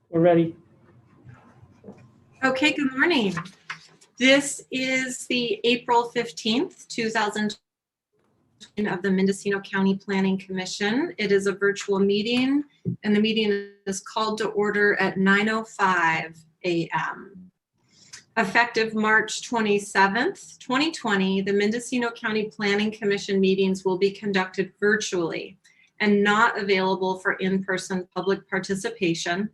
We're ready. Okay, good morning. This is the April 15th, 2020 of the Mendocino County Planning Commission. It is a virtual meeting, and the meeting is called to order at 9:05 a.m. Effective March 27th, 2020, the Mendocino County Planning Commission meetings will be conducted virtually and not available for in-person public participation.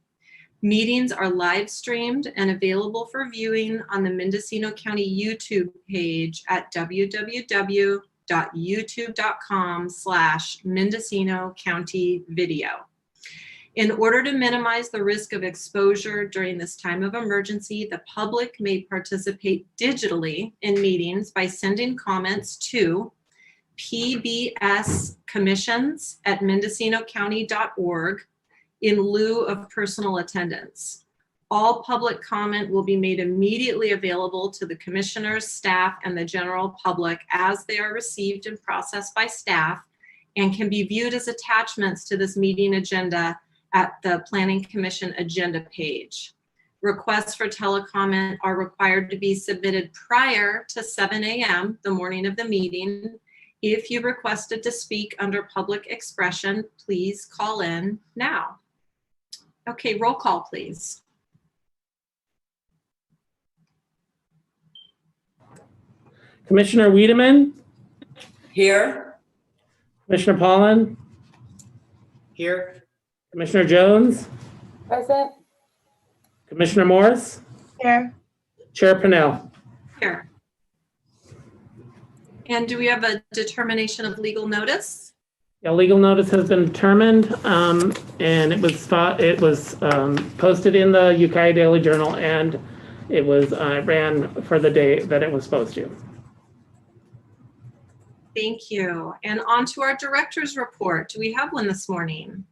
Meetings are live streamed and available for viewing on the Mendocino County YouTube page at www.youtube.com/Mendocino County Video. In order to minimize the risk of exposure during this time of emergency, the public may participate digitally in meetings by sending comments to pbscommissions@mendocinocounty.org in lieu of personal attendance. All public comment will be made immediately available to the commissioners, staff, and the general public as they are received and processed by staff, and can be viewed as attachments to this meeting agenda at the Planning Commission agenda page. Requests for telecomment are required to be submitted prior to 7 a.m. the morning of the meeting. If you requested to speak under public expression, please call in now. Okay, roll call, please. Commissioner Wiedemann, Here. Commissioner Pollan, Here. Commissioner Jones, Present. Commissioner Morris, Here. Chair Pennell. Here. And do we have a determination of legal notice? Yeah, legal notice has been determined, and it was posted in the Ukiah Daily Journal, and it was ran for the day that it was supposed to. Thank you. And on to our director's report. Do we have one this morning?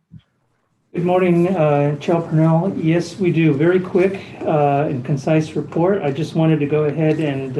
Good morning, Chair Purnell. Yes, we do. Very quick and concise report. I just wanted to go ahead and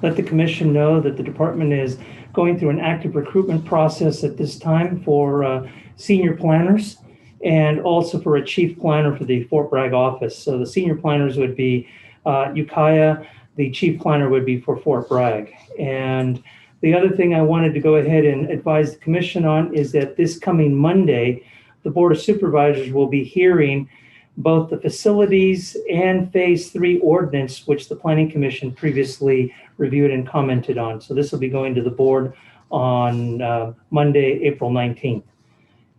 let the commission know that the department is going through an active recruitment process at this time for senior planners and also for a chief planner for the Fort Bragg office. So the senior planners would be Ukiah, the chief planner would be for Fort Bragg. And the other thing I wanted to go ahead and advise the commission on is that this coming Monday, the Board of Supervisors will be hearing both the facilities and Phase 3 ordinance, which the Planning Commission previously reviewed and commented on. So this will be going to the board on Monday, April 19th.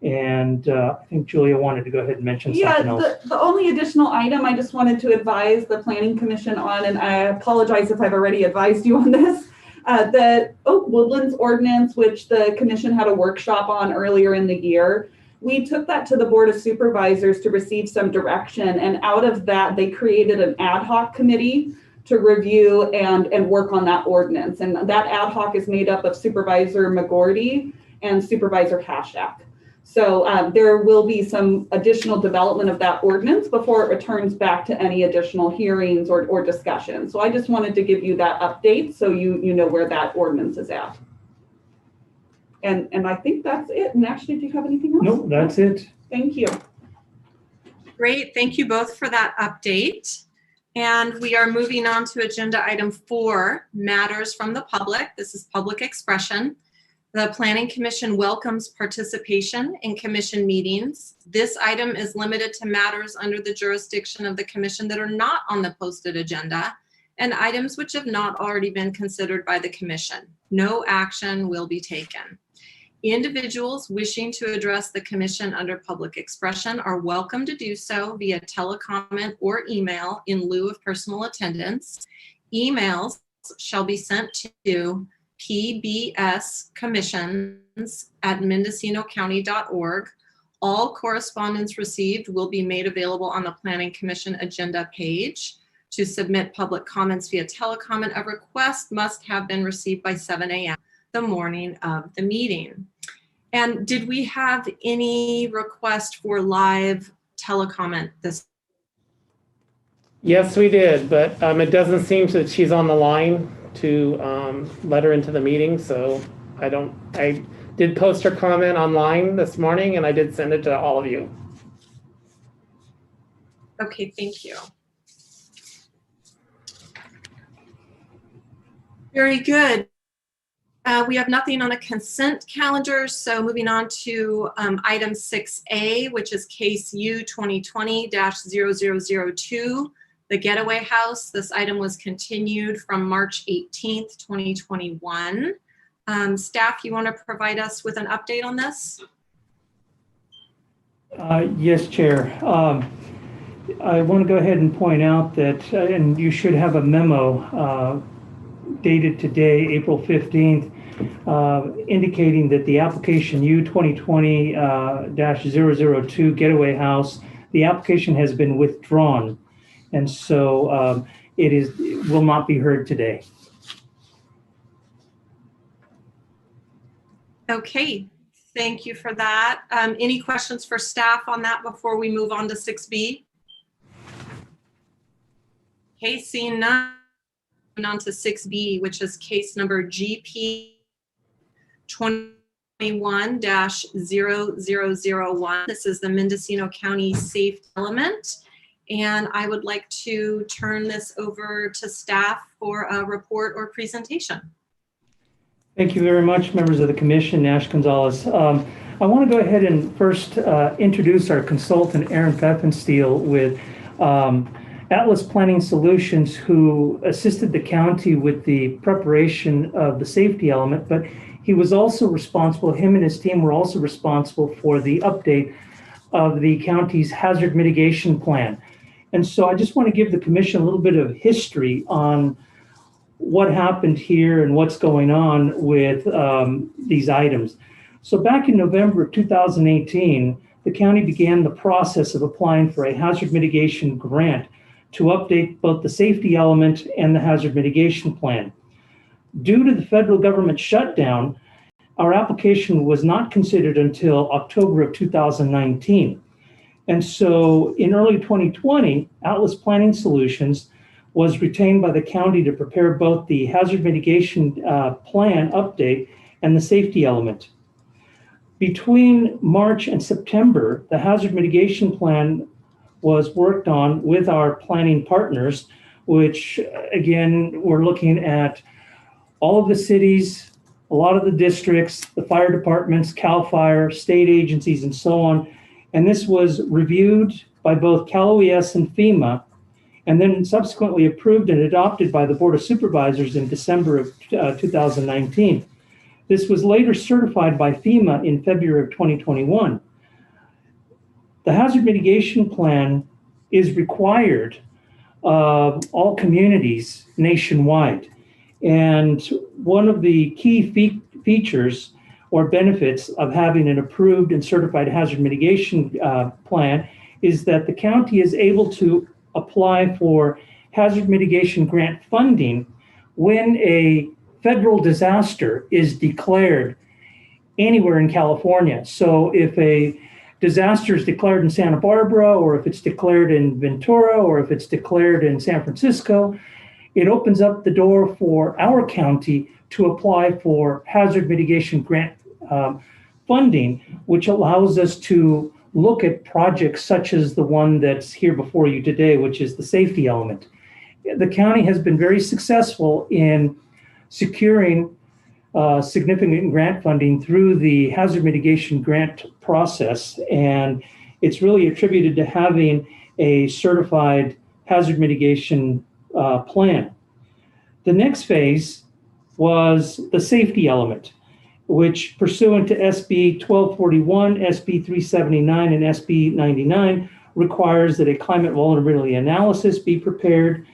And I think Julia wanted to go ahead and mention something else. The only additional item I just wanted to advise the Planning Commission on, and I apologize if I've already advised you on this, the Oak Woodlands ordinance, which the commission had a workshop on earlier in the year. We took that to the Board of Supervisors to receive some direction, and out of that, they created an ad hoc committee to review and work on that ordinance. And that ad hoc is made up of Supervisor McGordy and Supervisor Hashak. So there will be some additional development of that ordinance before it returns back to any additional hearings or discussion. So I just wanted to give you that update so you know where that ordinance is at. And I think that's it. And Ashley, do you have anything else? Nope, that's it. Thank you. Great, thank you both for that update. And we are moving on to agenda item 4, matters from the public. This is public expression. The Planning Commission welcomes participation in commission meetings. This item is limited to matters under the jurisdiction of the commission that are not on the posted agenda and items which have not already been considered by the commission. No action will be taken. Individuals wishing to address the commission under public expression are welcome to do so via telecomment or email in lieu of personal attendance. Emails shall be sent to pbscommissions@mendocinocounty.org. All correspondence received will be made available on the Planning Commission agenda page. To submit public comments via telecomment, a request must have been received by 7 a.m. the morning of the meeting. And did we have any request for live telecomment this? Yes, we did, but it doesn't seem that she's on the line to let her into the meeting. So I did post her comment online this morning, and I did send it to all of you. Okay, thank you. Very good. We have nothing on the consent calendar, so moving on to item 6A, which is case U 2020-0002, the Getaway House. This item was continued from March 18th, 2021. Staff, you want to provide us with an update on this? Yes, Chair. I want to go ahead and point out that, and you should have a memo dated today, April 15th, indicating that the application U 2020-002 Getaway House, the application has been withdrawn. And so it will not be heard today. Okay, thank you for that. Any questions for staff on that before we move on to 6B? Okay, seeing none, moving on to 6B, which is case number GP 2021-0001. This is the Mendocino County Safe Element. And I would like to turn this over to staff for a report or presentation. Thank you very much, members of the commission. Nash Gonzalez. I want to go ahead and first introduce our consultant, Aaron Pfeffenstiel, with Atlas Planning Solutions, who assisted the county with the preparation of the safety element, but he was also responsible, him and his team were also responsible for the update of the county's hazard mitigation plan. And so I just want to give the commission a little bit of history on what happened here and what's going on with these items. So back in November of 2018, the county began the process of applying for a hazard mitigation grant to update both the safety element and the hazard mitigation plan. Due to the federal government shutdown, our application was not considered until October of 2019. And so in early 2020, Atlas Planning Solutions was retained by the county to prepare both the hazard mitigation plan update and the safety element. Between March and September, the hazard mitigation plan was worked on with our planning partners, which again, we're looking at all of the cities, a lot of the districts, the fire departments, CAL FIRE, state agencies, and so on. And this was reviewed by both Cal OES and FEMA, and then subsequently approved and adopted by the Board of Supervisors in December of 2019. This was later certified by FEMA in February of 2021. The hazard mitigation plan is required of all communities nationwide. And one of the key features or benefits of having an approved and certified hazard mitigation plan is that the county is able to apply for hazard mitigation grant funding when a federal disaster is declared anywhere in California. So if a disaster is declared in Santa Barbara, or if it's declared in Ventura, or if it's declared in San Francisco, it opens up the door for our county to apply for hazard mitigation grant funding, which allows us to look at projects such as the one that's here before you today, which is the safety element. The county has been very successful in securing significant grant funding through the hazard mitigation grant process, and it's really attributed to having a certified hazard mitigation plan. The next phase was the safety element, which pursuant to SB 1241, SB 379, and SB 99 requires that a climate vulnerability analysis be prepared.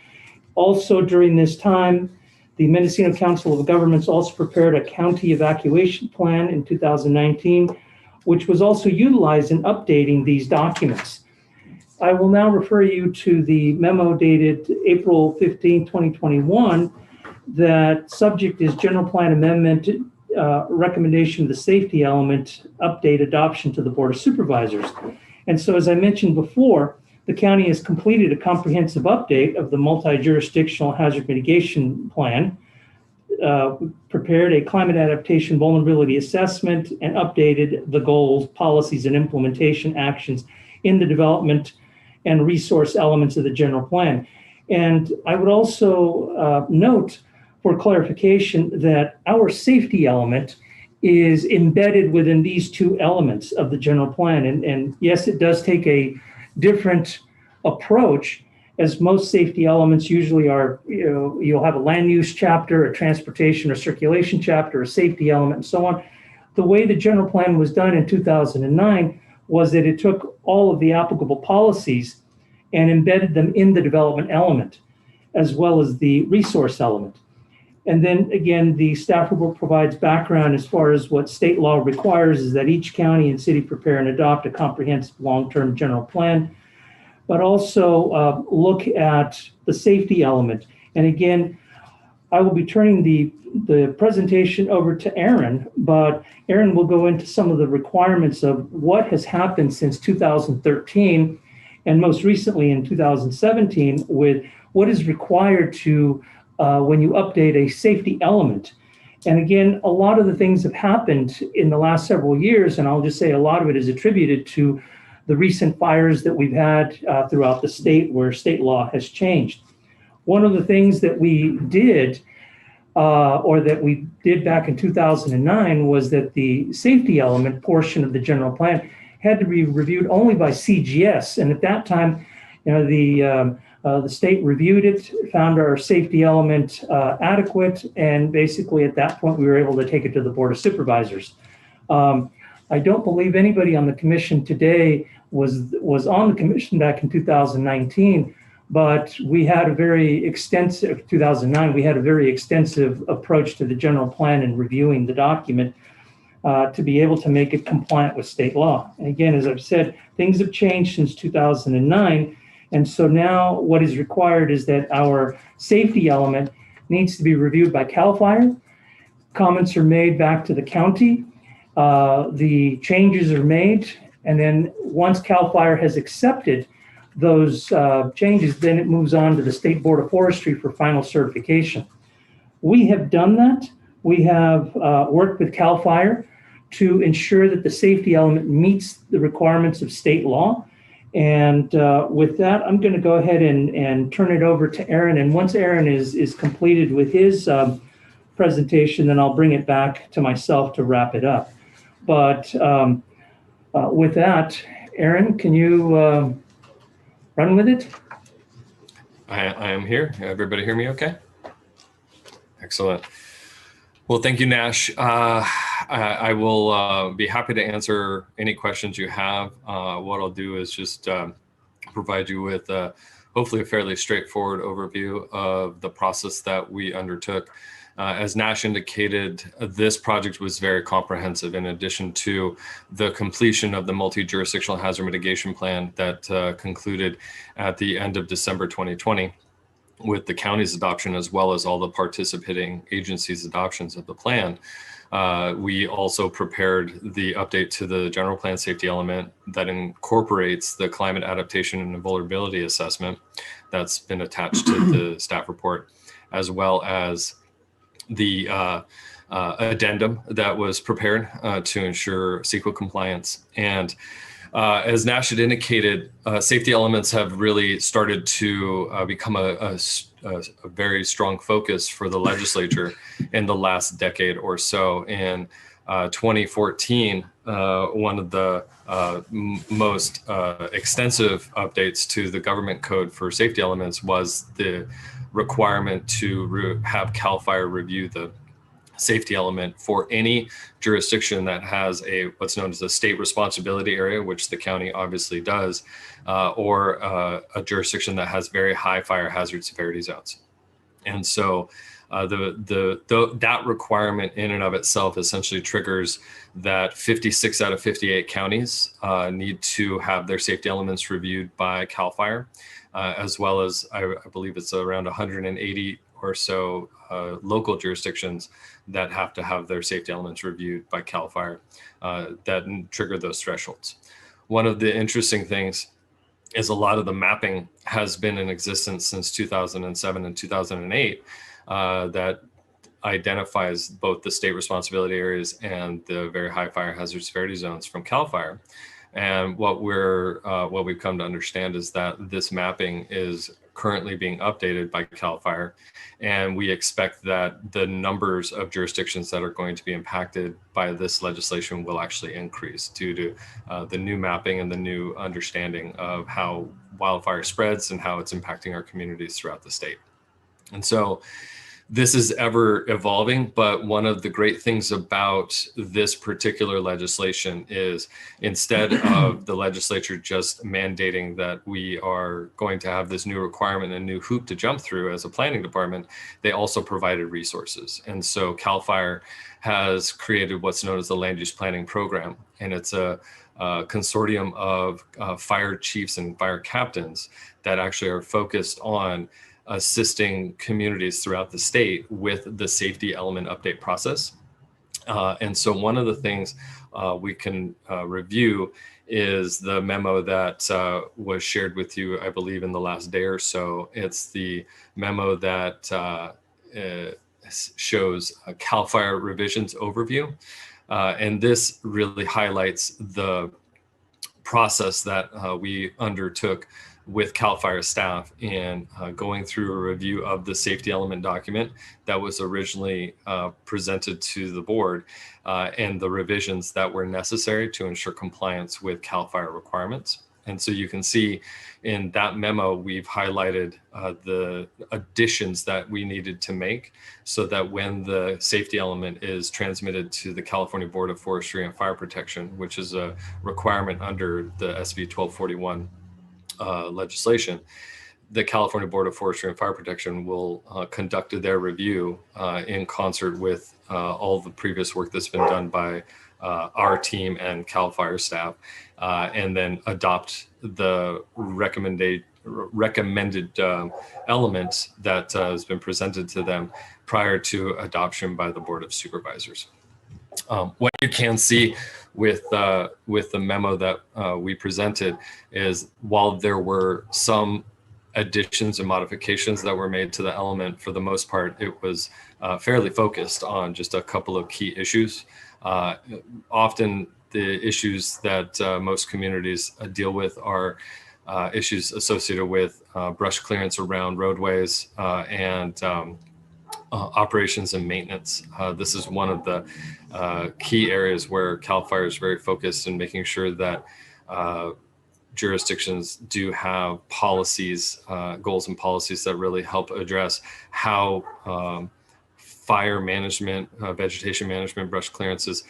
Also during this time, the Mendocino Council of Governments also prepared a county evacuation plan in 2019, which was also utilized in updating these documents. I will now refer you to the memo dated April 15, 2021, that subject is General Plan Amendment recommendation of the safety element update adoption to the Board of Supervisors. And so, as I mentioned before, the county has completed a comprehensive update of the multi-jurisdictional hazard mitigation plan, prepared a climate adaptation vulnerability assessment, and updated the goals, policies, and implementation actions in the development and resource elements of the general plan. And I would also note for clarification that our safety element is embedded within these two elements of the general plan. And yes, it does take a different approach, as most safety elements usually are. You'll have a land use chapter, a transportation or circulation chapter, a safety element, and so on. The way the general plan was done in 2009 was that it took all of the applicable policies and embedded them in the development element, as well as the resource element. And then again, the staff report provides background as far as what state law requires is that each county and city prepare and adopt a comprehensive long-term general plan, but also look at the safety element. And again, I will be turning the presentation over to Aaron, but Aaron will go into some of the requirements of what has happened since 2013 and most recently in 2017 with what is required to when you update a safety element. And again, a lot of the things have happened in the last several years, and I'll just say a lot of it is attributed to the recent fires that we've had throughout the state where state law has changed. One of the things that we did back in 2009 was that the safety element portion of the general plan had to be reviewed only by CGS. And at that time, the state reviewed it, found our safety element adequate, and basically at that point we were able to take it to the Board of Supervisors. I don't believe anybody on the commission today was on the commission back in 2019, but we had a very extensive, 2009, we had a very extensive approach to the general plan and reviewing the document to be able to make it compliant with state law. And again, as I've said, things have changed since 2009. And so now what is required is that our safety element needs to be reviewed by CAL FIRE. Comments are made back to the county. The changes are made. And then once CAL FIRE has accepted those changes, then it moves on to the State Board of Forestry for final certification. We have done that. We have worked with CAL FIRE to ensure that the safety element meets the requirements of state law. And with that, I'm going to go ahead and turn it over to Aaron. And once Aaron is completed with his presentation, then I'll bring it back to myself to wrap it up. But with that, Aaron, can you run with it? I am here. Everybody hear me okay? Excellent. Well, thank you, Nash. I will be happy to answer any questions you have. What I'll do is just provide you with hopefully a fairly straightforward overview of the process that we undertook. As Nash indicated, this project was very comprehensive in addition to the completion of the multi-jurisdictional hazard mitigation plan that concluded at the end of December 2020 with the county's adoption as well as all the participating agencies' adoptions of the plan. We also prepared the update to the general plan safety element that incorporates the climate adaptation and vulnerability assessment that's been attached to the staff report, as well as the addendum that was prepared to ensure CEQA compliance. And as Nash had indicated, safety elements have really started to become a very strong focus for the legislature in the last decade or so. In 2014, one of the most extensive updates to the government code for safety elements was the requirement to have CAL FIRE review the safety element for any jurisdiction that has what's known as a state responsibility area, which the county obviously does, or a jurisdiction that has very high fire hazard severity zones. And so that requirement in and of itself essentially triggers that 56 out of 58 counties need to have their safety elements reviewed by CAL FIRE, as well as I believe it's around 180 or so local jurisdictions that have to have their safety elements reviewed by CAL FIRE that trigger those thresholds. One of the interesting things is a lot of the mapping has been in existence since 2007 and 2008 that identifies both the state responsibility areas and the very high fire hazard severity zones from CAL FIRE. And what we've come to understand is that this mapping is currently being updated by CAL FIRE, and we expect that the numbers of jurisdictions that are going to be impacted by this legislation will actually increase due to the new mapping and the new understanding of how wildfire spreads and how it's impacting our communities throughout the state. And so this is ever evolving, but one of the great things about this particular legislation is instead of the legislature just mandating that we are going to have this new requirement and new hoop to jump through as a planning department, they also provided resources. And so CAL FIRE has created what's known as the Land Use Planning Program, and it's a consortium of fire chiefs and fire captains that actually are focused on assisting communities throughout the state with the safety element update process. And so one of the things we can review is the memo that was shared with you, I believe, in the last day or so. It's the memo that shows a CAL FIRE revisions overview. And this really highlights the process that we undertook with CAL FIRE staff in going through a review of the safety element document that was originally presented to the board and the revisions that were necessary to ensure compliance with CAL FIRE requirements. And so you can see in that memo, we've highlighted the additions that we needed to make so that when the safety element is transmitted to the California Board of Forestry and Fire Protection, which is a requirement under the SB 1241 legislation, the California Board of Forestry and Fire Protection will conduct their review in concert with all the previous work that's been done by our team and CAL FIRE staff, and then adopt the recommended element that has been presented to them prior to adoption by the Board of Supervisors. What you can see with the memo that we presented is while there were some additions and modifications that were made to the element, for the most part, it was fairly focused on just a couple of key issues. Often the issues that most communities deal with are issues associated with brush clearance around roadways and operations and maintenance. This is one of the key areas where CAL FIRE is very focused in making sure that jurisdictions do have policies, goals and policies that really help address how fire management, vegetation management, brush clearance is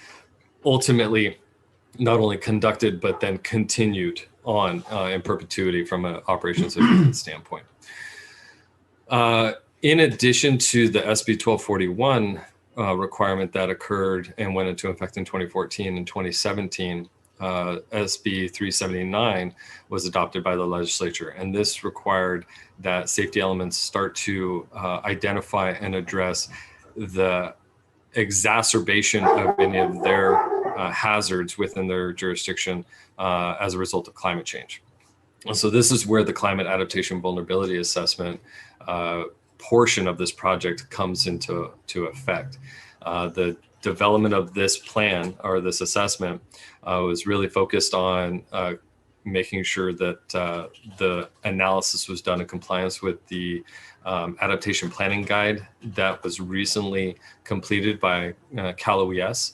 ultimately not only conducted, but then continued on in perpetuity from an operations and maintenance standpoint. In addition to the SB 1241 requirement that occurred and went into effect in 2014 and 2017, SB 379 was adopted by the legislature, and this required that safety elements start to identify and address the exacerbation of any of their hazards within their jurisdiction as a result of climate change. And so this is where the climate adaptation vulnerability assessment portion of this project comes into effect. The development of this plan or this assessment was really focused on making sure that the analysis was done in compliance with the adaptation planning guide that was recently completed by Cal OES.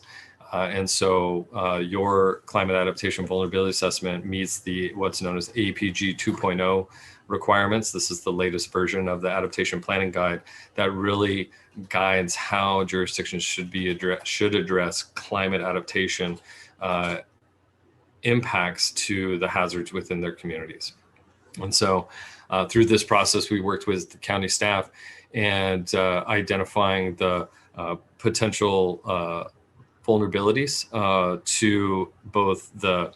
And so your climate adaptation vulnerability assessment meets the what's known as APG 2.0 requirements. This is the latest version of the adaptation planning guide that really guides how jurisdictions should address climate adaptation impacts to the hazards within their communities. And so through this process, we worked with the county staff and identifying the potential vulnerabilities to both the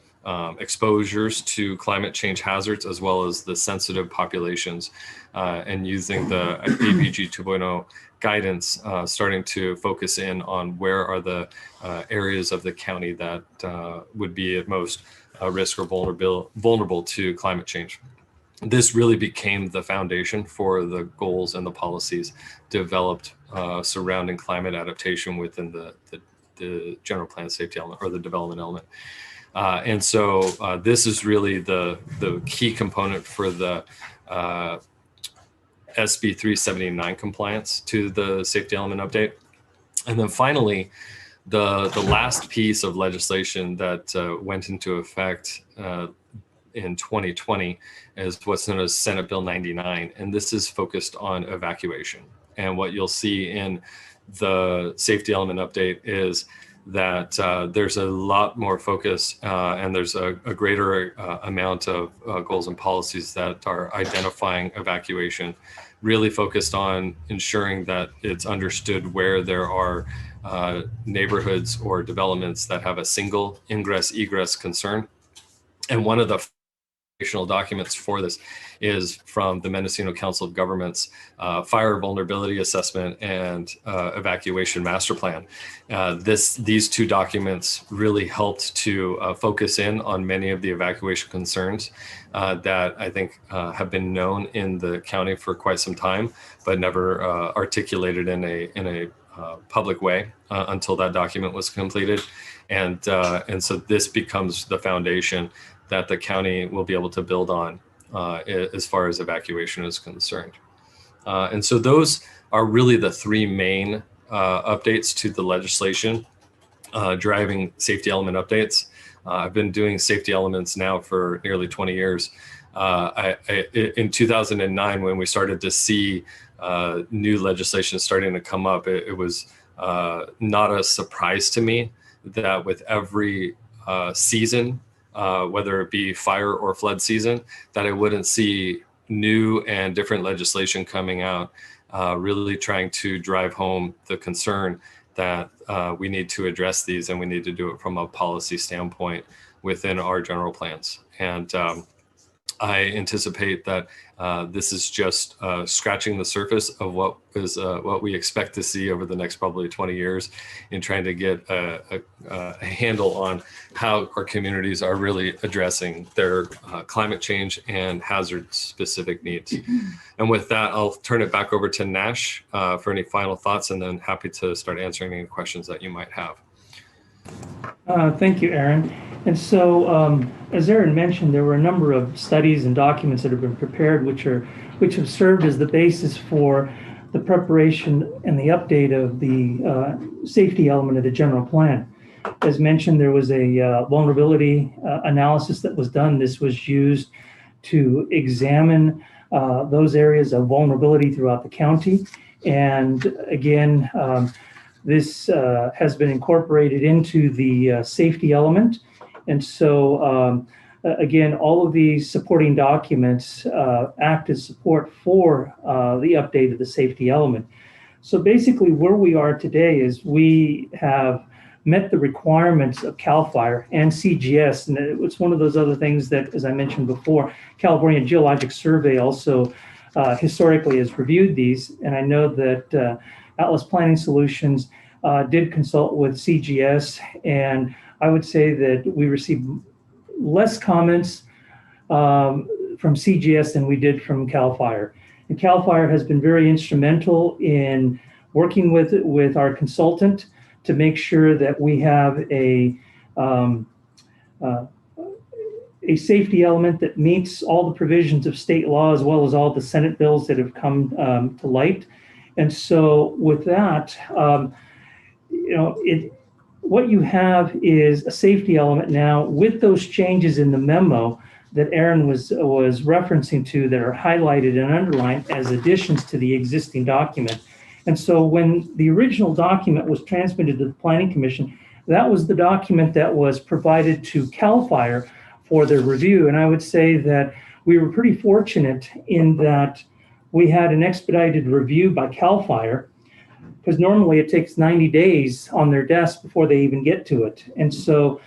exposures to climate change hazards as well as the sensitive populations, and using the APG 2.0 guidance, starting to focus in on where are the areas of the county that would be at most risk or vulnerable to climate change. This really became the foundation for the goals and the policies developed surrounding climate adaptation within the general plan safety element or the development element. And so this is really the key component for the SB 379 compliance to the safety element update. And then finally, the last piece of legislation that went into effect in 2020 is what's known as Senate Bill 99. And this is focused on evacuation. And what you'll see in the safety element update is that there's a lot more focus and there's a greater amount of goals and policies that are identifying evacuation, really focused on ensuring that it's understood where there are neighborhoods or developments that have a single ingress-egress concern. And one of the foundational documents for this is from the Mendocino Council of Governments Fire Vulnerability Assessment and Evacuation Master Plan. These two documents really helped to focus in on many of the evacuation concerns that I think have been known in the county for quite some time, but never articulated in a public way until that document was completed. And so this becomes the foundation that the county will be able to build on as far as evacuation is concerned. And so those are really the three main updates to the legislation driving safety element updates. I've been doing safety elements now for nearly 20 years. In 2009, when we started to see new legislation starting to come up, it was not a surprise to me that with every season, whether it be fire or flood season, that I wouldn't see new and different legislation coming out, really trying to drive home the concern that we need to address these and we need to do it from a policy standpoint within our general plans. And I anticipate that this is just scratching the surface of what we expect to see over the next probably 20 years in trying to get a handle on how our communities are really addressing their climate change and hazard-specific needs. And with that, I'll turn it back over to Nash for any final thoughts, and then happy to start answering any questions that you might have. Thank you, Aaron. And so, as Aaron mentioned, there were a number of studies and documents that have been prepared, which have served as the basis for the preparation and the update of the safety element of the general plan. As mentioned, there was a vulnerability analysis that was done. This was used to examine those areas of vulnerability throughout the county. And again, this has been incorporated into the safety element. And so, again, all of these supporting documents act as support for the update of the safety element. So basically where we are today is we have met the requirements of CAL FIRE and CGS. And it's one of those other things that, as I mentioned before, California Geologic Survey also historically has reviewed these. And I know that Atlas Planning Solutions did consult with CGS, and I would say that we received less comments from CGS than we did from CAL FIRE. And CAL FIRE has been very instrumental in working with our consultant to make sure that we have a safety element that meets all the provisions of state law as well as all the Senate bills that have come to light. And so with that, what you have is a safety element now with those changes in the memo that Aaron was referencing to that are highlighted and underlined as additions to the existing document. And so when the original document was transmitted to the Planning Commission, that was the document that was provided to CAL FIRE for their review. And I would say that we were pretty fortunate in that we had an expedited review by CAL FIRE, because normally it takes 90 days on their desk before they even get to it. And so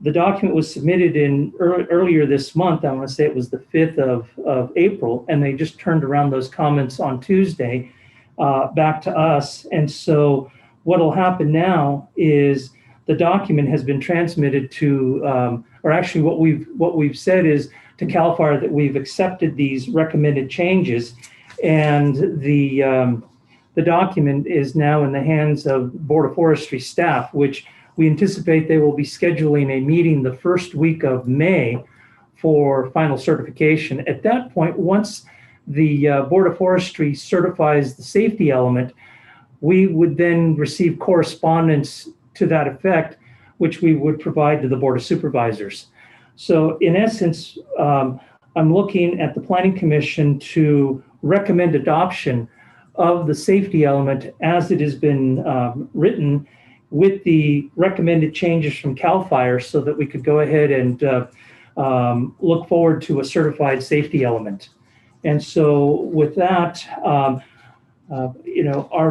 the document was submitted in earlier this month. I want to say it was the 5th of April, and they just turned around those comments on Tuesday back to us. And so what'll happen now is the document has been transmitted to, or actually what we've said is to CAL FIRE that we've accepted these recommended changes, and the document is now in the hands of Board of Forestry staff, which We anticipate they will be scheduling a meeting the first week of May for final certification. At that point, once the Board of Forestry certifies the safety element, we would then receive correspondence to that effect, which we would provide to the Board of Supervisors. So in essence, I'm looking at the Planning Commission to recommend adoption of the safety element as it has been written, with the recommended changes from CAL FIRE, so that we could go ahead and look forward to a certified safety element. And so with that, our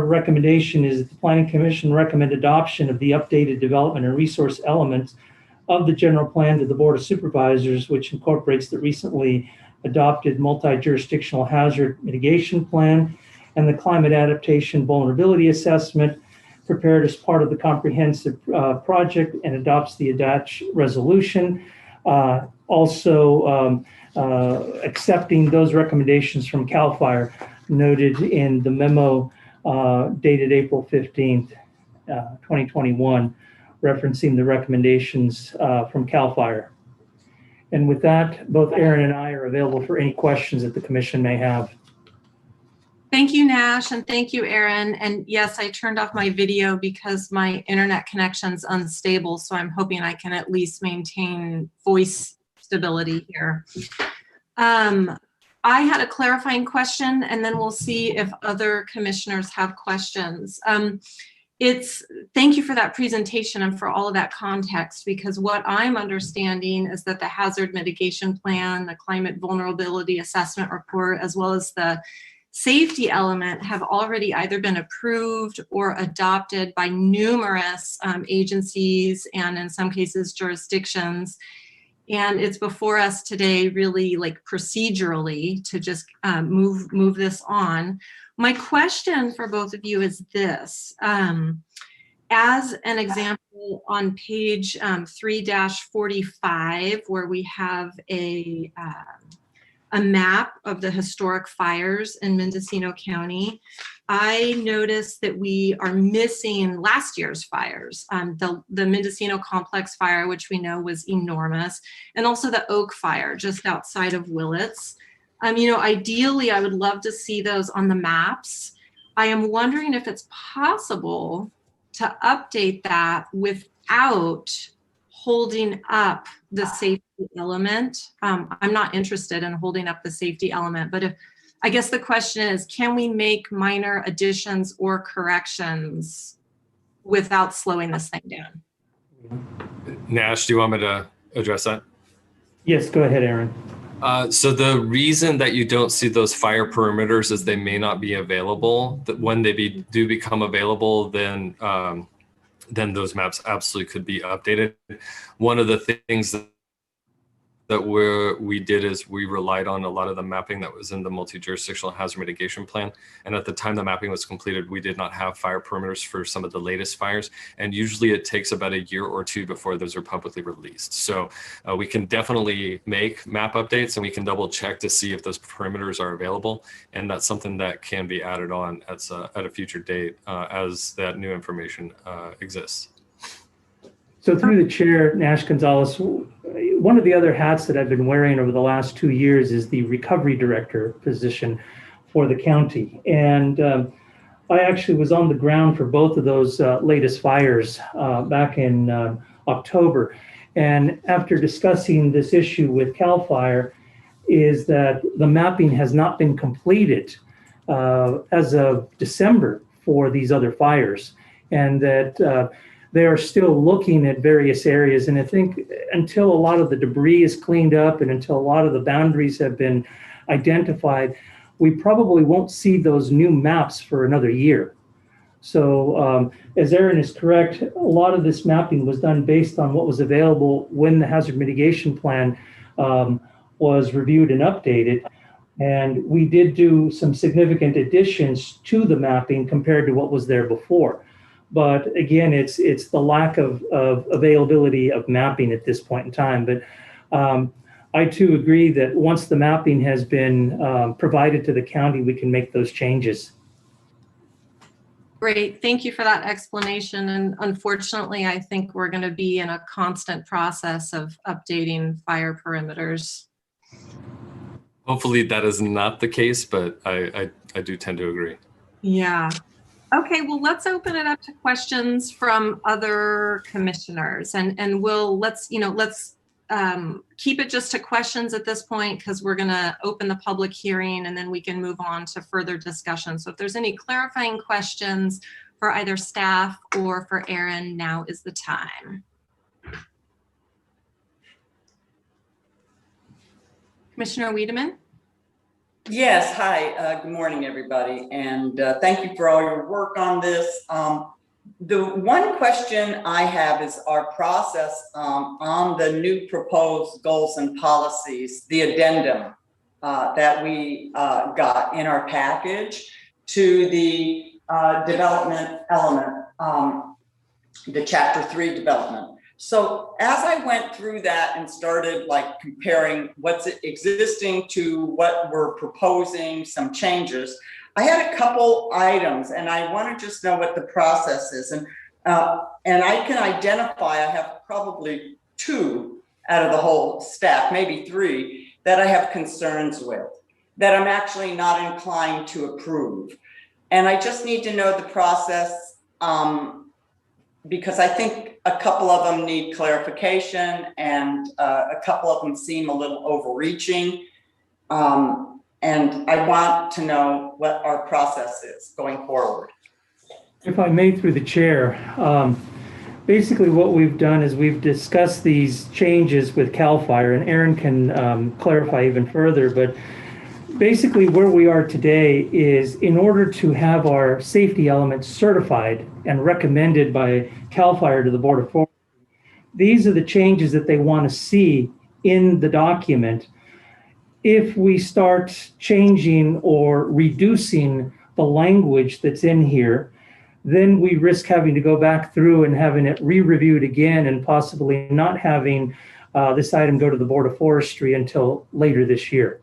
recommendation is that the Planning Commission recommend adoption of the updated development and resource elements of the general plan to the Board of Supervisors, which incorporates the recently adopted multi-jurisdictional hazard mitigation plan and the climate adaptation vulnerability assessment prepared as part of the comprehensive project, and adopts the ADACH resolution. Also accepting those recommendations from CAL FIRE noted in the memo dated April 15th, 2021, referencing the recommendations from CAL FIRE. And with that, both Aaron and I are available for any questions that the commission may have. Thank you, Nash, and thank you, Aaron. And yes, I turned off my video because my internet connection's unstable, so I'm hoping I can at least maintain voice stability here. I had a clarifying question, and then we'll see if other commissioners have questions. Thank you for that presentation and for all of that context, because what I'm understanding is that the hazard mitigation plan, the climate vulnerability assessment report, as well as the safety element have already either been approved or adopted by numerous agencies and in some cases jurisdictions. And it's before us today really like procedurally to just move this on. My question for both of you is this. As an example, on page 3-45, where we have a map of the historic fires in Mendocino County, I noticed that we are missing last year's fires, the Mendocino Complex fire, which we know was enormous, and also the Oak fire just outside of Willits. Ideally, I would love to see those on the maps. I am wondering if it's possible to update that without holding up the safety element. I'm not interested in holding up the safety element, but I guess the question is, can we make minor additions or corrections without slowing this thing down? Nash, do you want me to address that? Yes, go ahead, Aaron. So the reason that you don't see those fire perimeters is they may not be available. That when they do become available, then those maps absolutely could be updated. One of the things that we did is we relied on a lot of the mapping that was in the multi-jurisdictional hazard mitigation plan. And at the time the mapping was completed, we did not have fire perimeters for some of the latest fires. And usually it takes about a year or two before those are publicly released. So we can definitely make map updates, and we can double check to see if those perimeters are available. And that's something that can be added on at a future date as that new information exists. So through the chair, Nash Gonzalez, one of the other hats that I've been wearing over the last 2 years is the recovery director position for the county. And I actually was on the ground for both of those latest fires back in October. And after discussing this issue with CAL FIRE, is that the mapping has not been completed as of December for these other fires. And that they are still looking at various areas. And I think until a lot of the debris is cleaned up and until a lot of the boundaries have been identified, we probably won't see those new maps for another year. So as Aaron is correct, a lot of this mapping was done based on what was available when the hazard mitigation plan was reviewed and updated. And we did do some significant additions to the mapping compared to what was there before. But again, it's the lack of availability of mapping at this point in time. But I too agree that once the mapping has been provided to the county, we can make those changes. Great, thank you for that explanation. And unfortunately, I think we're going to be in a constant process of updating fire perimeters. Hopefully that is not the case, but I do tend to agree. Yeah. Okay, well, let's open it up to questions from other commissioners, and let's keep it just to questions at this point, because we're going to open the public hearing and then we can move on to further discussion. So if there's any clarifying questions for either staff or for Aaron, now is the time. Commissioner Wiedemann? Yes, hi, good morning, everybody, and thank you for all your work on this. The one question I have is our process on the new proposed goals and policies, the addendum that we got in our package to the development element, the Chapter 3 development. So as I went through that and started like comparing what's existing to what we're proposing, some changes, I had a couple items and I want to just know what the process is. And I can identify, I have probably 2 out of the whole stack, maybe 3, that I have concerns with, that I'm actually not inclined to approve. And I just need to know the process because I think a couple of them need clarification and a couple of them seem a little overreaching. And I want to know what our process is going forward. If I may, through the chair, basically what we've done is we've discussed these changes with CAL FIRE, and Aaron can clarify even further, but basically where we are today is in order to have our safety elements certified and recommended by CAL FIRE to the Board of Forestry, these are the changes that they want to see in the document. If we start changing or reducing the language that's in here, then we risk having to go back through and having it re-reviewed again and possibly not having this item go to the Board of Forestry until later this year.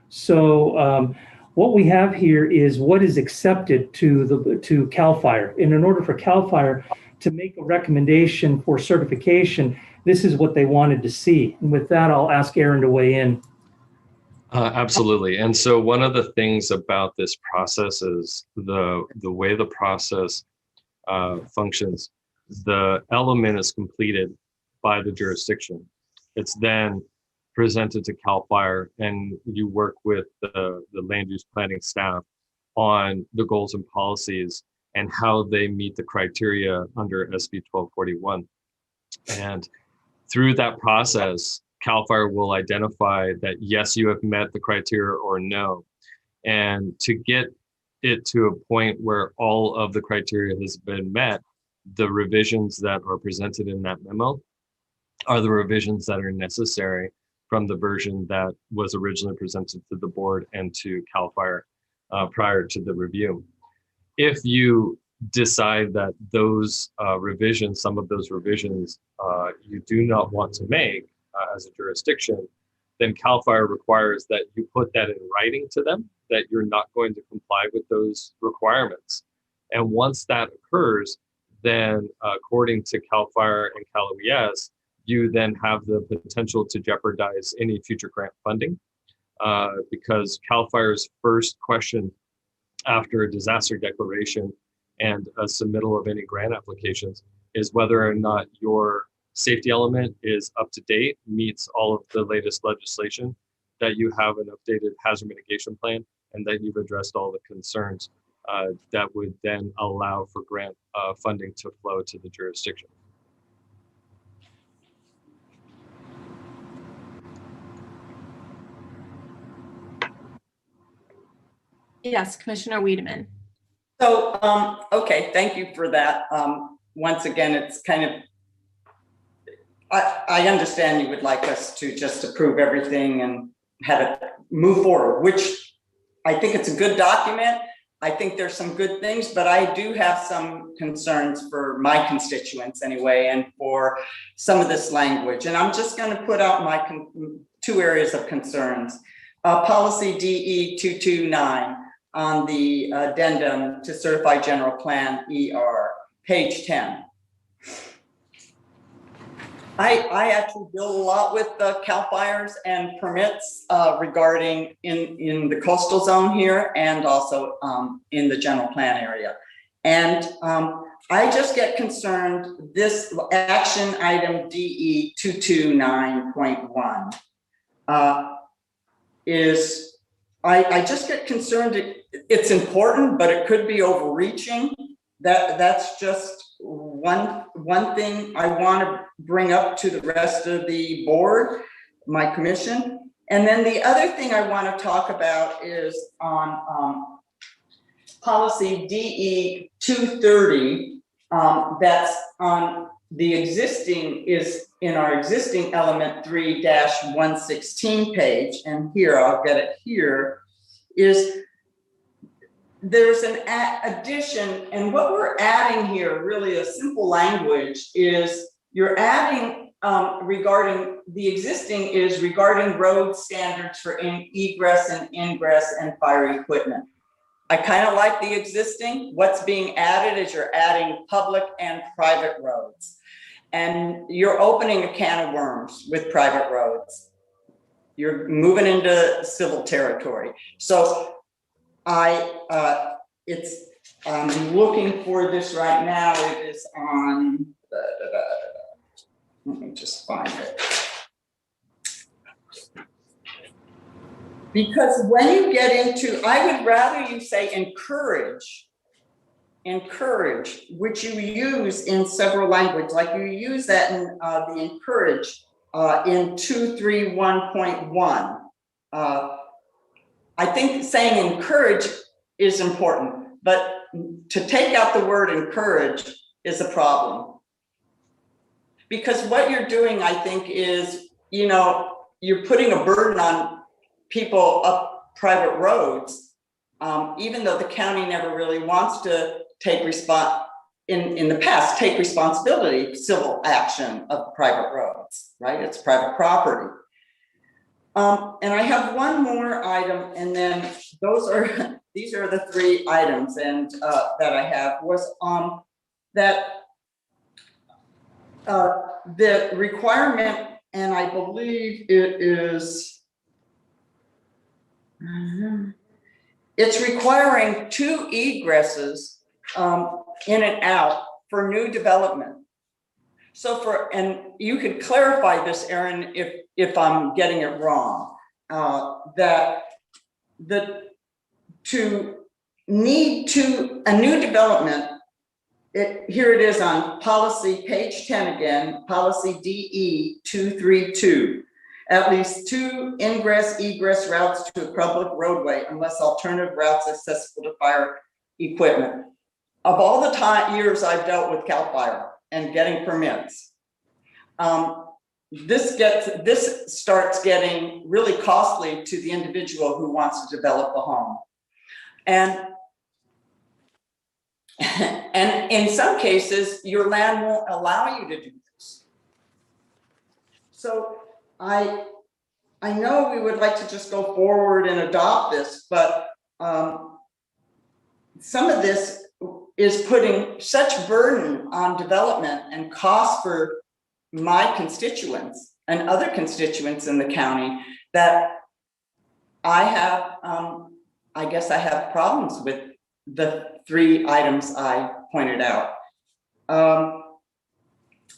So what we have here is what is accepted to CAL FIRE. And in order for CAL FIRE to make a recommendation for certification, this is what they wanted to see. And with that, I'll ask Aaron to weigh in. Absolutely. And so one of the things about this process is the way the process functions. The element is completed by the jurisdiction. It's then presented to CAL FIRE, and you work with the land use planning staff on the goals and policies and how they meet the criteria under SB 1241. And through that process, CAL FIRE will identify that yes, you have met the criteria or no. And to get it to a point where all of the criteria has been met, the revisions that are presented in that memo are the revisions that are necessary from the version that was originally presented to the board and to CAL FIRE prior to the review. If you decide that those revisions, some of those revisions you do not want to make as a jurisdiction, then CAL FIRE requires that you put that in writing to them, that you're not going to comply with those requirements. And once that occurs, then according to CAL FIRE and Cal OES, you then have the potential to jeopardize any future grant funding because CAL FIRE's first question after a disaster declaration and a submittal of any grant applications is whether or not your safety element is up to date, meets all of the latest legislation, that you have an updated hazard mitigation plan, and that you've addressed all the concerns that would then allow for grant funding to flow to the jurisdiction. Yes, Commissioner Wiedemann. So, okay, thank you for that. Once again, it's kind of, I understand you would like us to just approve everything and have it move forward, which I think it's a good document. I think there's some good things, but I do have some concerns for my constituents anyway, and for some of this language. And I'm just going to put out my 2 areas of concerns. Policy DE 229, on the addendum to certified general plan ER, page 10. I actually deal a lot with CAL FIRES and permits regarding in the coastal zone here and also in the general plan area. And I just get concerned, this action item DE 229.1 is, I just get concerned, it's important, but it could be overreaching. That's just one thing I want to bring up to the rest of the board, my commission. And then the other thing I want to talk about is on policy DE 230, that's on the existing, is in our existing element 3-116 page. And here, I'll get it here, is there's an addition, and what we're adding here, really a simple language, is you're adding regarding the existing is regarding road standards for egress and ingress and fire equipment. I kind of like the existing. What's being added is you're adding public and private roads. And you're opening a can of worms with private roads. You're moving into civil territory. So I'm looking for this right now. It is on, let me just find it. Because when you get into, I would rather you say encourage, which you use in several languages, like you use that in the encourage in 231.1. I think saying encourage is important, but to take out the word encourage is a problem. Because what you're doing, I think, is, you're putting a burden on people up private roads, even though the county never really wants to take in the past, take responsibility, civil action of private roads, right? It's private property. And I have one more item, and then these are the three items and that I have was that the requirement, and I believe it is, it's requiring 2 egresses in and out for new development. So and you could clarify this, Erin, if I'm getting it wrong, that to need to a new development, here it is on policy, page 10 again, policy DE 232. At least 2 ingress/egress routes to a public roadway unless alternative routes accessible to fire equipment. Of all the years I've dealt with CAL FIRE and getting permits, this starts getting really costly to the individual who wants to develop a home. And in some cases, your land won't allow you to do this. So I know we would like to just go forward and adopt this, but some of this is putting such burden on development and cost for my constituents and other constituents in the county that I have, I guess I have problems with the 3 items I pointed out.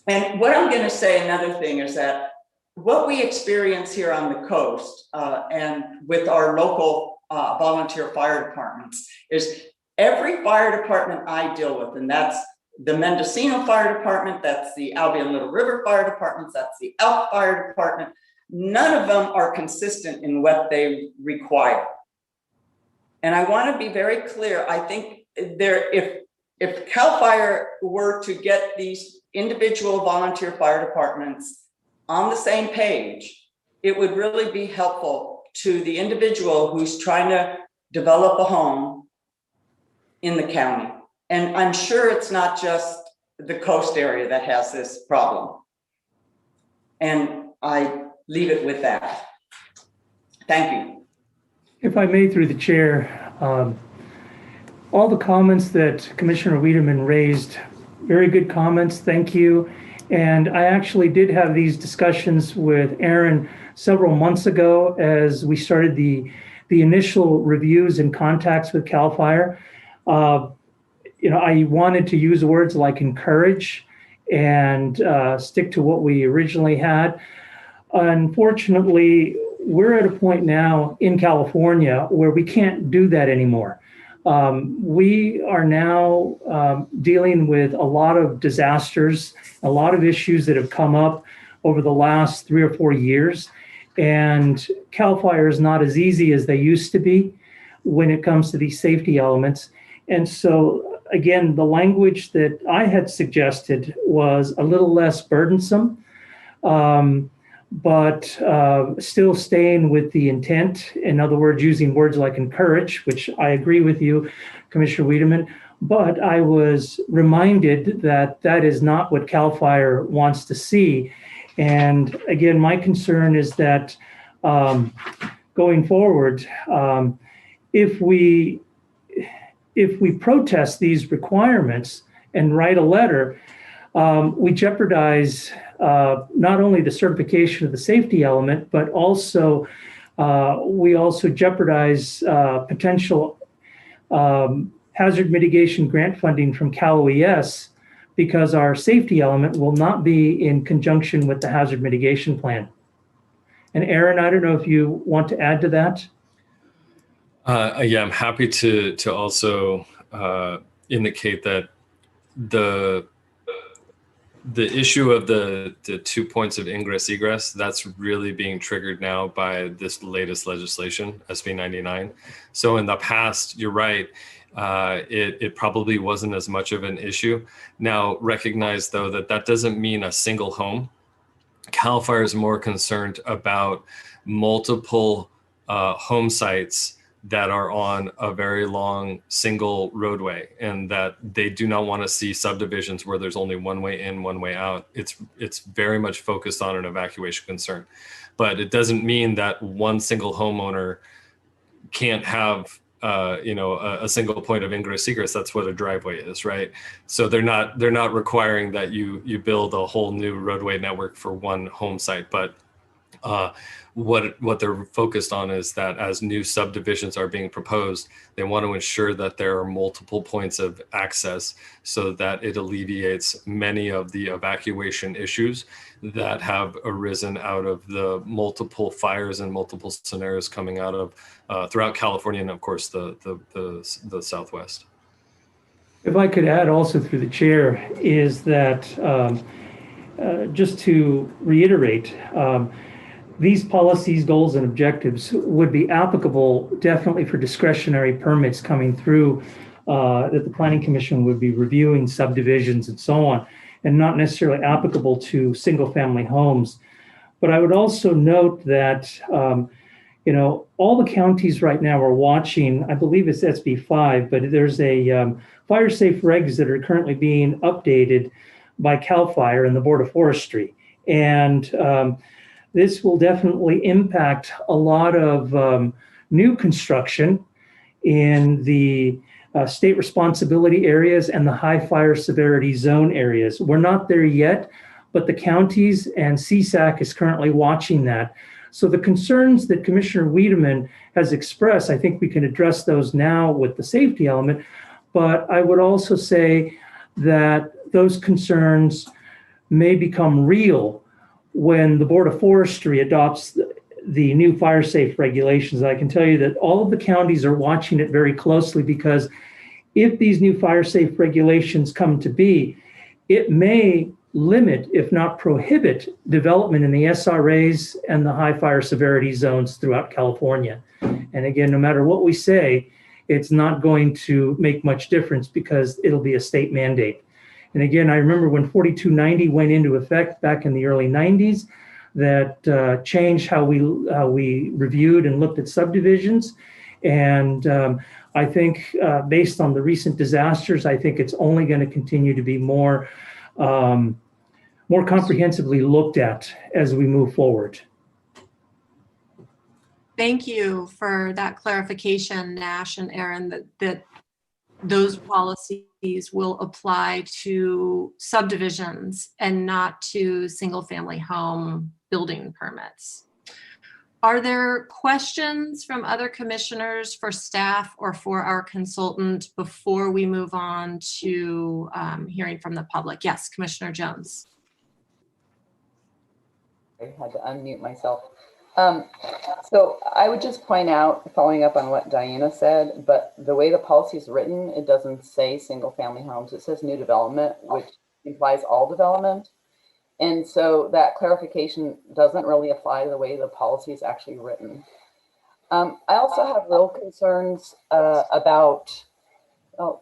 And what I'm going to say, another thing is that what we experience here on the coast and with our local volunteer fire departments is every fire department I deal with, and that's the Mendocino Fire Department, that's the Albion Little River Fire Departments, that's the Elk Fire Department, none of them are consistent in what they require. And I want to be very clear. I think if CAL FIRE were to get these individual volunteer fire departments on the same page, it would really be helpful to the individual who's trying to develop a home in the county. And I'm sure it's not just the coast area that has this problem. And I leave it with that. Thank you. If I may, through the chair, All the comments that Commissioner Wiedemann raised, very good comments, thank you. And I actually did have these discussions with Aaron several months ago as we started the initial reviews and contacts with CAL FIRE. I wanted to use words like encourage and stick to what we originally had. Unfortunately, we're at a point now in California where we can't do that anymore. We are now dealing with a lot of disasters, a lot of issues that have come up over the last 3 or 4 years. And CAL FIRE is not as easy as they used to be when it comes to these safety elements. And so, again, the language that I had suggested was a little less burdensome, but still staying with the intent. In other words, using words like encourage, which I agree with you, Commissioner Wiedemann. But I was reminded that that is not what CAL FIRE wants to see. And again, my concern is that going forward, if we protest these requirements and write a letter, we jeopardize not only the certification of the safety element, but also we also jeopardize potential hazard mitigation grant funding from Cal OES, because our safety element will not be in conjunction with the hazard mitigation plan. And Aaron, I don't know if you want to add to that. Yeah, I'm happy to also indicate that the issue of the 2 points of ingress egress, that's really being triggered now by this latest legislation, SB 99. So in the past, you're right, it probably wasn't as much of an issue. Now recognize though that doesn't mean a single home. CAL FIRE is more concerned about multiple home sites that are on a very long single roadway, and that they do not want to see subdivisions where there's only one way in, one way out. It's very much focused on an evacuation concern, but it doesn't mean that one single homeowner can't have a single point of ingress egress. That's what a driveway is, right? So they're not requiring that you build a whole new roadway network for one home site, but what they're focused on is that as new subdivisions are being proposed, they want to ensure that there are multiple points of access so that it alleviates many of the evacuation issues that have arisen out of the multiple fires and multiple scenarios coming out of throughout California and of course the Southwest. If I could add also through the chair is that just to reiterate, these policies, goals, and objectives would be applicable definitely for discretionary permits coming through that the Planning Commission would be reviewing subdivisions and so on, and not necessarily applicable to single-family homes. But I would also note that all the counties right now are watching, I believe it's SB 5, but there's a fire safe regs that are currently being updated by CAL FIRE and the Board of Forestry. And this will definitely impact a lot of new construction in the state responsibility areas and the high fire severity zone areas. We're not there yet, but the counties and CSAC is currently watching that. So the concerns that Commissioner Wiedemann has expressed, I think we can address those now with the safety element, but I would also say that those concerns may become real when the Board of Forestry adopts the new fire safe regulations. I can tell you that all of the counties are watching it very closely, because if these new fire safe regulations come to be, it may limit, if not prohibit, development in the SRAs and the high fire severity zones throughout California. And again, no matter what we say, it's not going to make much difference because it'll be a state mandate. And again, I remember when 4290 went into effect back in the early 90s, that changed how we reviewed and looked at subdivisions. And I think based on the recent disasters, I think it's only going to continue to be more comprehensively looked at as we move forward. Thank you for that clarification, Nash and Aaron, that those policies will apply to subdivisions and not to single-family home building permits. Are there questions from other commissioners for staff or for our consultant before we move on to hearing from the public? Yes, Commissioner Jones. I had to unmute myself. So I would just point out, following up on what Diana said, but the way the policy is written, it doesn't say single family homes. It says new development, which implies all development. And so that clarification doesn't really apply to the way the policy is actually written. I also have real concerns about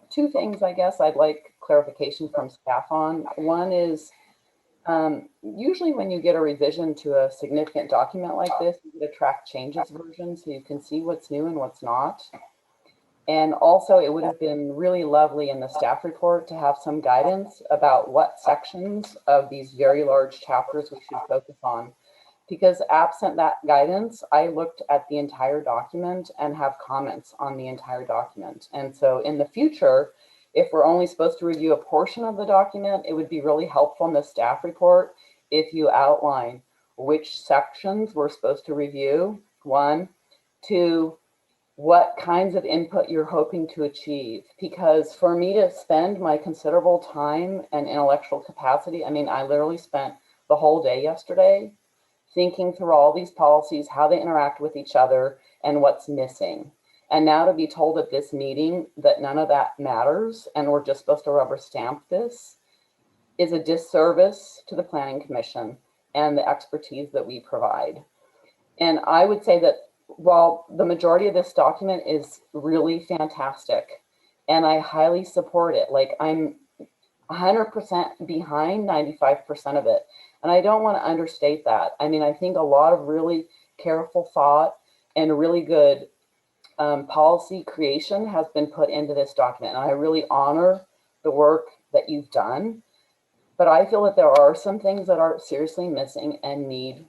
two things, I guess, I'd like clarification from staff on. One is, usually when you get a revision to a significant document like this, you get a track changes version so you can see what's new and what's not. And also it would have been really lovely in the staff report to have some guidance about what sections of these very large chapters we should focus on. Because absent that guidance, I looked at the entire document and have comments on the entire document. And so in the future, if we're only supposed to review a portion of the document, it would be really helpful in the staff report if you outline which sections we're supposed to review, 1, 2, what kinds of input you're hoping to achieve. Because for me to spend my considerable time and intellectual capacity, I mean, I literally spent the whole day yesterday thinking through all these policies, how they interact with each other, and what's missing. And now to be told at this meeting that none of that matters and we're just supposed to rubber stamp this is a disservice to the Planning Commission and the expertise that we provide. And I would say that while the majority of this document is really fantastic and I highly support it, like I'm 100% behind 95% of it. And I don't want to understate that. I mean, I think a lot of really careful thought and really good policy creation has been put into this document. And I really honor the work that you've done. But I feel that there are some things that are seriously missing and need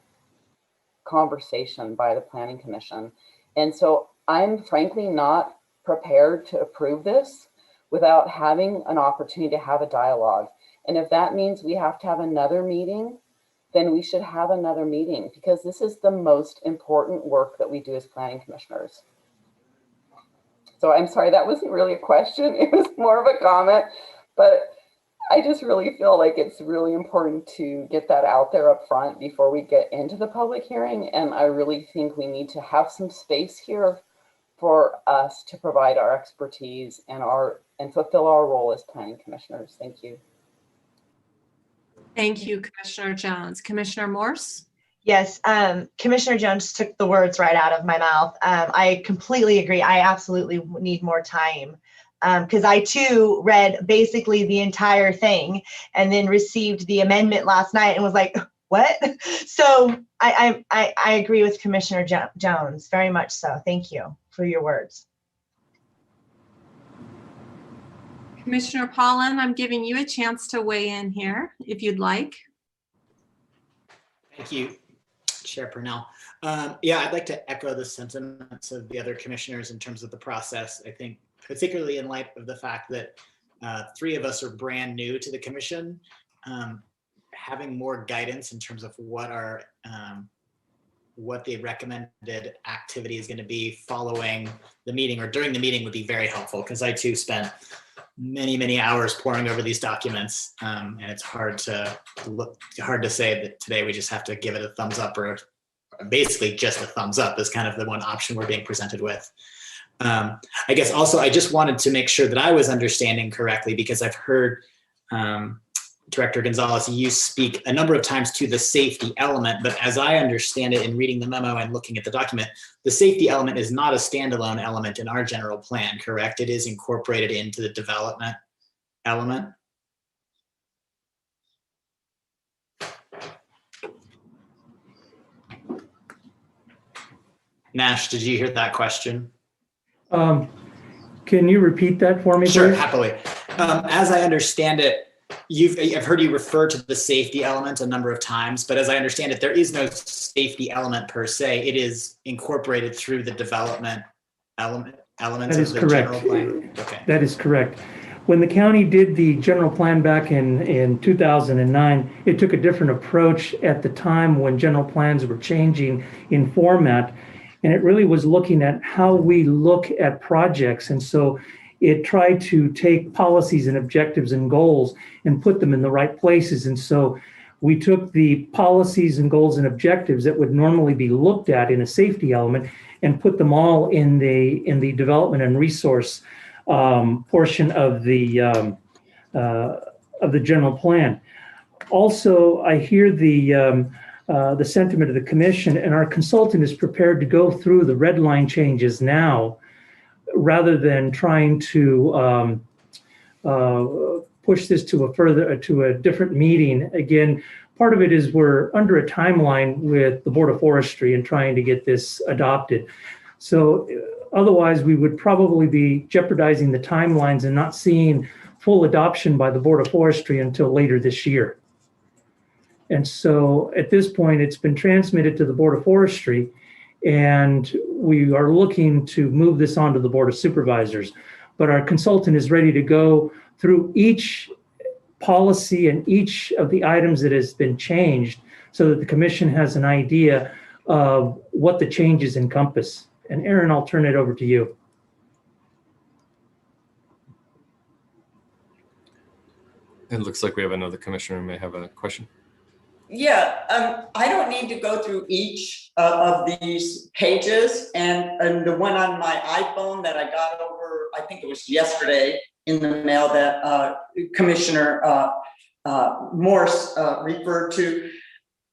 conversation by the Planning Commission. And so I'm frankly not prepared to approve this without having an opportunity to have a dialogue. And if that means we have to have another meeting, then we should have another meeting because this is the most important work that we do as planning commissioners. So I'm sorry, that wasn't really a question. It was more of a comment, but I just really feel like it's really important to get that out there up front before we get into the public hearing. And I really think we need to have some space here for us to provide our expertise and fulfill our role as planning commissioners. Thank you. Thank you, Commissioner Jones. Commissioner Morse? Yes, Commissioner Jones took the words right out of my mouth. I completely agree. I absolutely need more time because I too read basically the entire thing and then received the amendment last night and was like, what? So I agree with Commissioner Jones, very much so. Thank you for your words. Commissioner Pollan, I'm giving you a chance to weigh in here if you'd like. Thank you, Chair Purnell. Yeah, I'd like to echo the sentiments of the other commissioners in terms of the process. I think particularly in light of the fact that 3 of us are brand new to the commission, having more guidance in terms of what the recommended activity is going to be following the meeting or during the meeting would be very helpful because I too spent many hours poring over these documents, and it's hard to say that today we just have to give it a thumbs up or basically just a thumbs up is kind of the one option we're being presented with. I guess also I just wanted to make sure that I was understanding correctly because I've heard Director Gonzalez, you speak a number of times to the safety element, but as I understand it in reading the memo and looking at the document, the safety element is not a standalone element in our general plan, correct? It is incorporated into the development element. Nash, did you hear that question? Can you repeat that for me, Sure, please? happily. As I understand it, I've heard you refer to the safety element a number of times, but as I understand it, there is no safety element per se. It is incorporated through the development elements That is of the correct. general plan. Okay. That is correct. When the county did the general plan back in 2009, it took a different approach at the time when general plans were changing in format. And it really was looking at how we look at projects. And so it tried to take policies and objectives and goals and put them in the right places. And so we took the policies and goals and objectives that would normally be looked at in a safety element and put them all in the development and resource portion of the general plan. Also, I hear the sentiment of the commission, and our consultant is prepared to go through the red line changes now, rather than trying to push this to a different meeting. Again, part of it is we're under a timeline with the Board of Forestry and trying to get this adopted. So otherwise, we would probably be jeopardizing the timelines and not seeing full adoption by the Board of Forestry until later this year. And so at this point, it's been transmitted to the Board of Forestry, and we are looking to move this on to the Board of Supervisors. But our consultant is ready to go through each policy and each of the items that has been changed so that the commission has an idea of what the changes encompass. And Aaron, I'll turn it over to you. It looks like we have another commissioner who may have a question. Yeah, I don't need to go through each of these pages, and the one on my iPhone that I got over, I think it was yesterday in the mail that Commissioner Morse referred to.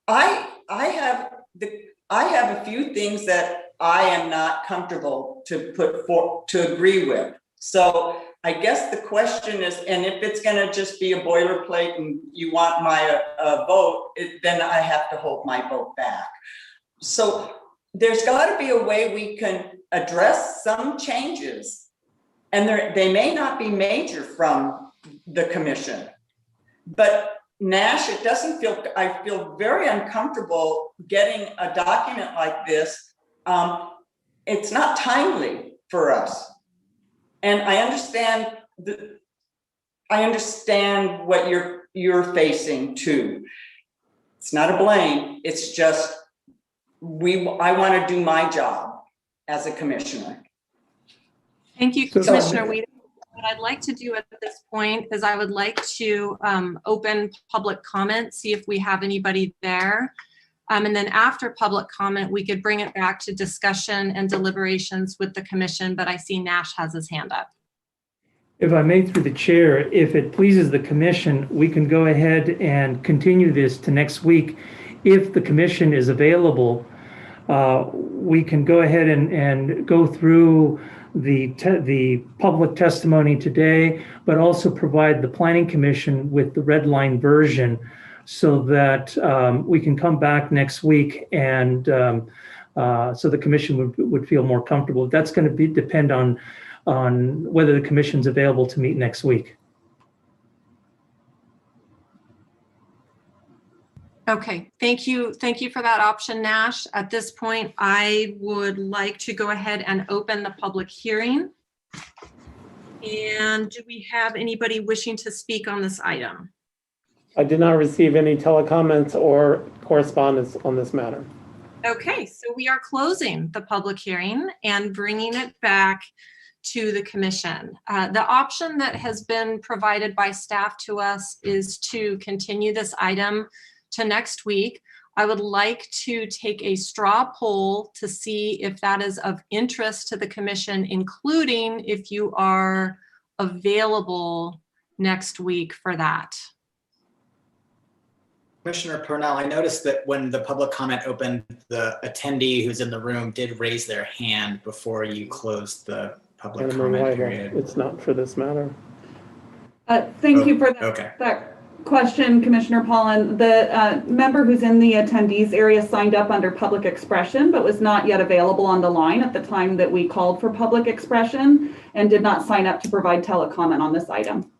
I have a few things that I am not comfortable to agree with. So I guess the question is, and if it's going to just be a boilerplate and you want my vote, then I have to hold my vote back. So there's got to be a way we can address some changes, and they may not be major from the commission. But Nash, I feel very uncomfortable getting a document like this. It's not timely for us. And I understand what you're facing too. It's not a blame. It's just I want to do my job as a commissioner. Thank you, Commissioner Weedham. What I'd like to do at this point is I would like to open public comment, see if we have anybody there. And then after public comment, we could bring it back to discussion and deliberations with the commission, but I see Nash has his hand up. If I may, through the chair, if it pleases the commission, we can go ahead and continue this to next week. If the commission is available, we can go ahead and go through the public testimony today, but also provide the Planning Commission with the red line version, so that we can come back next week and so the commission would feel more comfortable. That's going to depend on whether the commission's available to meet next week. Okay, thank you. Thank you for that option, Nash. At this point, I would like to go ahead and open the public hearing. And do we have anybody wishing to speak on this item? I did not receive any telecomments or correspondence on this matter. Okay, so we are closing the public hearing and bringing it back to the commission. The option that has been provided by staff to us is to continue this item to next week. I would like to take a straw poll to see if that is of interest to the commission, including if you are available next week for that. Commissioner Purnell, I noticed that when the public comment opened, the attendee who's in the room did raise their hand before you closed the public comment period. It's not for this matter. Thank you for that question, Commissioner Pollan. The member who's in the attendees area signed up under public expression, but was not yet available on the line at the time that we called for public expression, and did not sign up to provide telecomment on this item.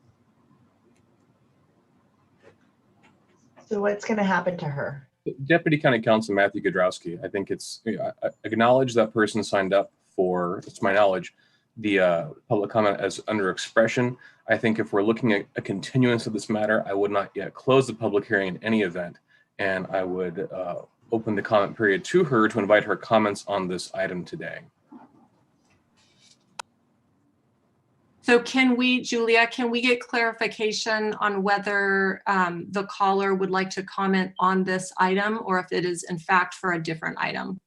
So what's going to happen to her? Deputy County Counsel Matthew Godrowski. I think it's, I acknowledge that person signed up for, to my knowledge, the public comment as under expression. I think if we're looking at a continuance of this matter, I would not yet close the public hearing in any event. And I would open the comment period to her to invite her comments on this item today. So can we, Julia, can we get clarification on whether the caller would like to comment on this item or if it is in fact for a different item?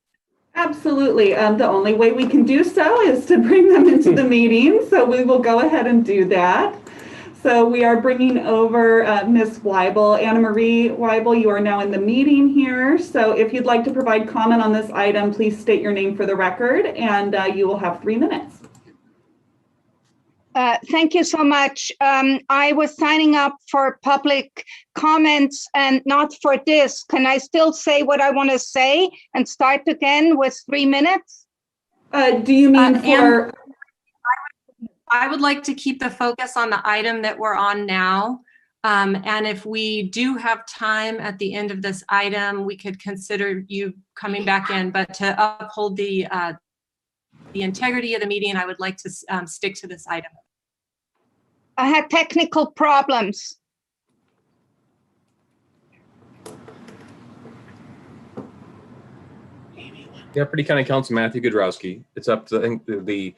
Absolutely. The only way we can do so is to bring them into the meeting. So we will go ahead and do that. So we are bringing over Ms. Weibel. Anna Marie Weibel, you are now in the meeting here. So if you'd like to provide comment on this item, please state your name for the record, and you will have 3 minutes. Thank you so much. I was signing up for public comments and not for this. Can I still say what I want to say and start again with 3 minutes? Do you mean for... I would like to keep the focus on the item that we're on now. And if we do have time at the end of this item, we could consider you coming back in, but to uphold the integrity of the meeting, I would like to stick to this item. I had technical problems. Deputy County Counsel Matthew Godrowski. It's up to, I think, the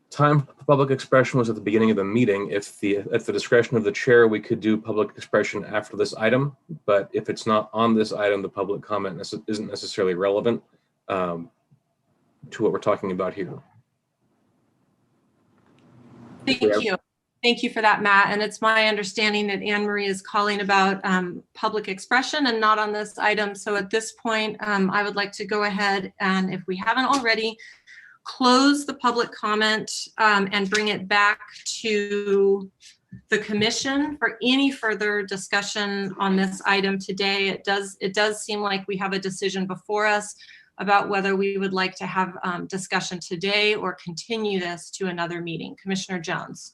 time for public expression was at the beginning of the meeting. If at the discretion of the chair, we could do public expression after this item, but if it's not on this item, the public comment isn't necessarily relevant to what we're talking about here. Thank you. Thank you for that, Matt. And it's my understanding that Anne Marie is calling about public expression and not on this item. So at this point, I would like to go ahead and, if we haven't already, close the public comment and bring it back to the commission for any further discussion on this item today. It does seem like we have a decision before us about whether we would like to have discussion today or continue this to another meeting. Commissioner Jones.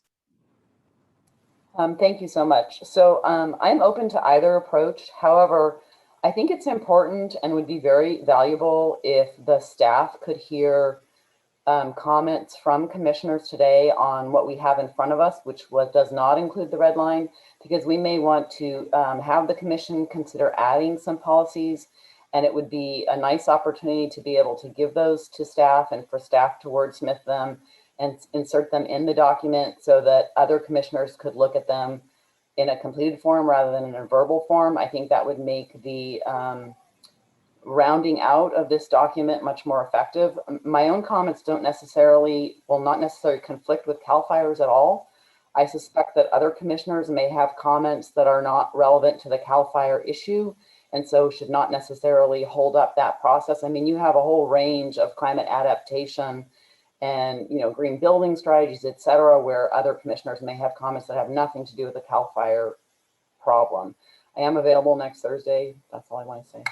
Thank you so much. So I'm open to either approach. However, I think it's important and would be very valuable if the staff could hear comments from commissioners today on what we have in front of us, which does not include the red line, because we may want to have the commission consider adding some policies, and it would be a nice opportunity to be able to give those to staff and for staff to wordsmith them and insert them in the document so that other commissioners could look at them in a completed form rather than in a verbal form. I think that would make the rounding out of this document much more effective. My own comments will not necessarily conflict with CAL FIRE's at all. I suspect that other commissioners may have comments that are not relevant to the CAL FIRE issue, and so should not necessarily hold up that process. I mean, you have a whole range of climate adaptation and green building strategies, et cetera, where other commissioners may have comments that have nothing to do with the CAL FIRE problem. I am available next Thursday. That's all I want to say.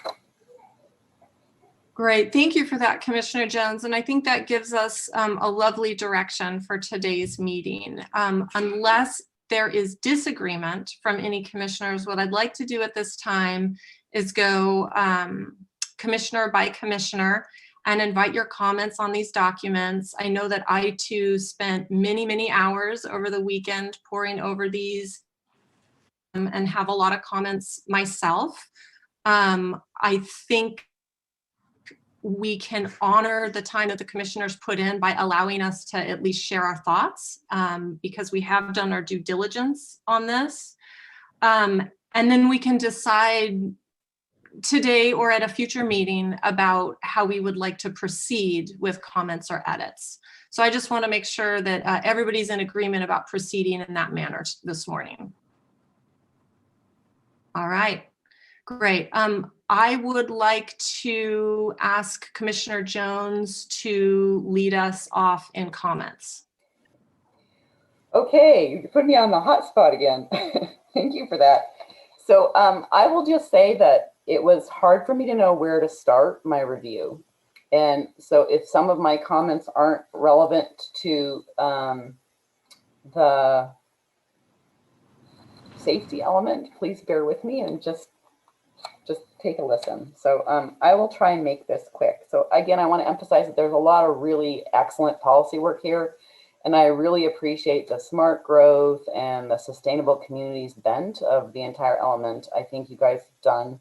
Great, thank you for that, Commissioner Jones. And I think that gives us a lovely direction for today's meeting. Unless there is disagreement from any commissioners, what I'd like to do at this time is go commissioner by commissioner and invite your comments on these documents. I know that I too spent many, many hours over the weekend poring over these and have a lot of comments myself. I think we can honor the time that the commissioners put in by allowing us to at least share our thoughts because we have done our due diligence on this. And then we can decide today or at a future meeting about how we would like to proceed with comments or edits. So I just want to make sure that everybody's in agreement about proceeding in that manner this morning. All right, great. I would like to ask Commissioner Jones to lead us off in comments. Okay, you put me on the hot spot again. Thank you for that. So I will just say that it was hard for me to know where to start my review. And so if some of my comments aren't relevant to the safety element, please bear with me and just just take a listen. So I will try and make this quick. So again, I want to emphasize that there's a lot of really excellent policy work here. And I really appreciate the smart growth and the sustainable communities bent of the entire element. I think you guys have done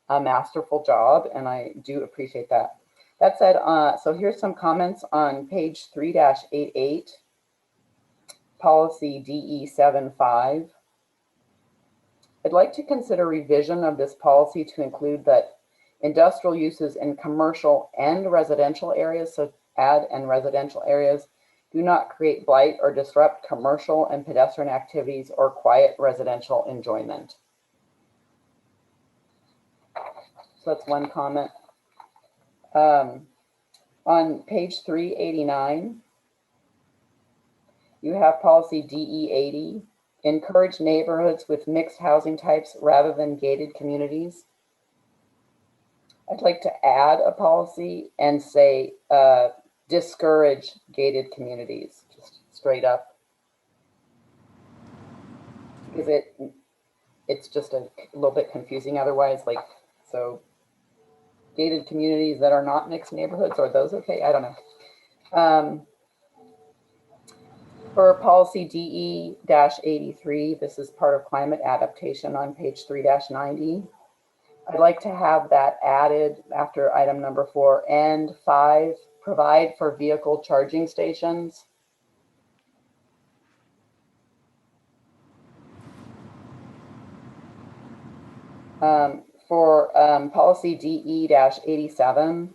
a masterful job, and I do appreciate that. That said, so here's some comments on page 3-88, policy DE75. I'd like to consider revision of this policy to include that industrial uses in commercial and residential areas, so add and residential areas, do not create blight or disrupt commercial and pedestrian activities or quiet residential enjoyment. So that's one comment. On page 389, you have policy DE80, encourage neighborhoods with mixed housing types rather than gated communities. I'd like to add a policy and say, discourage gated communities, just straight up. Because it's just a little bit confusing otherwise, like, so gated communities that are not mixed neighborhoods, are those okay? I don't know. For policy DE-83, this is part of climate adaptation on page 3-90. I'd like to have that added after item number 4 and 5, provide for vehicle charging stations. For policy DE-87,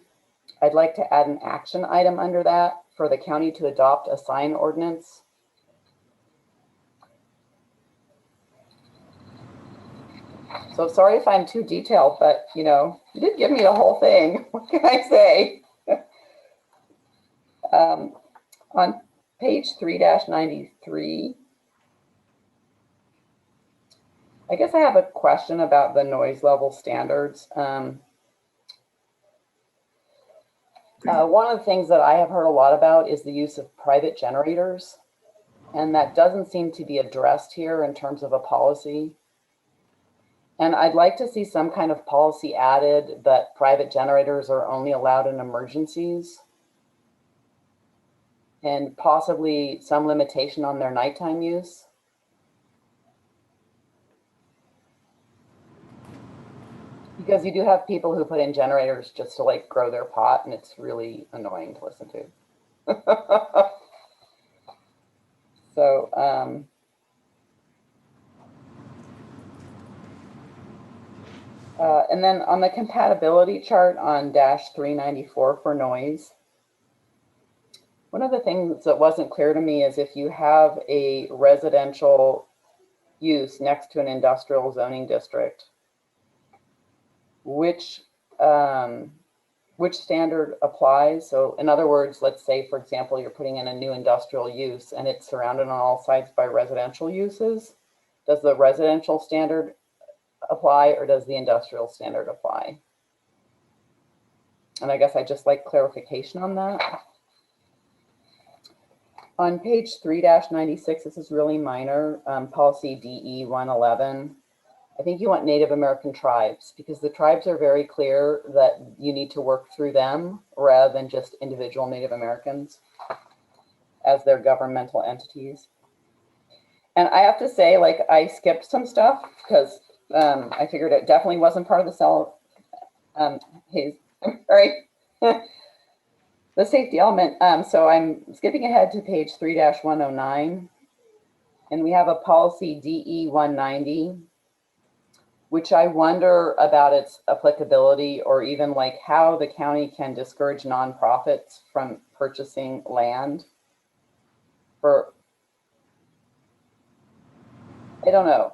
I'd like to add an action item under that for the county to adopt a sign ordinance. So sorry if I'm too detailed, but you know, you did give me the whole thing. What can I say? On page 3-93, I guess I have a question about the noise level standards. One of the things that I have heard a lot about is the use of private generators, and that doesn't seem to be addressed here in terms of a policy. And I'd like to see some kind of policy added that private generators are only allowed in emergencies, and possibly some limitation on their nighttime use. Because you do have people who put in generators just to like grow their pot, and it's really annoying to listen to. So, and then on the compatibility chart on -394 for noise, one of the things that wasn't clear to me is if you have a residential use next to an industrial zoning district, which standard applies. So in other words, let's say, for example, you're putting in a new industrial use and it's surrounded on all sides by residential uses. Does the residential standard apply or does the industrial standard apply? And I guess I just like clarification on that. On page 3-96, this is really minor, policy DE-111. I think you want Native American tribes because the tribes are very clear that you need to work through them rather than just individual Native Americans as their governmental entities. And I have to say, like, I skipped some stuff because I figured it definitely wasn't part of the cell. Sorry. The safety element. So I'm skipping ahead to page 3-109, and we have a policy DE-190, which I wonder about its applicability or even like how the county can discourage nonprofits from purchasing land for, I don't know.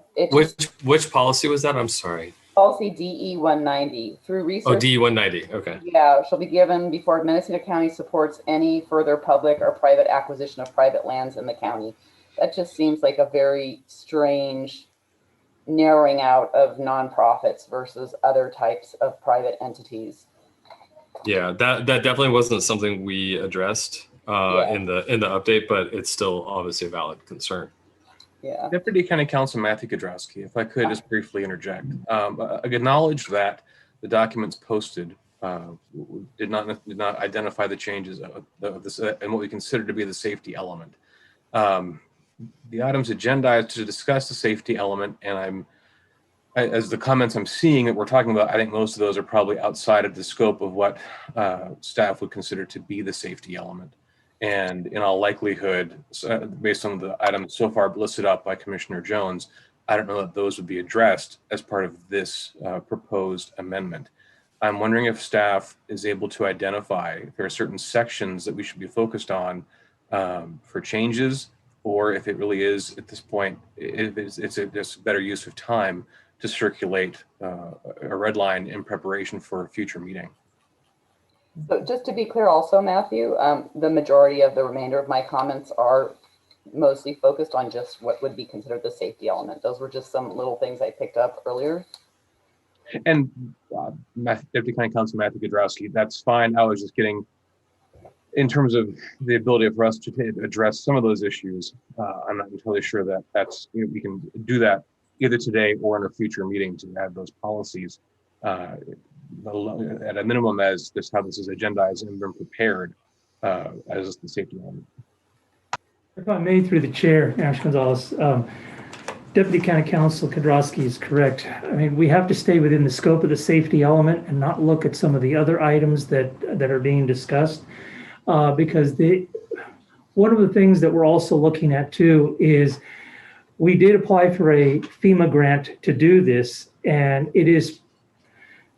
Which policy was that? I'm sorry. Policy DE-190 through research. Oh, DE-190. Okay. Yeah, shall be given before Mendocino County supports any further public or private acquisition of private lands in the county. That just seems like a very strange narrowing out of nonprofits versus other types of private entities. Yeah, that definitely wasn't something we addressed in the update, but it's still obviously a valid concern. Yeah. Deputy County Counsel Matthew Godrowski, if I could just briefly interject, acknowledge that the documents posted did not identify the changes of this and what we consider to be the safety element. The item's agendized to discuss the safety element, and as the comments I'm seeing that we're talking about, I think most of those are probably outside of the scope of what staff would consider to be the safety element. And in all likelihood, based on the items so far listed up by Commissioner Jones, I don't know that those would be addressed as part of this proposed amendment. I'm wondering if staff is able to identify if there are certain sections that we should be focused on for changes, or if it really is at this point, it's a better use of time to circulate a red line in preparation for a future meeting. So just to be clear also, Matthew, the majority of the remainder of my comments are mostly focused on just what would be considered the safety element. Those were just some little things I picked up earlier. And Deputy County Counsel Matthew Godrowski, that's fine. I was just getting, in terms of the ability for us to address some of those issues, I'm not entirely sure that we can do that either today or in a future meeting to add those policies at a minimum as this how this is agendized and been prepared as the safety element. If I may, through the chair, Nash Gonzalez, Deputy County Counsel Kodrowski is correct. I mean, we have to stay within the scope of the safety element and not look at some of the other items that are being discussed, because one of the things that we're also looking at too is we did apply for a FEMA grant to do this, and it is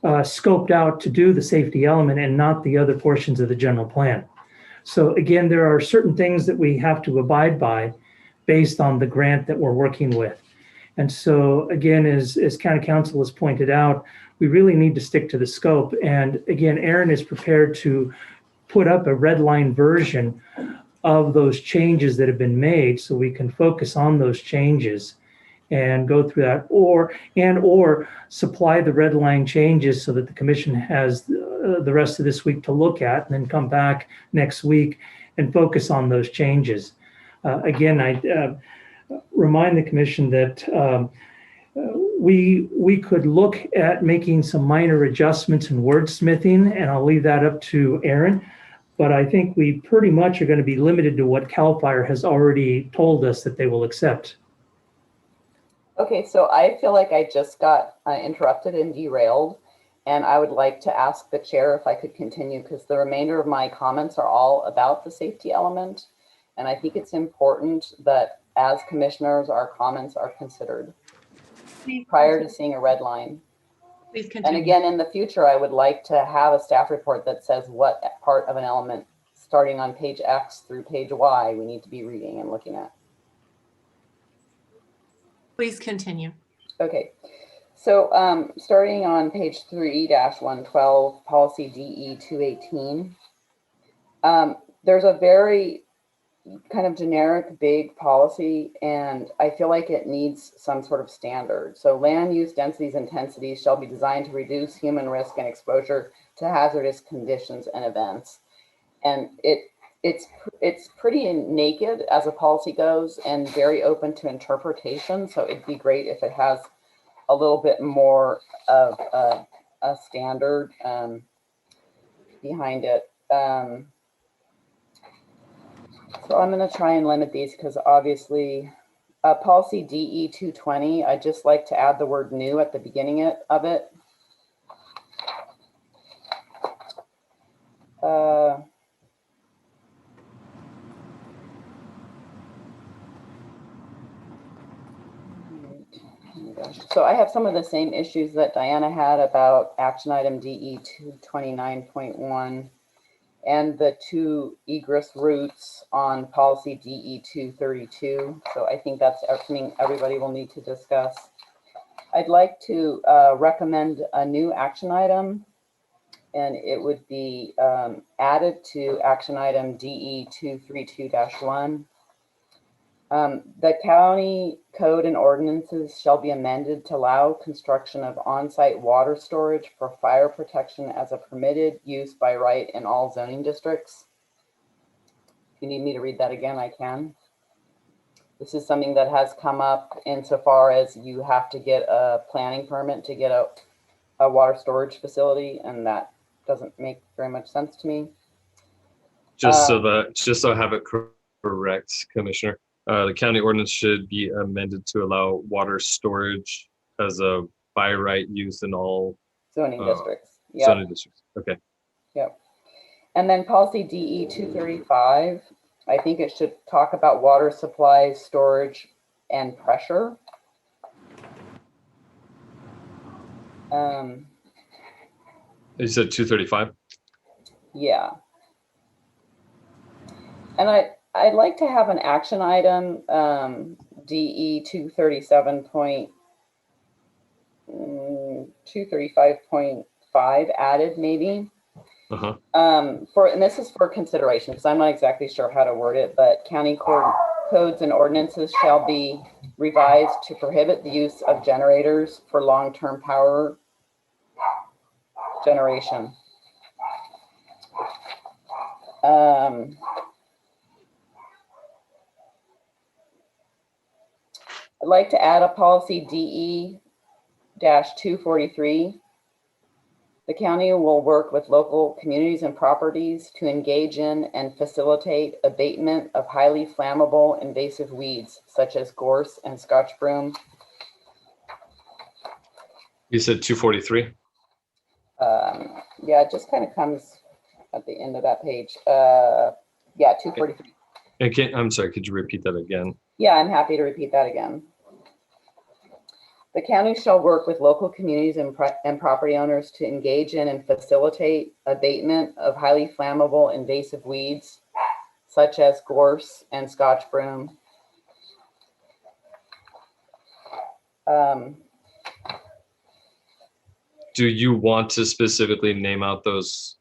scoped out to do the safety element and not the other portions of the general plan. So again, there are certain things that we have to abide by based on the grant that we're working with. And so again, as County Counsel has pointed out, we really need to stick to the scope. And again, Aaron is prepared to put up a red line version of those changes that have been made so we can focus on those changes and go through that, or supply the red line changes so that the commission has the rest of this week to look at, and then come back next week and focus on those changes. Again, I remind the commission that we could look at making some minor adjustments in wordsmithing, and I'll leave that up to Aaron. But I think we pretty much are going to be limited to what CAL FIRE has already told us that they will accept. Okay, so I feel like I just got interrupted and derailed, and I would like to ask the chair if I could continue, because the remainder of my comments are all about the safety element. And I think it's important that as commissioners, our comments are considered prior to seeing a red line. Please continue. And again, in the future, I would like to have a staff report that says what part of an element, starting on page X through page Y, we need to be reading and looking at. Please continue. Okay, so starting on page 3-112, policy DE 218, there's a very kind of generic big policy, and I feel like it needs some sort of standard. So land use densities intensities shall be designed to reduce human risk and exposure to hazardous conditions and events. And it's pretty naked as a policy goes and very open to interpretation. So it'd be great if it has a little bit more of a standard behind it. So I'm going to try and limit these because obviously policy DE 220, I'd just like to add the word new at the beginning of it. So I have some of the same issues that Diana had about action item DE 229.1 and the two egress routes on policy DE 232. So I think that's something everybody will need to discuss. I'd like to recommend a new action item, and it would be added to action item DE 232-1. The county code and ordinances shall be amended to allow construction of on-site water storage for fire protection as a permitted use by right in all zoning districts. If you need me to read that again, I can. This is something that has come up insofar as you have to get a planning permit to get a water storage facility, and that doesn't make very much sense to me. Just so I have it correct, Commissioner, the county ordinance should be amended to allow water storage as a by right use in all Zoning districts. Yep. zoning districts. Okay. Yep. And then policy DE 235, I think it should talk about water supply, storage, and pressure. You said 235? Yeah. And I'd like to have an action item, DE 235.5 added maybe. Uh-huh. And this is for consideration because I'm not exactly sure how to word it, but county codes and ordinances shall be revised to prohibit the use of generators for long-term power generation. I'd like to add a policy DE-243. The county will work with local communities and properties to engage in and facilitate abatement of highly flammable invasive weeds such as gorse and Scotch broom. You said 243? Yeah, it just kind of comes at the end of that page. Yeah, 243. And I'm sorry, could you repeat that again? Yeah, I'm happy to repeat that again. The county shall work with local communities and property owners to engage in and facilitate abatement of highly flammable invasive weeds, such as gorse and Scotch broom. Do you want to specifically name out those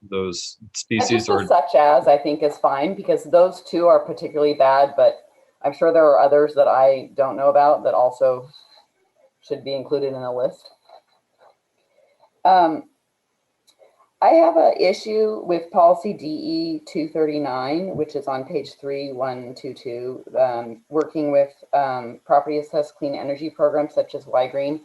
species, or such as I think is fine because those two are particularly bad, but I'm sure there are others that I don't know about that also should be included in the list. I have an issue with policy DE 239, which is on page 3122, working with property assessed clean energy programs such as Y-Green.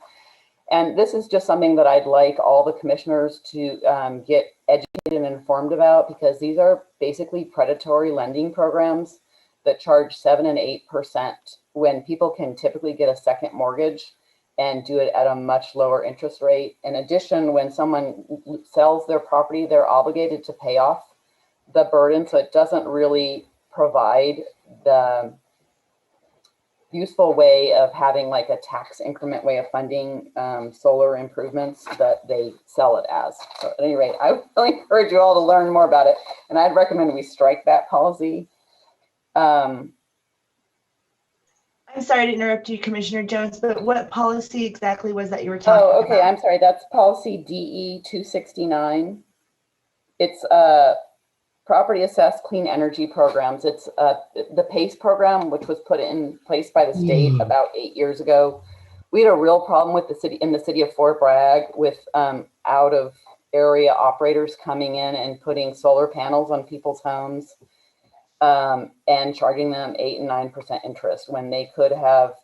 And this is just something that I'd like all the commissioners to get educated and informed about because these are basically predatory lending programs that charge 7 and 8% when people can typically get a second mortgage and do it at a much lower interest rate. In addition, when someone sells their property, they're obligated to pay off the burden. So it doesn't really provide the useful way of having like a tax increment way of funding solar improvements that they sell it as. So at any rate, I would really encourage you all to learn more about it. And I'd recommend we strike that policy. I'm sorry to interrupt you, Commissioner Jones, but what policy exactly was that you were talking about? Oh, okay. I'm sorry. That's policy DE 269. It's property assessed clean energy programs. It's the PACE program, which was put in place by the state about 8 years ago. We had a real problem with the city of Fort Bragg with out of area operators coming in and putting solar panels on people's homes. And charging them 8 and 9% interest when they could have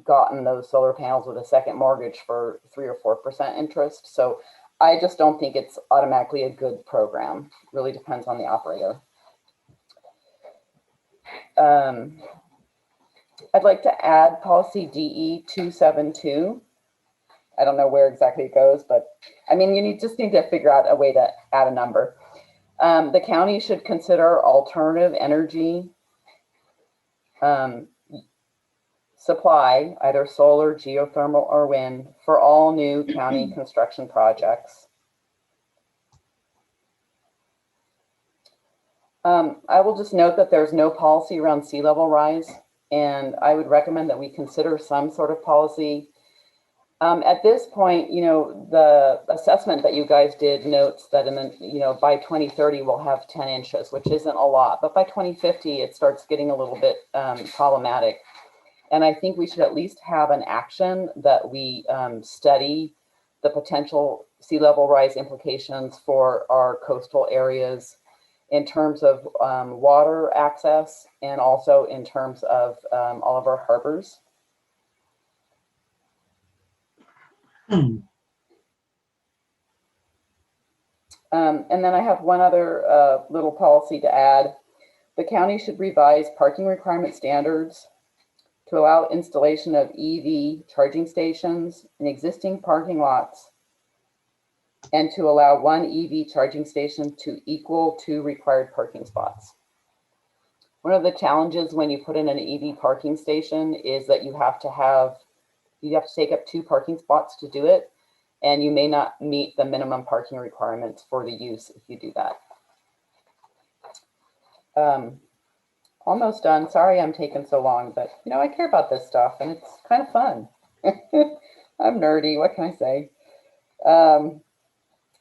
gotten those solar panels with a second mortgage for 3 or 4% interest. So I just don't think it's automatically a good program. It really depends on the operator. I'd like to add policy DE 272. I don't know where exactly it goes, but I mean, you just need to figure out a way to add a number. The county should consider alternative energy supply, either solar, geothermal, or wind, for all new county construction projects. I will just note that there's no policy around sea level rise, and I would recommend that we consider some sort of policy. At this point, the assessment that you guys did notes that by 2030 we'll have 10 inches, which isn't a lot, but by 2050 it starts getting a little bit problematic. And I think we should at least have an action that we study the potential sea level rise implications for our coastal areas in terms of water access and also in terms of all of our harbors. And then I have one other little policy to add. The county should revise parking requirement standards to allow installation of EV charging stations in existing parking lots and to allow one EV charging station to equal 2 required parking spots. One of the challenges when you put in an EV parking station is that you have to take up 2 parking spots to do it, and you may not meet the minimum parking requirements for the use if you do that. Almost done. Sorry I'm taking so long, but you know, I care about this stuff and it's kind of fun. I'm nerdy, what can I say?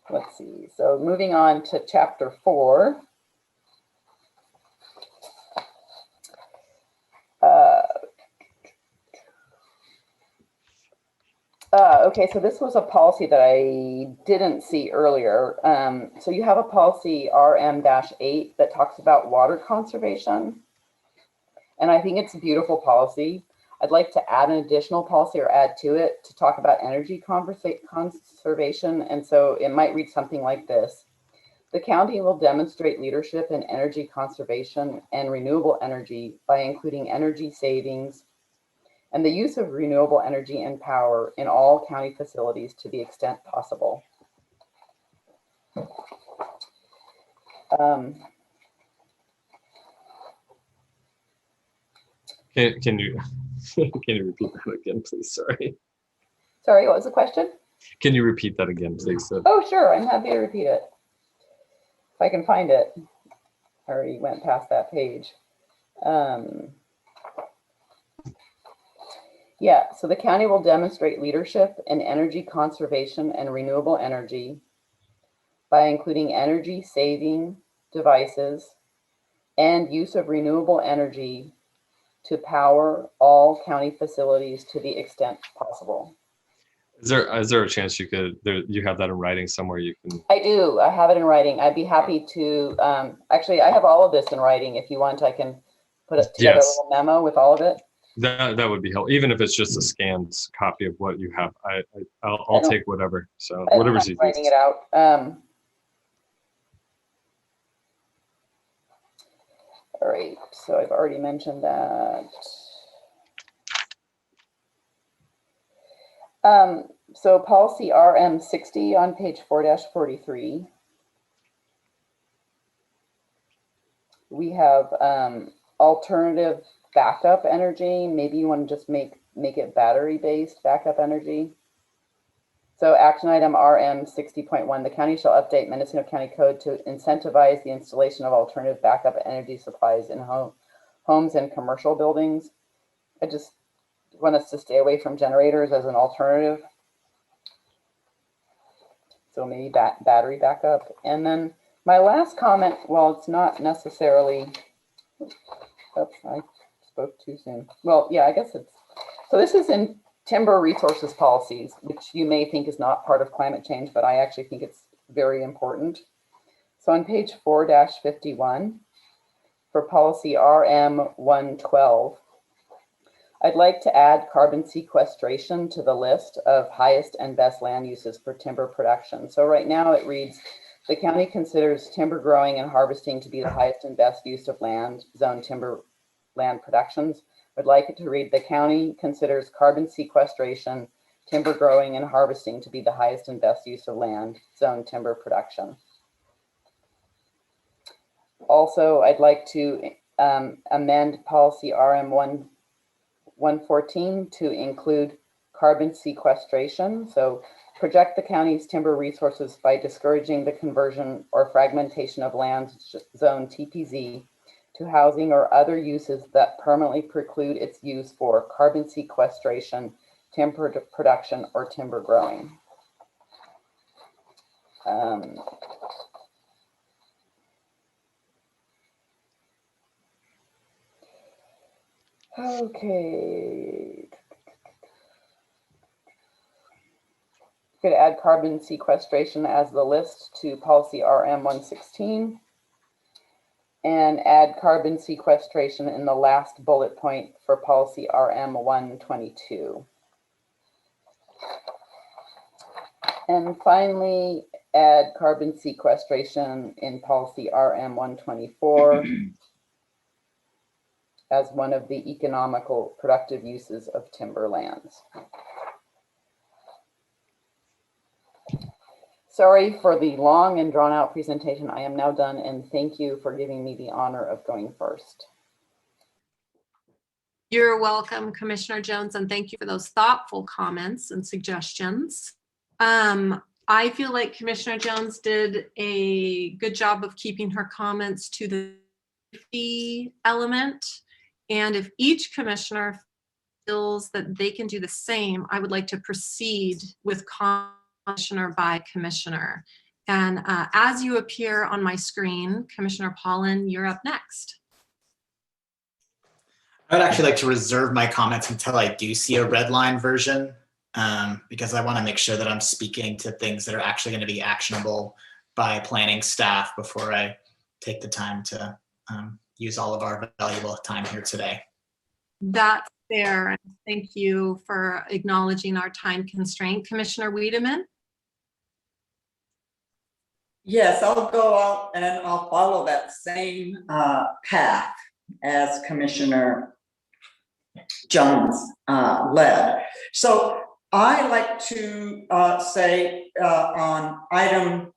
Let's see, so moving on to chapter 4. Okay, so this was a policy that I didn't see earlier. So you have a policy RM-8 that talks about water conservation. And I think it's a beautiful policy. I'd like to add an additional policy or add to it to talk about energy conservation. And so it might read something like this. The county will demonstrate leadership in energy conservation and renewable energy by including energy savings and the use of renewable energy and power in all county facilities to the extent possible. Can you repeat that again, please? Sorry. Sorry, what was the question? Can you repeat that again, please? Oh, sure. I'm happy to repeat it. If I can find it. I already went past that page. Yeah, so the county will demonstrate leadership in energy conservation and renewable energy by including energy saving devices and use of renewable energy to power all county facilities to the extent possible. Is there a chance you have that in writing somewhere you can? I do. I have it in writing. I'd be happy to. Actually, I have all of this in writing. If you want, I can put it together a little memo with all of it. That would be helpful, even if it's just a scanned copy of what you have. I'll take whatever. So whatever's easiest. Writing it out. All right. So I've already mentioned that. So policy RM-60 on page 4-43. We have alternative backup energy. Maybe you want to just make it battery-based backup energy. So action item RM-60.1, the county shall update Mendocino County Code to incentivize the installation of alternative backup energy supplies in homes and commercial buildings. I just want us to stay away from generators as an alternative. So maybe battery backup. And then my last comment, well, it's not necessarily, oops, I spoke too soon. Well, yeah, I guess it's, so this is in timber resources policies, which you may think is not part of climate change, but I actually think it's very important. So on page 4-51 for policy RM-112, I'd like to add carbon sequestration to the list of highest and best land uses for timber production. So right now it reads, the county considers timber growing and harvesting to be the highest and best use of land, zone timber land productions. I'd like it to read, the county considers carbon sequestration, timber growing and harvesting to be the highest and best use of land, zone timber production. Also, I'd like to amend policy RM-114 to include carbon sequestration. So project the county's timber resources by discouraging the conversion or fragmentation of land zone TPZ to housing or other uses that permanently preclude its use for carbon sequestration, timber production, or timber growing. Okay. Could add carbon sequestration as the list to policy RM-116. and add carbon sequestration in the last bullet point for policy RM 122. And finally, add carbon sequestration in policy RM 124 as one of the economical productive uses of timberlands. Sorry for the long and drawn out presentation. I am now done, and thank you for giving me the honor of going first. You're welcome, Commissioner Jones, and thank you for those thoughtful comments and suggestions. I feel like Commissioner Jones did a good job of keeping her comments to the safety element. And if each commissioner feels that they can do the same, I would like to proceed with commissioner by commissioner. And as you appear on my screen, Commissioner Pollan, you're up next. I would actually like to reserve my comments until I do see a red line version, because I want to make sure that I'm speaking to things that are actually going to be actionable by planning staff before I take the time to use all of our valuable time here today. That's fair. And thank you for acknowledging our time constraint. Commissioner Wiedemann? Yes, I'll go out and I'll follow that same path as Commissioner Jones led. So I like to say on item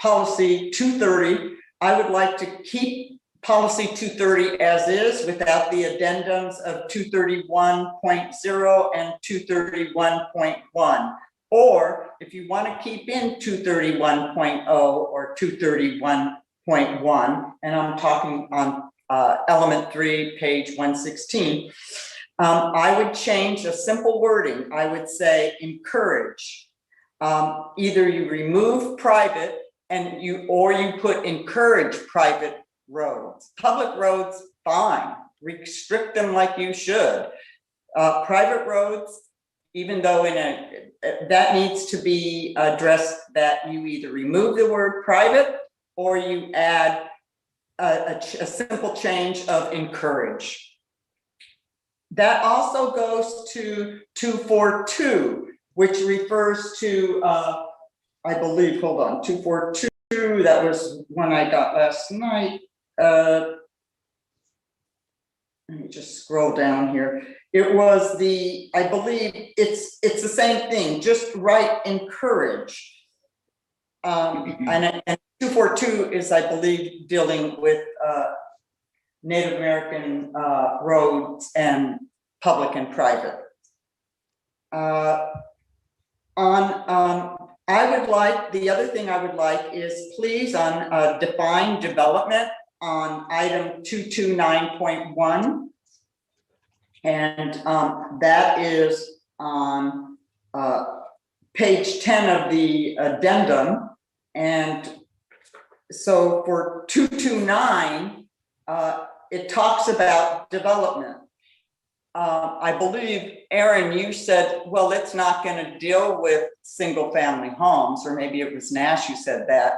policy 230, I would like to keep policy 230 as is without the addendums of 231.0 and 231.1. Or if you want to keep in 231.0 or 231.1, and I'm talking on element 3, page 116, I would change a simple wording. I would say encourage. Either you remove private and you put encourage private roads. Public roads, fine. Restrict them like you should. Private roads, even though that needs to be addressed, that you either remove the word private or you add a simple change of encourage. That also goes to 242, which refers to, I believe, hold on, 242, that was one I got last night. Let me just scroll down here. It was I believe it's the same thing, just write encourage. And 242 is, I believe, dealing with Native American roads and public and private. The other thing I would like is please on define development on item 229.1. And that is on page 10 of the addendum. And so for 229, it talks about development. I believe, Aaron, you said, well, it's not going to deal with single family homes, or maybe it was Nash who said that,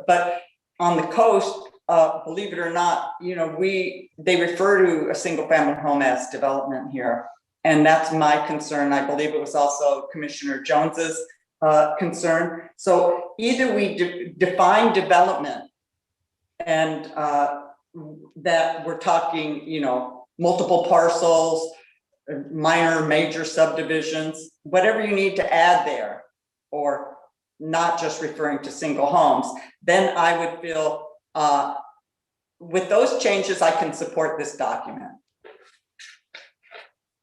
but on the coast, believe it or not, they refer to a single family home as development here. And that's my concern. I believe it was also Commissioner Jones's concern. So either we define development and that we're talking, multiple parcels, minor, major subdivisions, whatever you need to add there, or not just referring to single homes, then I would feel with those changes, I can support this document.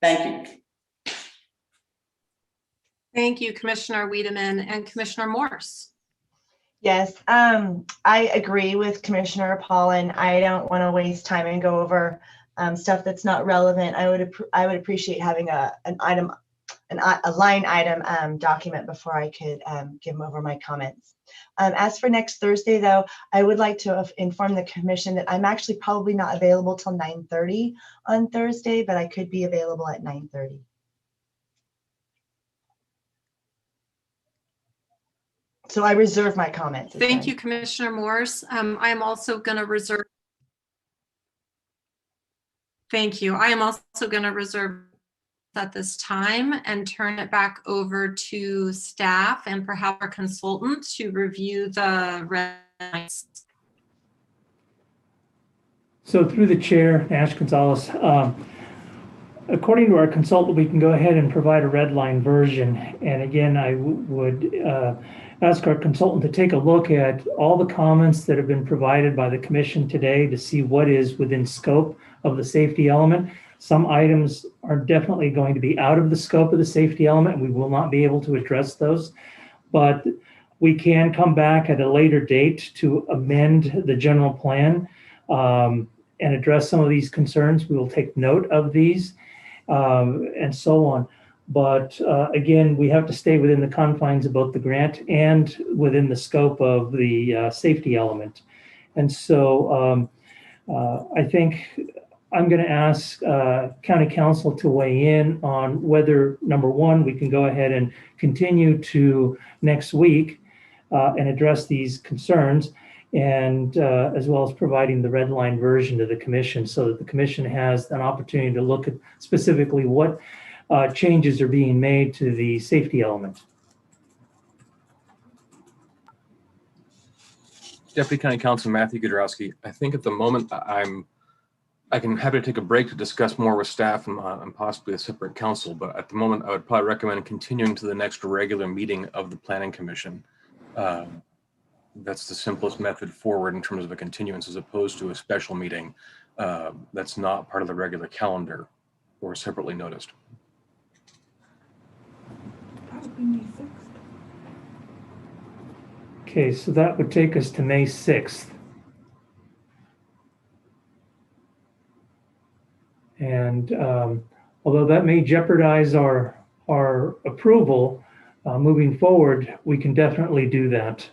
Thank you. Thank you, Commissioner Wiedemann. And Commissioner Morse. Yes, I agree with Commissioner Pollan. I don't want to waste time and go over stuff that's not relevant. I would appreciate having a line item document before I could give over my comments. As for next Thursday, though, I would like to inform the commission that I'm actually probably not available till 9:30 on Thursday, but I could be available at 9:30. So I reserve my comments. Thank you, Commissioner Morse. I am also going to reserve. Thank you. I am also going to reserve at this time and turn it back over to staff and perhaps our consultant to review the red lines. So through the chair, Nash Gonzalez, according to our consultant, we can go ahead and provide a red line version. And again, I would ask our consultant to take a look at all the comments that have been provided by the commission today to see what is within scope of the safety element. Some items are definitely going to be out of the scope of the safety element. We will not be able to address those, but we can come back at a later date to amend the general plan and address some of these concerns. We will take note of these and so on. But again, we have to stay within the confines of both the grant and within the scope of the safety element. And so I think I'm going to ask County Council to weigh in on whether, number one, we can go ahead and continue to next week and address these concerns, and as well as providing the red line version to the commission so that the commission has an opportunity to look at specifically what changes are being made to the safety element. Deputy County Council Matthew Godrowski, I think at the moment I can happy to take a break to discuss more with staff and possibly a separate council, but at the moment I would probably recommend continuing to the next regular meeting of the Planning Commission. That's the simplest method forward in terms of a continuance as opposed to a special meeting that's not part of the regular calendar or separately noticed. That would be May 6th. Okay, so that would take us to May 6th. And although that may jeopardize our approval moving forward, we can definitely do that.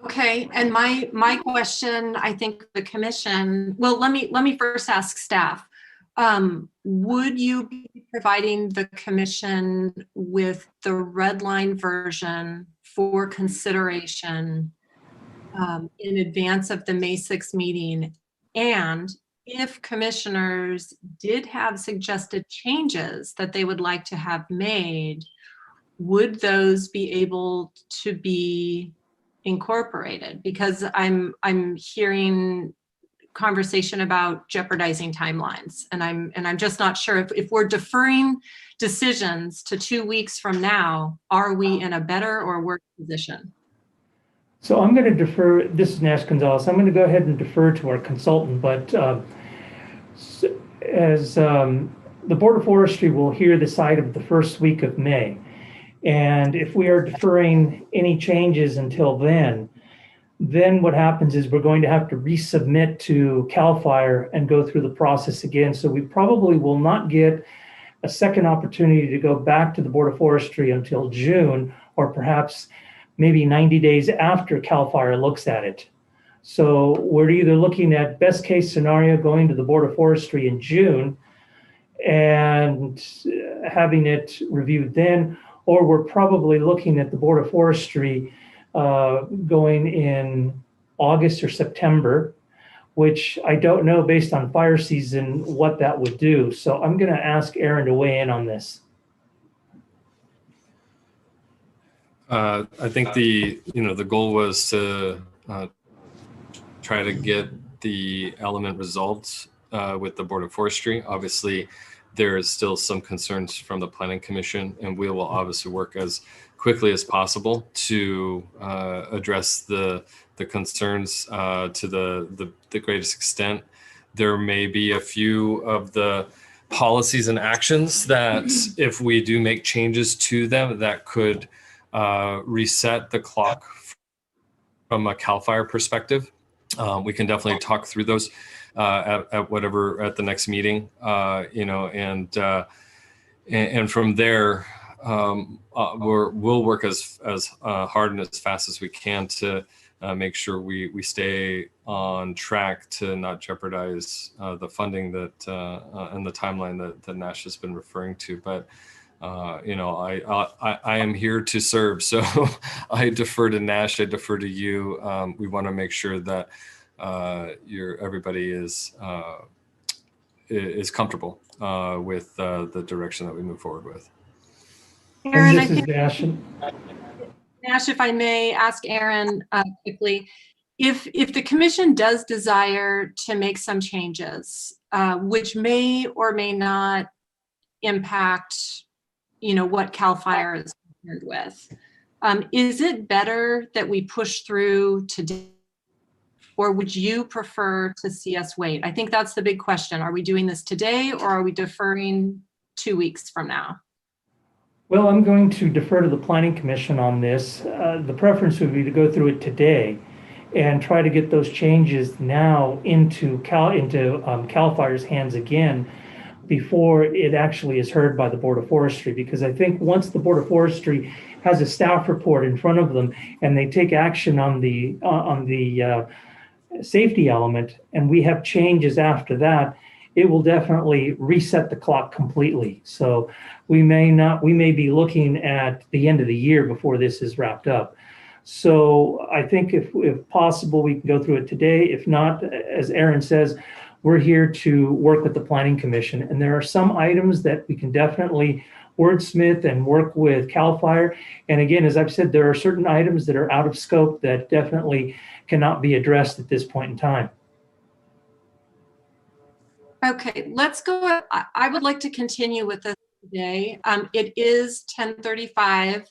Okay, and my question, I think the commission, well, let me first ask staff. Would you be providing the commission with the red line version for consideration in advance of the May 6th meeting? And if commissioners did have suggested changes that they would like to have made, would those be able to be incorporated? Because I'm hearing conversation about jeopardizing timelines, and I'm just not sure if we're deferring decisions to 2 weeks from now, are we in a better or worse position? So I'm going to defer, this is Nash Gonzalez, I'm going to go ahead and defer to our consultant, but as the Board of Forestry will hear this item the first week of May. And if we are deferring any changes until then what happens is we're going to have to resubmit to CAL FIRE and go through the process again. So we probably will not get a second opportunity to go back to the Board of Forestry until June, or perhaps maybe 90 days after CAL FIRE looks at it. So we're either looking at best case scenario going to the Board of Forestry in June and having it reviewed then, or we're probably looking at the Board of Forestry going in August or September, which I don't know based on fire season what that would do. So I'm going to ask Aaron to weigh in on this. I think the goal was to try to get the element results with the Board of Forestry. Obviously, there is still some concerns from the Planning Commission, and we will obviously work as quickly as possible to address the concerns to the greatest extent. There may be a few of the policies and actions that if we do make changes to them, that could reset the clock from a CAL FIRE perspective. We can definitely talk through those at the next meeting, and from there, we'll work as hard and as fast as we can to make sure we stay on track to not jeopardize the funding that and the timeline that Nash has been referring to. But I am here to serve, so I defer to Nash. I defer to you. We want to make sure that everybody is comfortable with the direction that we move forward with. Aaron, And I this is think, Nash. Nash, if I may ask Aaron quickly, if the commission does desire to make some changes, which may or may not impact, what CAL FIRE is concerned with, is it better that we push through today, or would you prefer to see us wait? I think that's the big question. Are we doing this today, or are we deferring 2 weeks from now? Well, I'm going to defer to the Planning Commission on this. The preference would be to go through it today and try to get those changes now into CAL FIRE's hands again before it actually is heard by the Board of Forestry. Because I think once the Board of Forestry has a staff report in front of them and they take action on the safety element, and we have changes after that, it will definitely reset the clock completely. So we may be looking at the end of the year before this is wrapped up. So I think if possible, we can go through it today. If not, as Aaron says, we're here to work with the Planning Commission. And there are some items that we can definitely wordsmith and work with CAL FIRE. And again, as I've said, there are certain items that are out of scope that definitely cannot be addressed at this point in time. Okay, let's go. I would like to continue with this today. It is 10:35.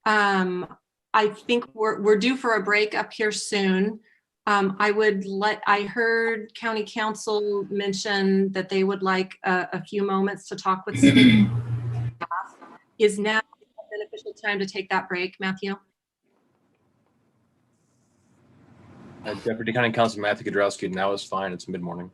I think we're due for a break up here soon. I heard County Council mention that they would like a few moments to talk with city. Is now a beneficial time to take that break, Matthew? Deputy County Council Matthew Godrowski, now is fine. It's mid-morning.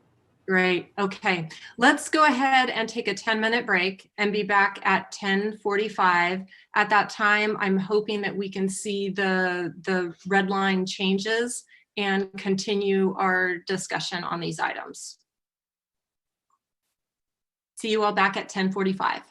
Great. Okay. Let's go ahead and take a 10-minute break and be back at 10:45. At that time, I'm hoping that we can see the red line changes and continue our discussion on these items. See you all back at 10:45.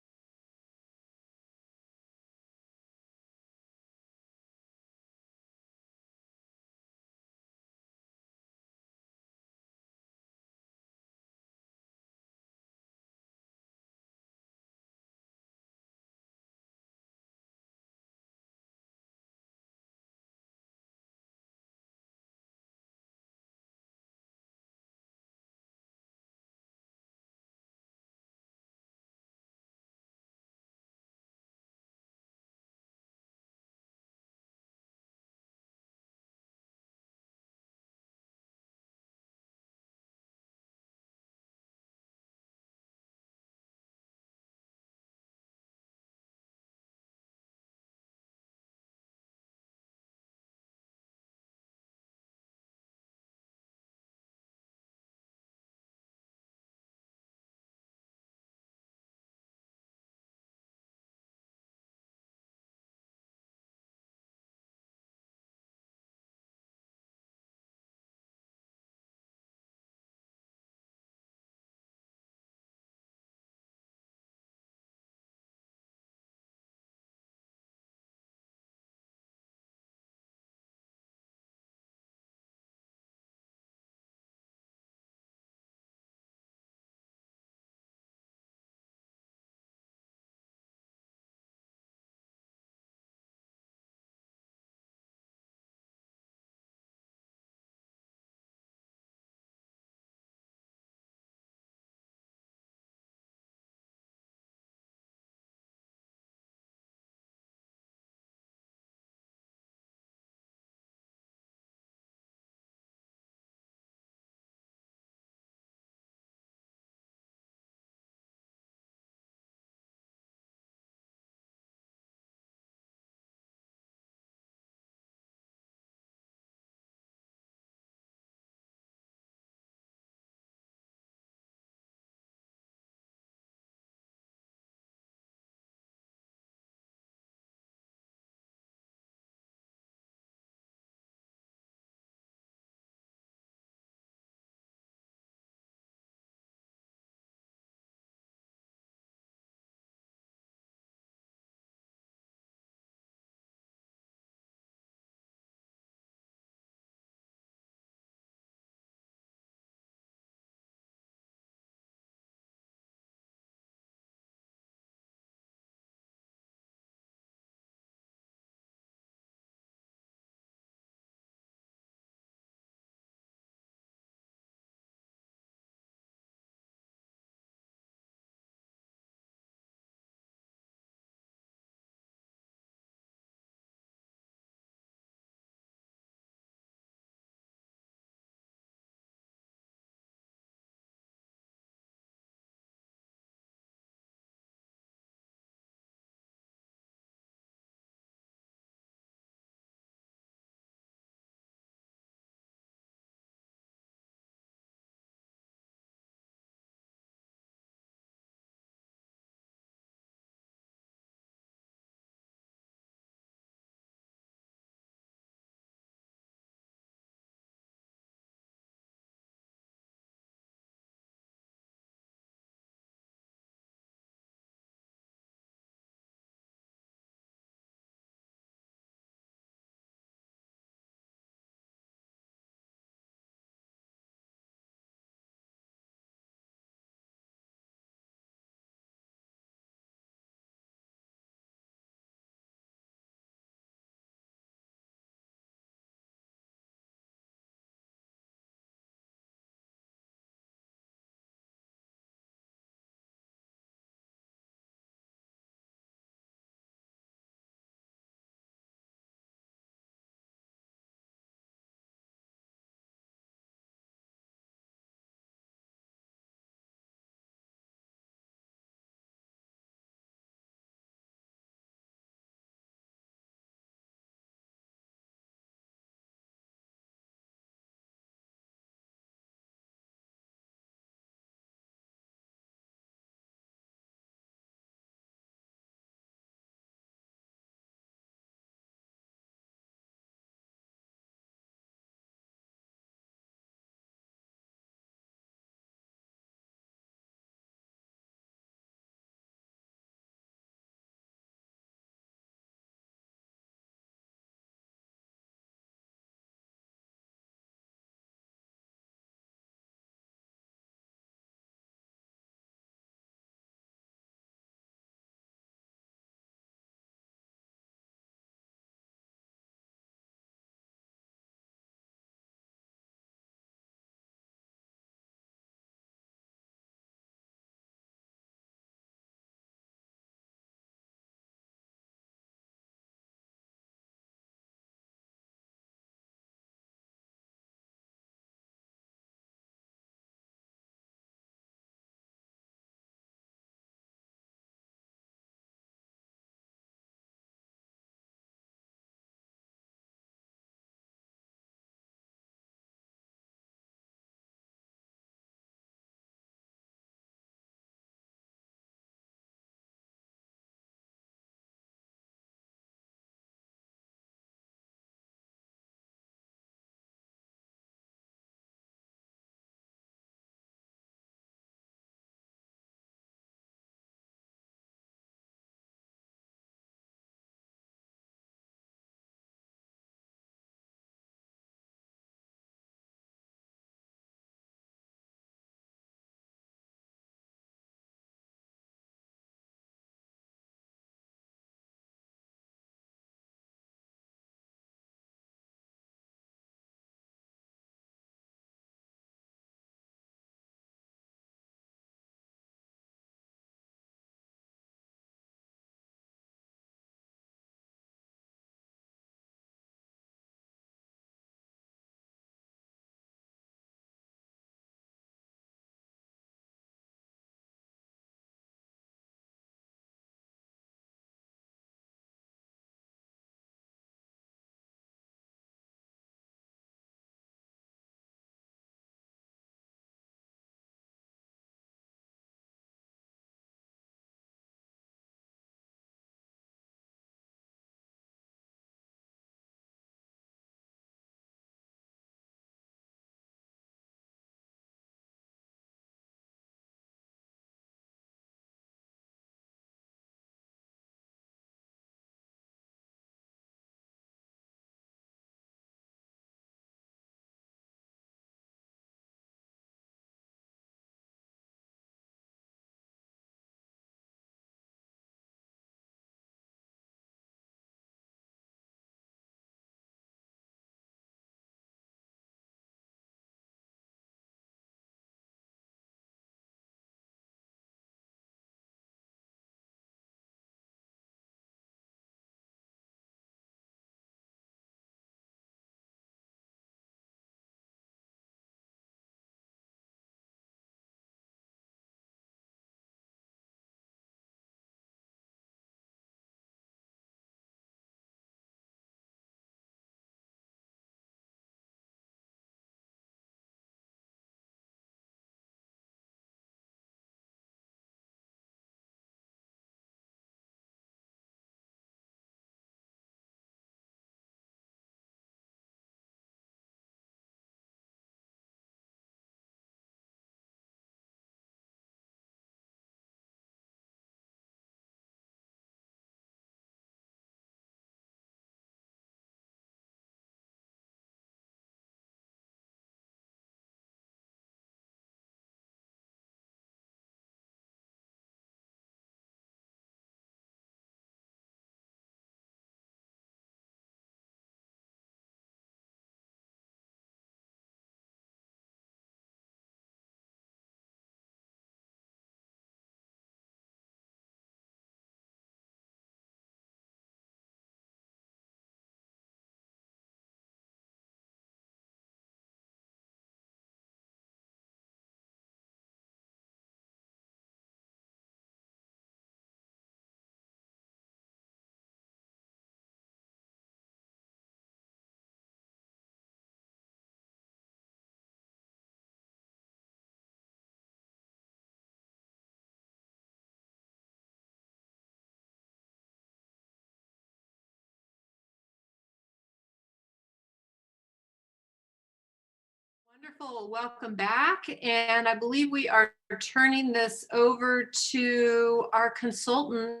Wonderful. Welcome back. And I believe we are turning this over to our consultant.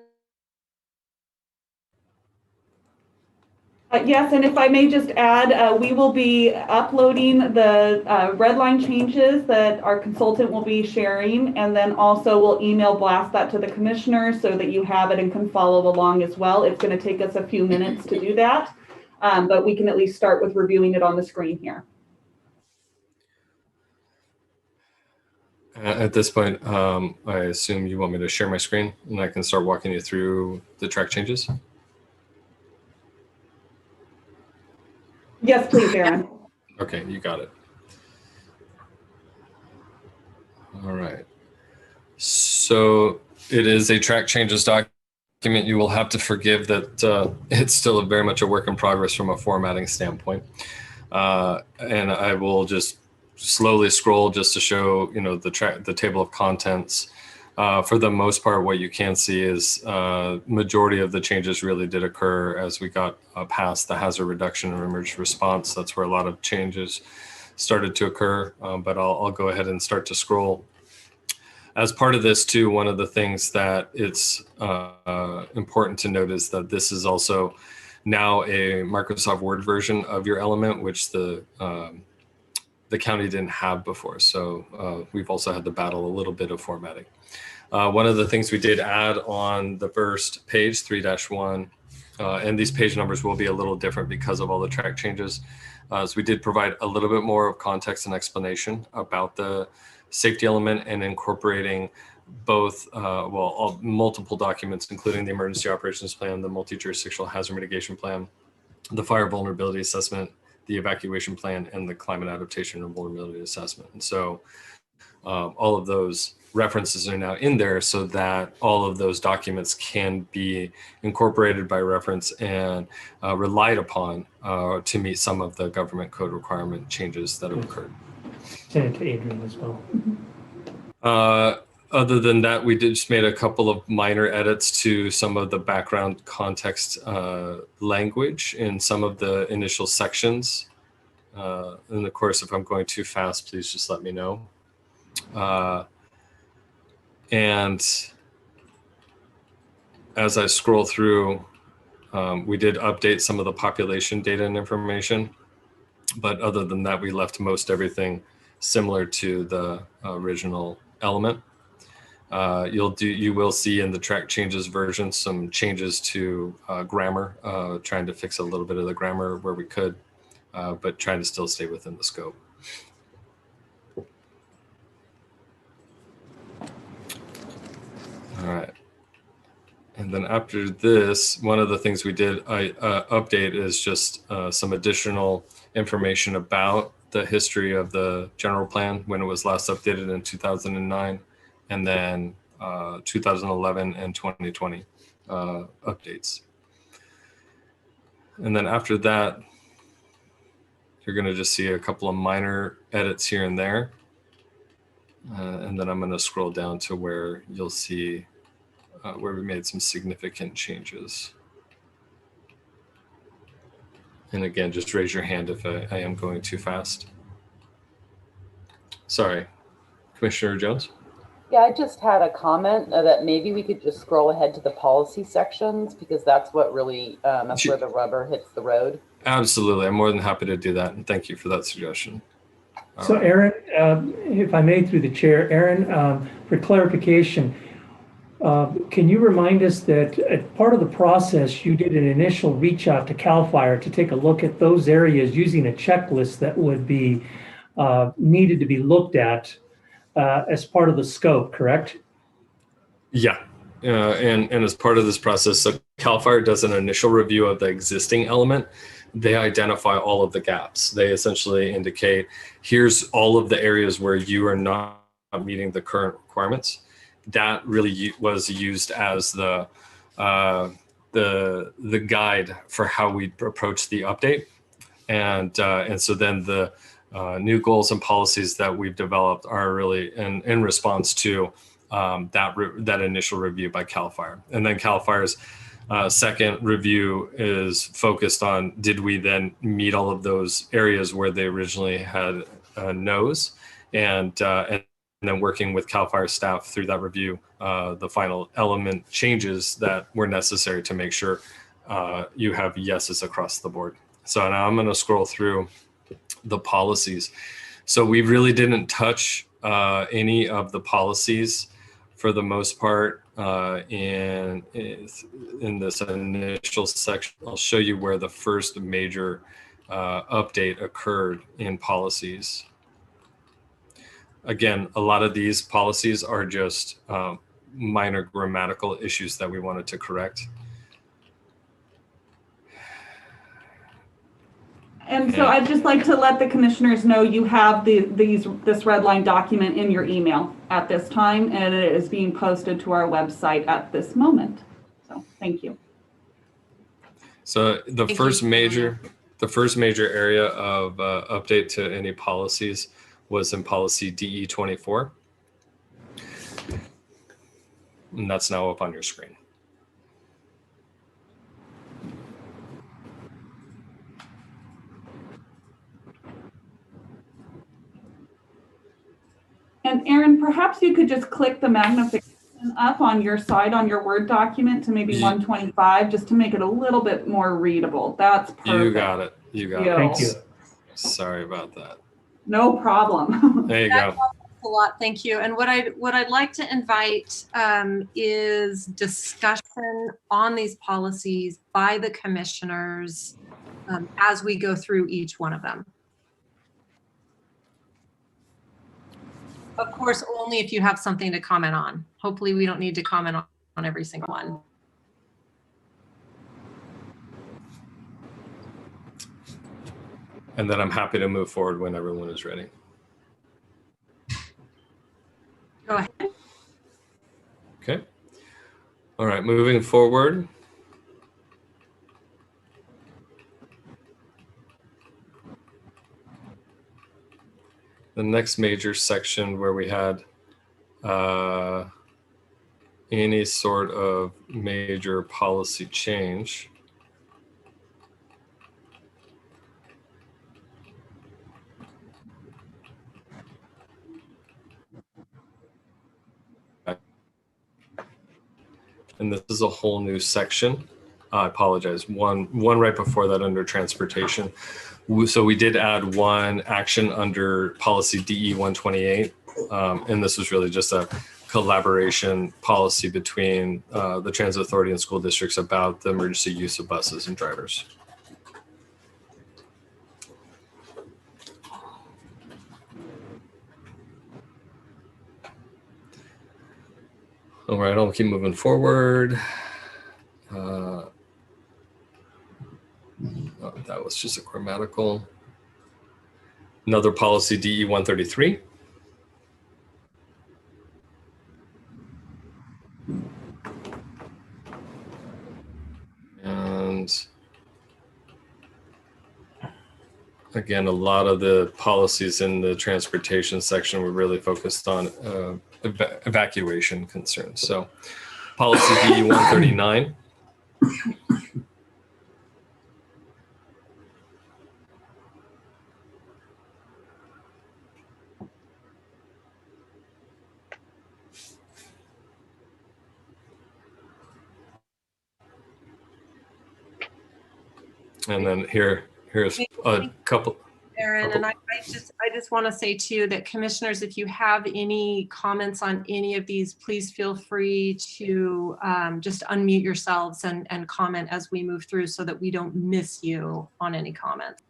Yes, and if I may just add, we will be uploading the red line changes that our consultant will be sharing, and then also we'll email blast that to the commissioners so that you have it and can follow along as well. It's going to take us a few minutes to do that, but we can at least start with reviewing it on the screen here. At this point, I assume you want me to share my screen and I can start walking you through the track changes. Yes, please, Aaron. Okay, you got it. All right. So it is a track changes document. You will have to forgive that it's still very much a work in progress from a formatting standpoint. And I will just slowly scroll just to show, you know, the table of contents. For the most part, what you can see is majority of the changes really did occur as we got past the hazard reduction and emergency response. That's where a lot of changes started to occur, but I'll go ahead and start to scroll. As part of this too, one of the things that it's important to note is that this is also now a Microsoft Word version of your element, which the county didn't have before. So we've also had to battle a little bit of formatting. One of the things we did add on the first page, 3-1, and these page numbers will be a little different because of all the track changes. So we did provide a little bit more of context and explanation about the safety element and incorporating both, multiple documents, including the emergency operations plan, the multi-jurisdictional hazard mitigation plan, the fire vulnerability assessment, the evacuation plan, and the climate adaptation and vulnerability assessment. And so all of those references are now in there so that all of those documents can be incorporated by reference and relied upon to meet some of the government code requirement changes that have occurred. Send it to Adrian as well. Other than that, we just made a couple of minor edits to some of the background context language in some of the initial sections. And of course, if I'm going too fast, please just let me know. And as I scroll through, we did update some of the population data and information, but other than that, we left most everything similar to the original element. You will see in the track changes version some changes to grammar, trying to fix a little bit of the grammar where we could, but trying to still stay within the scope. All right. And then after this, one of the things we did update is just some additional information about the history of the general plan when it was last updated in 2009, and then 2011 and 2020 updates. And then after that, you're going to just see a couple of minor edits here and there. And then I'm going to scroll down to where you'll see where we made some significant changes. And again, just raise your hand if I am going too fast. Sorry, Commissioner Jones? Yeah, I just had a comment that maybe we could just scroll ahead to the policy sections, because that's what really, that's where the rubber hits the road. Absolutely. I'm more than happy to do that. And thank you for that suggestion. So Aaron, if I may, through the chair, Aaron, for clarification, can you remind us that as part of the process, you did an initial reach out to CAL FIRE to take a look at those areas using a checklist that would be needed to be looked at as part of the scope, correct? Yeah. And as part of this process, so CAL FIRE does an initial review of the existing element. They identify all of the gaps. They essentially indicate, here's all of the areas where you are not meeting the current requirements. That really was used as the guide for how we approach the update. And so then the new goals and policies that we've developed are really in response to that initial review by CAL FIRE. And then CAL FIRE's second review is focused on, did we then meet all of those areas where they originally had knows, and then working with CAL FIRE staff through that review, the final element changes that were necessary to make sure you have yeses across the board. So now I'm going to scroll through the policies. So we really didn't touch any of the policies for the most part in this initial section. I'll show you where the first major update occurred in policies. Again, a lot of these policies are just minor grammatical issues that we wanted to correct. And so I'd just like to let the commissioners know you have this red line document in your email at this time, and it is being posted to our website at this moment. So thank you. So the first major area of update to any policies was in policy DE 24. And that's now up on your screen. And Aaron, perhaps you could just click the magnification up on your side on your Word document to maybe 125, just to make it a little bit more readable. That's perfect. You got it. You got it. Thank you. Sorry about that. No problem. There you go. A lot, thank you. And what I'd like to invite is discussion on these policies by the commissioners as we go through each one of them. Of course, only if you have something to comment on. Hopefully we don't need to comment on every single one. And then I'm happy to move forward when everyone is ready. Go ahead. Okay. All right, moving forward. The next major section where we had any sort of major policy change. And this is a whole new section. I apologize. One right before that under transportation. So we did add one action under policy DE 128. And this was really just a collaboration policy between the transit authority and school districts about the emergency use of buses and drivers. All right, I'll keep moving forward. Oh, that was just a grammatical. Another policy, DE 133. And again, a lot of the policies in the transportation section were really focused on evacuation concerns. So policy DE 139. And then here's a couple. Aaron, and I just want to say too that commissioners, if you have any comments on any of these, please feel free to just unmute yourselves and comment as we move through so that we don't miss you on any comments.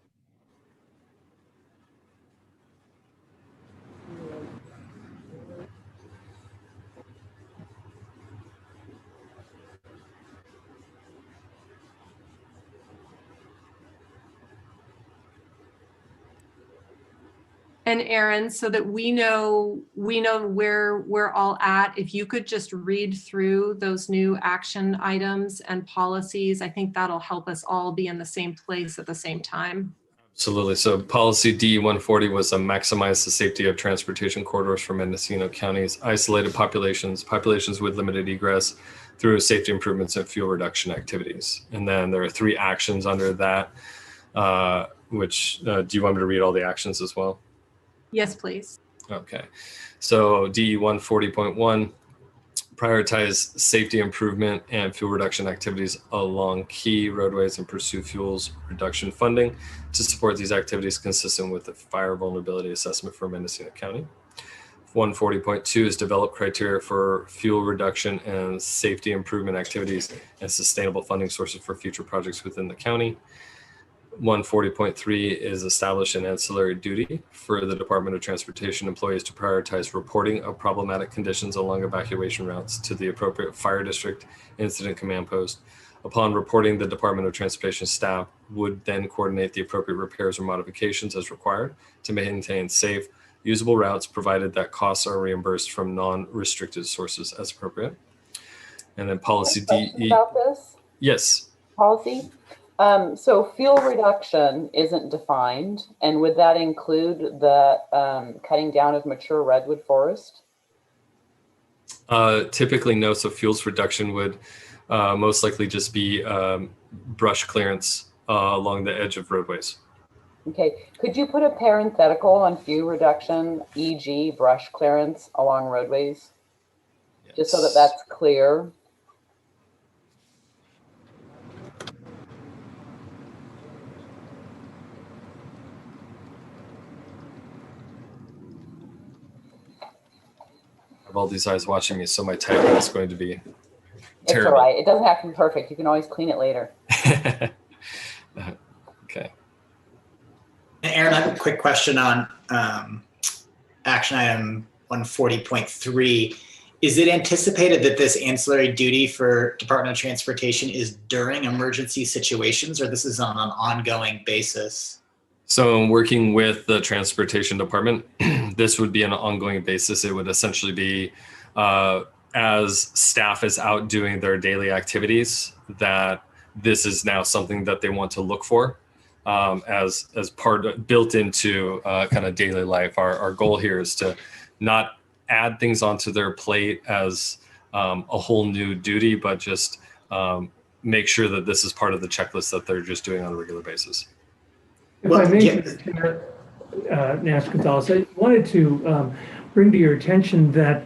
And Aaron, so that we know where we're all at, if you could just read through those new action items and policies, I think that'll help us all be in the same place at the same time. Absolutely. So policy DE 140 was to maximize the safety of transportation corridors for Mendocino County's isolated populations with limited egress through safety improvements and fuel reduction activities. And then there are 3 actions under that, which do you want me to read all the actions as well? Yes, please. Okay. So DE 140.1, prioritize safety improvement and fuel reduction activities along key roadways and pursue fuels reduction funding to support these activities consistent with the fire vulnerability assessment for Mendocino County. 140.2 is develop criteria for fuel reduction and safety improvement activities and sustainable funding sources for future projects within the county. 140.3 is establish an ancillary duty for the Department of Transportation employees to prioritize reporting of problematic conditions along evacuation routes to the appropriate fire district incident command post. Upon reporting, the Department of Transportation staff would then coordinate the appropriate repairs or modifications as required to maintain safe, usable routes, provided that costs are reimbursed from non-restricted sources as appropriate. And then policy DE. About this Yes. policy. So fuel reduction isn't defined, and would that include the cutting down of mature redwood forest? Typically, no. So fuels reduction would most likely just be brush clearance along the edge of roadways. Okay, could you put a parenthetical on fuel reduction, e.g. brush clearance along roadways? Yes. Just so that that's clear. I have all these eyes watching me, so my typing is going to be It's all terrible. right. It doesn't have to be perfect. You can always clean it later. Okay. Aaron, I have a quick question on action item 140.3. Is it anticipated that this ancillary duty for Department of Transportation is during emergency situations, or this is on an ongoing basis? So in working with the transportation department, this would be an ongoing basis. It would essentially be as staff is out doing their daily activities, that this is now something that they want to look for as part built into kind of daily life. Our goal here is to not add things onto their plate as a whole new duty, but just make sure that this is part of the checklist that they're just doing on a regular basis. If Well, I may, yeah. Nash Gonzalez, I wanted to bring to your attention that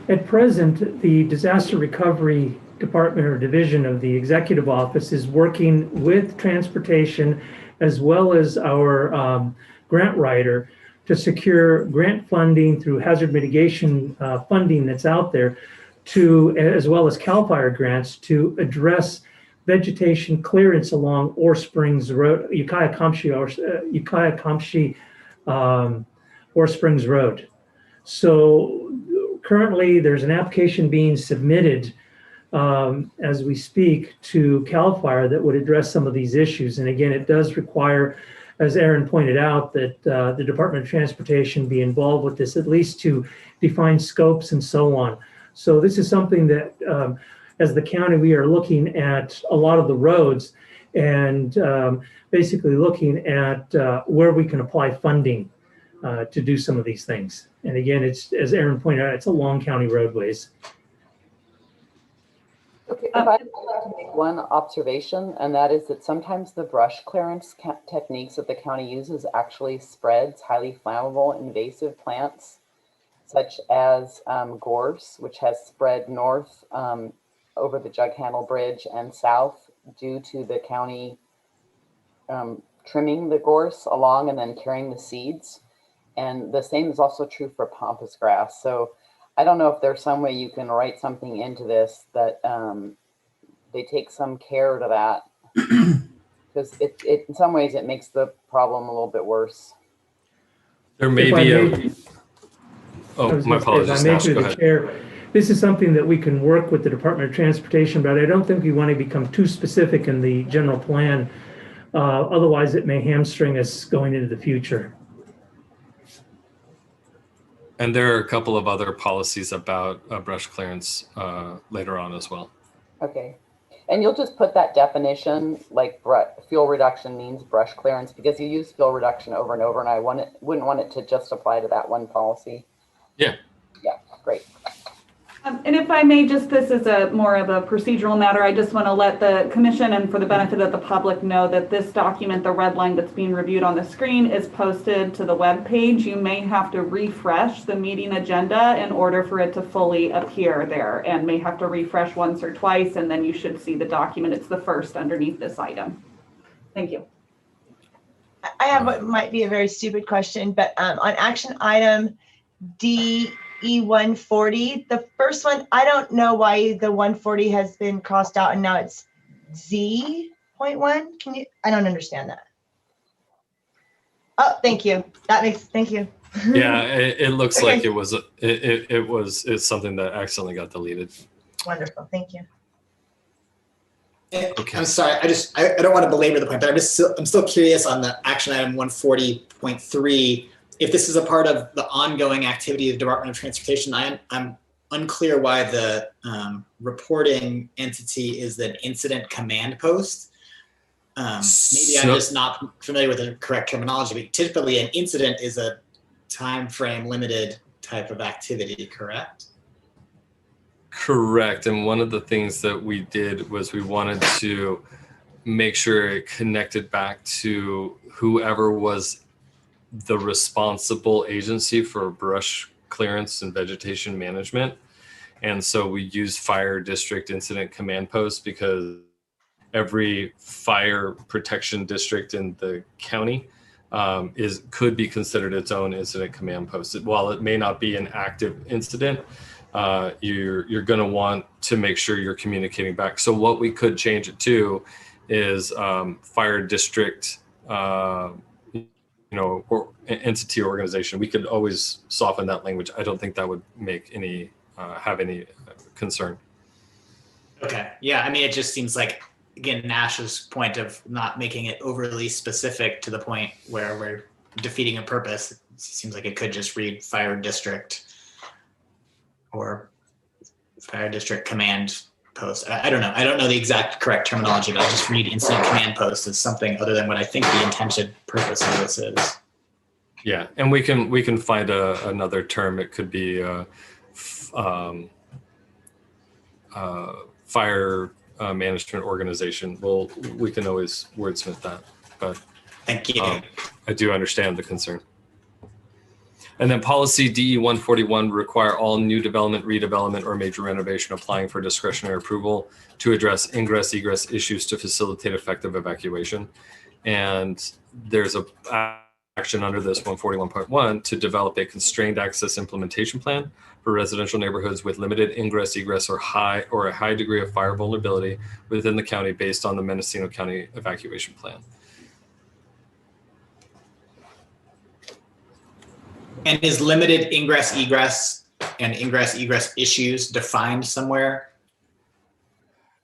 at present, the Disaster Recovery Department or Division of the Executive Office is working with transportation as well as our grant writer to secure grant funding through hazard mitigation funding that's out there, to as well as CAL FIRE grants to address vegetation clearance along Ore Springs Road, Ukiah-Kamshi Ore Springs Road. So currently there's an application being submitted as we speak to CAL FIRE that would address some of these issues. And again, it does require, as Aaron pointed out, that the Department of Transportation be involved with this, at least to define scopes and so on. So this is something that as the county, we are looking at a lot of the roads and basically looking at where we can apply funding to do some of these things. And again, it's, as Aaron pointed out, it's along county roadways. Okay, if I'd like to make one observation, and that is that sometimes the brush clearance techniques that the county uses actually spreads highly flammable invasive plants, such as gorse, which has spread north over the Jug Handle Bridge and south due to the county trimming the gorse along and then carrying the seeds. And the same is also true for pampas grass. So I don't know if there's some way you can write something into this that they take some care to that, because it in some ways it makes the problem a little bit worse. There may be a. Oh, my apologies. Nash, go ahead. Chair, this is something that we can work with the Department of Transportation, but I don't think we want to become too specific in the general plan. Otherwise, it may hamstring us going into the future. And there are a couple of other policies about brush clearance later on as well. Okay. And you'll just put that definition, like fuel reduction means brush clearance, because you use fuel reduction over and over, and I wouldn't want it to just apply to that one policy. Yeah. Yeah, great. And if I may, just this is a more of a procedural matter. I just want to let the commission and for the benefit of the public know that this document, the red line that's being reviewed on the screen, is posted to the web page. You may have to refresh the meeting agenda in order for it to fully appear there, and may have to refresh once or twice, and then you should see the document. It's the first underneath this item. Thank you. I have what might be a very stupid question, but on action item DE140, the first one, I don't know why the 140 has been crossed out and now it's Z.1. Can you, I don't understand that. Oh, thank you. Thank you. Yeah, it looks Okay. like it's something that accidentally got deleted. Wonderful, thank you. Okay. I'm sorry, I don't want to belabor the point, but I'm still curious on the action item 140.3. If this is a part of the ongoing activity of the Department of Transportation, I'm unclear why the reporting entity is the incident command post. Maybe I'm just not familiar with the correct terminology, but typically an incident is a time frame limited type of activity, correct? Correct. And one of the things that we did was we wanted to make sure it connected back to whoever was the responsible agency for brush clearance and vegetation management. And so we use fire district incident command post because every fire protection district in the county could be considered its own incident command post. While it may not be an active incident, you're going to want to make sure you're communicating back. So what we could change it to is fire district, or entity organization. We could always soften that language. I don't think that would make any have any concern. Okay. Yeah. I mean, it just seems like, again, Nash's point of not making it overly specific to the point where we're defeating a purpose. It seems like it could just read fire district or fire district command post. I don't know. I don't know the exact correct terminology, but I just read incident command post as something other than what I think the intended purpose of this is. Yeah, and we can find another term. It could be fire management organization. We can always wordsmith that, but thank you. I do understand the concern. And then policy DE 141 require all new development, redevelopment, or major renovation applying for discretionary approval to address ingress egress issues to facilitate effective evacuation. And there's a action under this 141.1 to develop a constrained access implementation plan for residential neighborhoods with limited ingress egress or a high degree of fire vulnerability within the county based on the Mendocino County evacuation plan. And is limited ingress egress and ingress egress issues defined somewhere?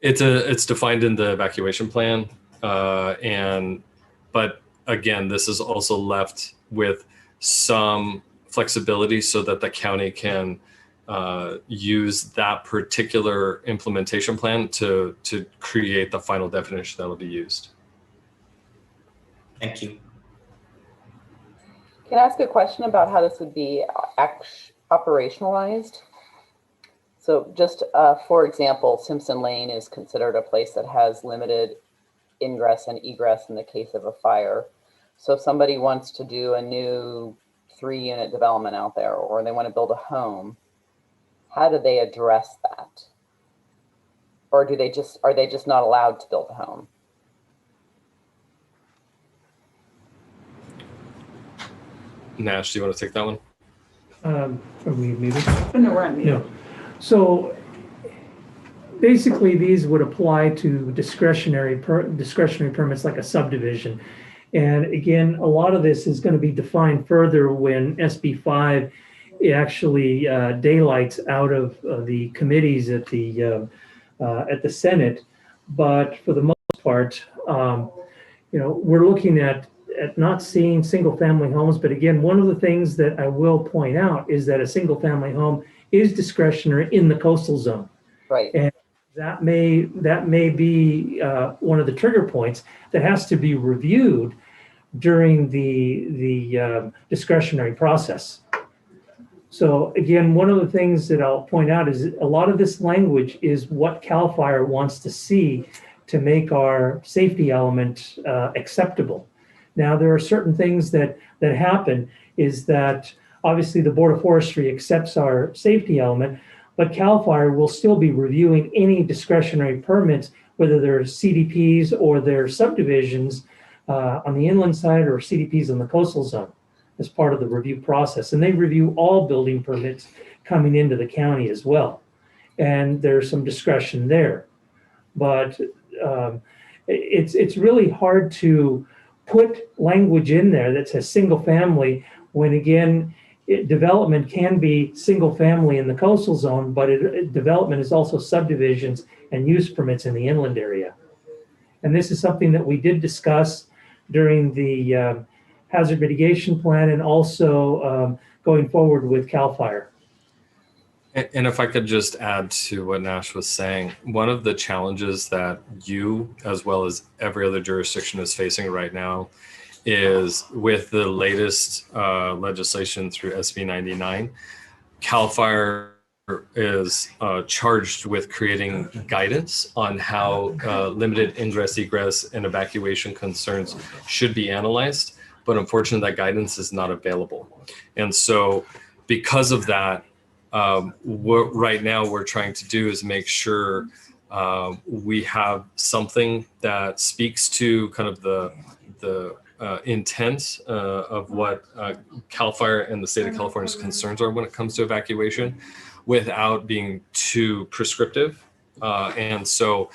It's defined in the evacuation plan, but again, this is also left with some flexibility so that the county can use that particular implementation plan to create the final definition that will be used. Thank you. Can I ask a question about how this would be operationalized? So just for example, Simpson Lane is considered a place that has limited ingress and egress in the case of a fire. So if somebody wants to do a new 3-unit development out there, or they want to build a home, how do they address that? Or are they just not allowed to build a home? Nash, do you want to take that one? Are we muted? No, we're on mute. No. So basically, these would apply to discretionary permits like a subdivision. And again, a lot of this is going to be defined further when SB 5 actually daylights out of the committees at the Senate. But for the most part, we're looking at not seeing single family homes. But again, one of the things that I will point out is that a single family home is discretionary in the coastal zone. Right. And that may be one of the trigger points that has to be reviewed during the discretionary process. So again, one of the things that I'll point out is a lot of this language is what CAL FIRE wants to see to make our safety element acceptable. Now, there are certain things that happen is that obviously the Board of Forestry accepts our safety element, but CAL FIRE will still be reviewing any discretionary permits, whether they're CDPs or they're subdivisions on the inland side or CDPs on the coastal zone as part of the review process. And they review all building permits coming into the county as well. And there's some discretion there. But it's really hard to put language in there that says single family when, again, development can be single family in the coastal zone, but development is also subdivisions and use permits in the inland area. And this is something that we did discuss during the hazard mitigation plan and also going forward with CAL FIRE. And if I could just add to what Nash was saying, one of the challenges that you, as well as every other jurisdiction, is facing right now is with the latest legislation through SB 99, CAL FIRE is charged with creating guidance on how limited ingress, egress, and evacuation concerns should be analyzed. But unfortunately, that guidance is not available. And so because of that, what right now we're trying to do is make sure we have something that speaks to kind of the intent of what CAL FIRE and the state of California's concerns are when it comes to evacuation without being too prescriptive. And so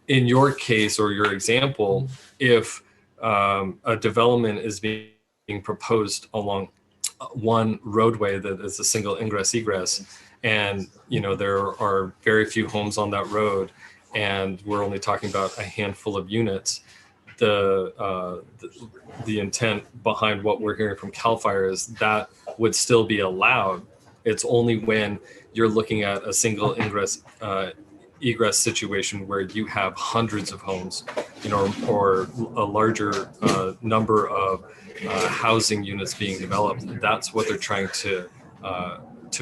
in your case or your example, if a development is being proposed along one roadway that is a single ingress egress, and there are very few homes on that road, and we're only talking about a handful of units, the intent behind what we're hearing from CAL FIRE is that would still be allowed. It's only when you're looking at a single ingress egress situation where you have hundreds of homes, or a larger number of housing units being developed. That's what they're trying to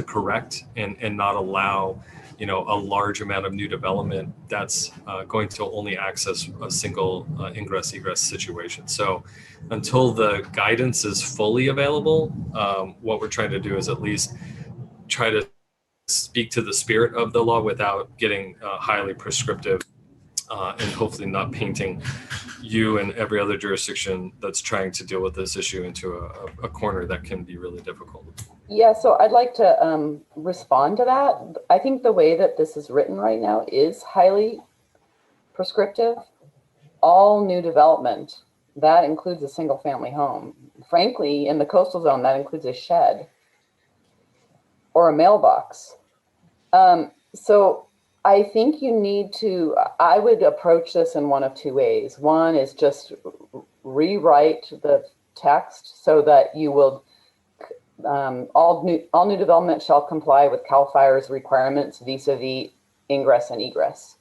correct and not allow, a large amount of new development that's going to only access a single ingress egress situation. So until the guidance is fully available, what we're trying to do is at least try to speak to the spirit of the law without getting highly prescriptive and hopefully not painting you and every other jurisdiction that's trying to deal with this issue into a corner that can be really difficult. Yeah, so I'd like to respond to that. I think the way that this is written right now is highly prescriptive. All new development, that includes a single family home. Frankly, in the coastal zone, that includes a shed or a mailbox. So I think you need to, I would approach this in one of two ways. One is just rewrite the text so that you will, all new development shall comply with CAL FIRE's requirements vis-a-vis ingress and egress.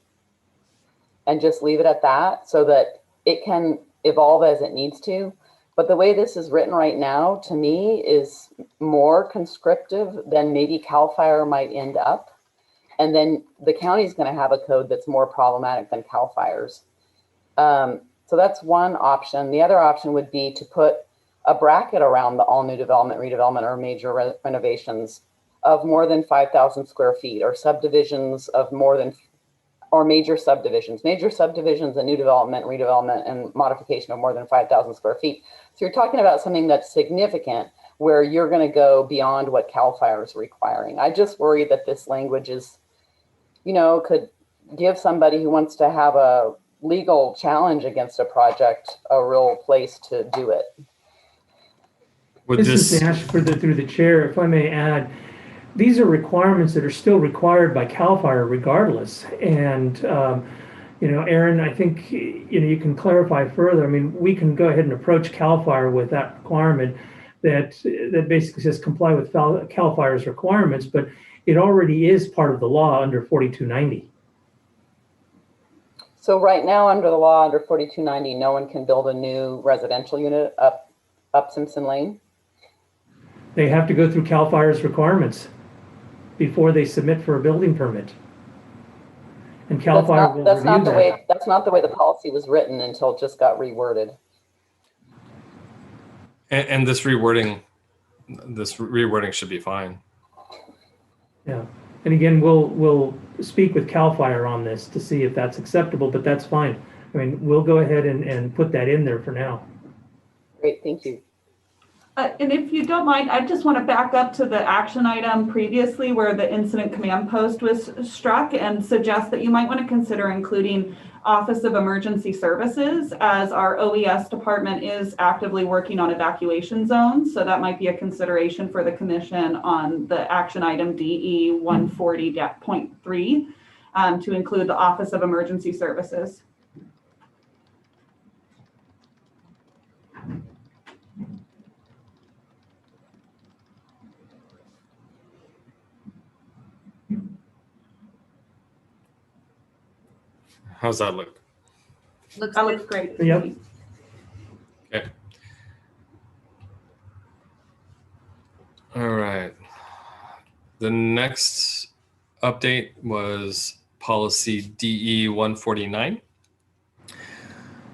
And just leave it at that so that it can evolve as it needs to. But the way this is written right now, to me, is more conscriptive than maybe CAL FIRE might end up. And then the county's going to have a code that's more problematic than CAL FIRE's. So that's one option. The other option would be to put a bracket around the all new development, redevelopment, or major renovations of more than 5,000 square feet, or subdivisions of more than, or major subdivisions, a new development, redevelopment, and modification of more than 5,000 square feet. So you're talking about something that's significant where you're going to go beyond what CAL FIRE is requiring. I just worry that this language is, could give somebody who wants to have a legal challenge against a project a real place to do it. This is Nash through the chair. If I may add, these are requirements that are still required by CAL FIRE regardless. And, Aaron, I think, you can clarify further. I mean, we can go ahead and approach CAL FIRE with that requirement that basically says comply with CAL FIRE's requirements, but it already is part of the law under 4290. So right now, under the law, under 4290, no one can build a new residential unit up Simpson Lane? They have to go through CAL FIRE's requirements before they submit for a building permit. And CAL FIRE will That's review not the that. way, that's not the way the policy was written until it just got reworded. And this rewording should be fine. Yeah. And again, we'll speak with CAL FIRE on this to see if that's acceptable, but that's fine. I mean, we'll go ahead and put that in there for now. Great, thank you. And if you don't mind, I just want to back up to the action item previously where the incident command post was struck and suggest that you might want to consider including Office of Emergency Services, as our OES department is actively working on evacuation zones. So that might be a consideration for the commission on the action item DE 140.3 to include the Office of Emergency Services. How's that look? That looks great. Yep. Okay. All right. The next update was policy DE 149.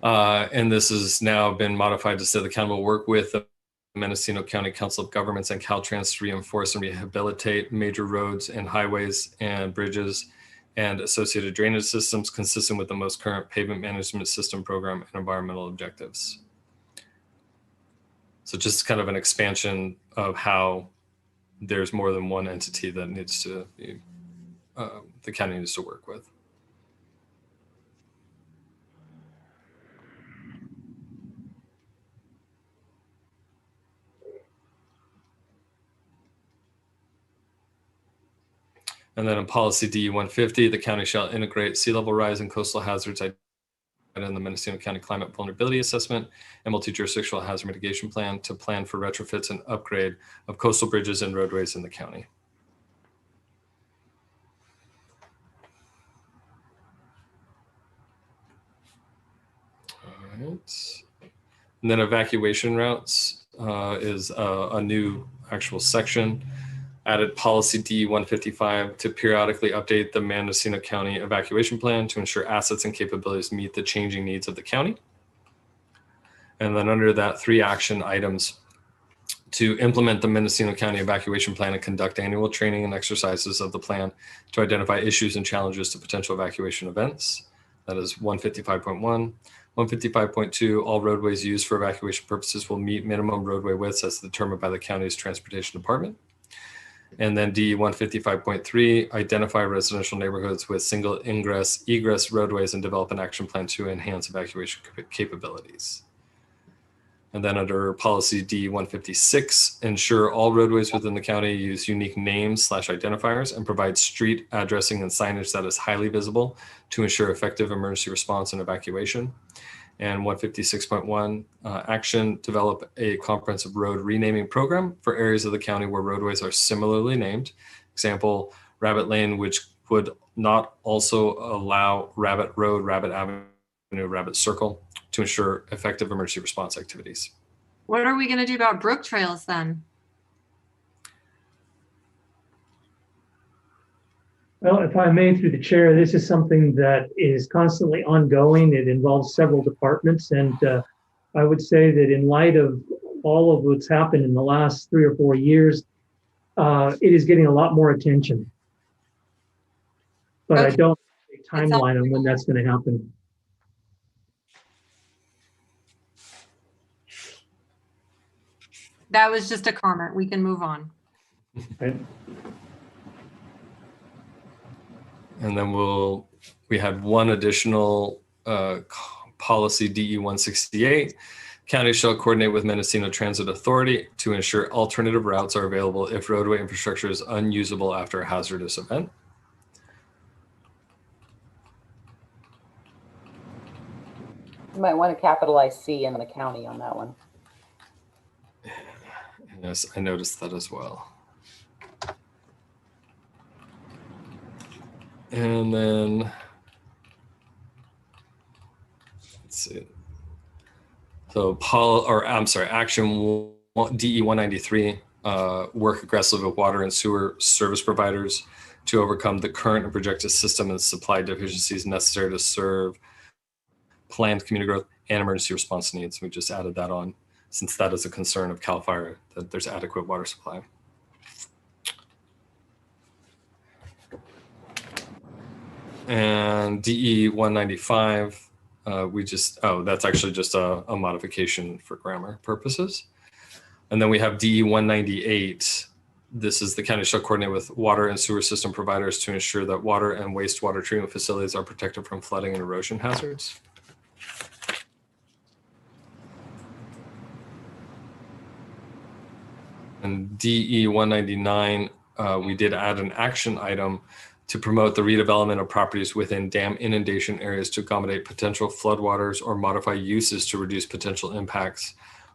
And this has now been modified to say the county will work with the Mendocino County Council of Governments and Caltrans to reinforce and rehabilitate major roads and highways and bridges and associated drainage systems consistent with the most current pavement management system program and environmental objectives. So just kind of an expansion of how there's more than one entity that needs to be, the county needs to work with. And then in policy DE 150, the county shall integrate sea level rise and coastal hazards identified in the Mendocino County Climate Vulnerability Assessment and Multi-Jurisdictional Hazard Mitigation Plan to plan for retrofits and upgrade of coastal bridges and roadways in the county. All right. And then evacuation routes is a new actual section. Added policy D 155 to periodically update the Mendocino County evacuation plan to ensure assets and capabilities meet the changing needs of the county. And then under that, 3 action items to implement the Mendocino County evacuation plan and conduct annual training and exercises of the plan to identify issues and challenges to potential evacuation events. That is 155.1. 155.2, all roadways used for evacuation purposes will meet minimum roadway widths as determined by the county's transportation department. And then D 155.3, identify residential neighborhoods with single egress roadways and develop an action plan to enhance evacuation capabilities. And then under policy D 156, ensure all roadways within the county use unique names / identifiers and provide street addressing and signage that is highly visible to ensure effective emergency response and evacuation. And 156.1, action, develop a comprehensive road renaming program for areas of the county where roadways are similarly named. Example, Rabbit Lane, which would not also allow Rabbit Road, Rabbit Avenue, Rabbit Circle to ensure effective emergency response activities. What are we going to do about brook trails then? Well, if I may, through the chair, this is something that is constantly ongoing. It involves several departments. And I would say that in light of all of what's happened in the last 3 or 4 years, it is getting a lot more attention. But okay. I don't have a timeline on when that's going to happen. That was just a comment. We can move on. Right. And then we had one additional policy DE 168. County shall coordinate with Mendocino Transit Authority to ensure alternative routes are available if roadway infrastructure is unusable after a hazardous event. You might want to capitalize C in the county on that one. Yes, I noticed that as well. And then, let's see. So action DE 193 work aggressively with water and sewer service providers to overcome the current and projected system and supply deficiencies necessary to serve planned community growth and emergency response needs. We just added that on since that is a concern of CAL FIRE, that there's adequate water supply. And DE 195, that's actually just a modification for grammar purposes. And then we have DE 198. This is the county shall coordinate with water and sewer system providers to ensure that water and wastewater treatment facilities are protected from flooding and erosion hazards. And DE 199, we did add an action item to promote the redevelopment of properties within dam inundation areas to accommodate potential floodwaters or modify uses to reduce potential impacts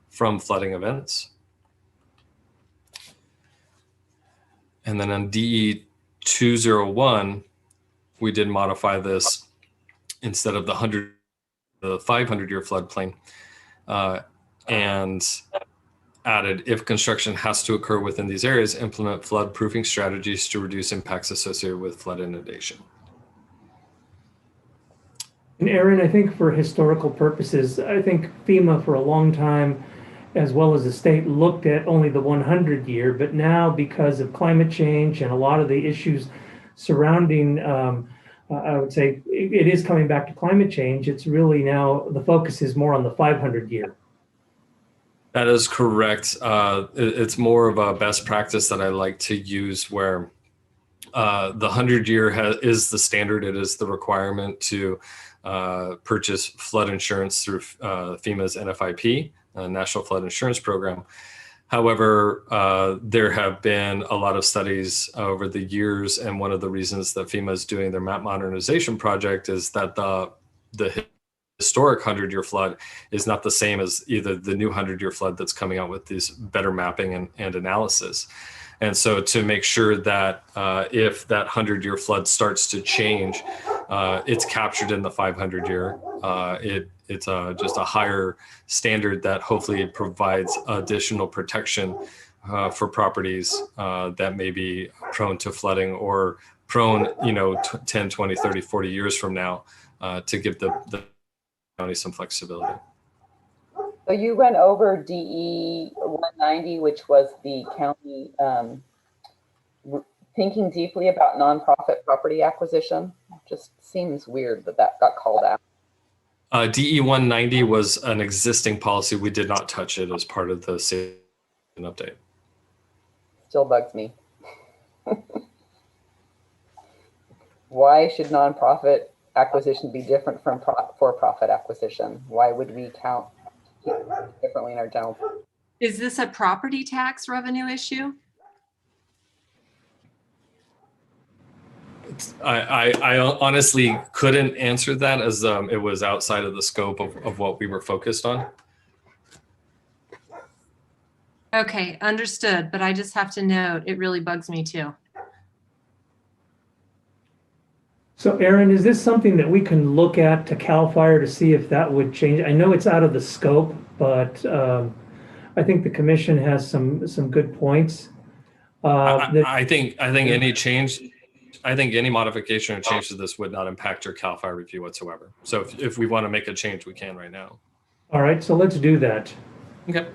from flooding events. And then on DE 201, we did modify this instead of the 500-year floodplain, and added, if construction has to occur within these areas, implement flood proofing strategies to reduce impacts associated with flood inundation. And Aaron, I think for historical purposes, I think FEMA for a long time, as well as the state, looked at only the 100-year, but now because of climate change and a lot of the issues surrounding, I would say it is coming back to climate change. It's really now, the focus is more on the 500-year. That is correct. It's more of a best practice that I like to use, where the 100-year is the standard. It is the requirement to purchase flood insurance through FEMA's NFIP, National Flood Insurance Program. However, there have been a lot of studies over the years, and one of the reasons that FEMA is doing their map modernization project is that the historic 100-year flood is not the same as either the new 100-year flood that's coming out with this better mapping and analysis. And so to make sure that if that 100-year flood starts to change, it's captured in the 500-year. It's just a higher standard that hopefully provides additional protection for properties that may be prone to flooding or prone, 10, 20, 30, 40 years from now, to give the county some flexibility. So you went over DE 190, which was the county thinking deeply about nonprofit property acquisition. Just seems weird that that got called out. DE 190 was an existing policy. We did not touch it as part of the safety update. Still bugs me. Why should nonprofit acquisition be different from for-profit acquisition? Why would we count differently in our general? Is this a property tax revenue issue? I honestly couldn't answer that, as it was outside of the scope of what we were focused on. Okay, understood. But I just have to note, it really bugs me too. So Aaron, is this something that we can look at to CAL FIRE to see if that would change? I know it's out of the scope, but I think the commission has some good points. I think any change, I think any modification or change to this would not impact your CAL FIRE review whatsoever. So if we want to make a change, we can right now. All right, so let's do that. Okay.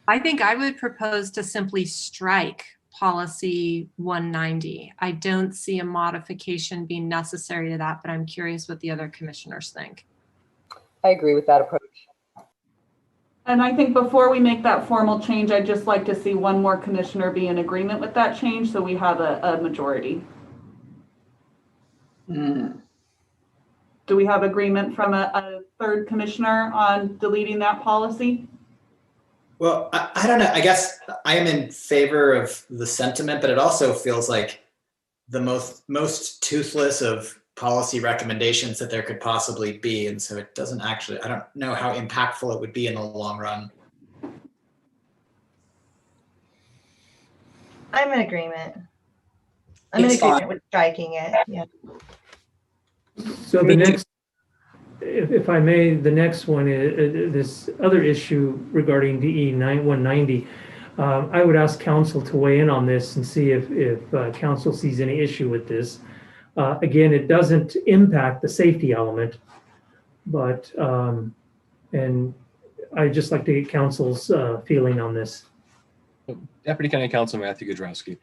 I think I would propose to simply strike policy 190. I don't see a modification being necessary to that, but I'm curious what the other commissioners think. I agree with that approach. And I think before we make that formal change, I'd just like to see one more commissioner be in agreement with that change so we have a majority. Do we have agreement from a third commissioner on deleting that policy? Well, I don't know. I guess I am in favor of the sentiment, but it also feels like the most toothless of policy recommendations that there could possibly be. And so it doesn't actually, I don't know how impactful it would be in the long run. I'm in agreement. I'm in agreement with striking it. Yeah. So the next, if I may, the next one is this other issue regarding DE 190. I would ask council to weigh in on this and see if council sees any issue with this. Again, it doesn't impact the safety element, but, and I'd just like to get council's feeling on this. Deputy County Counsel Matthew Godrowski.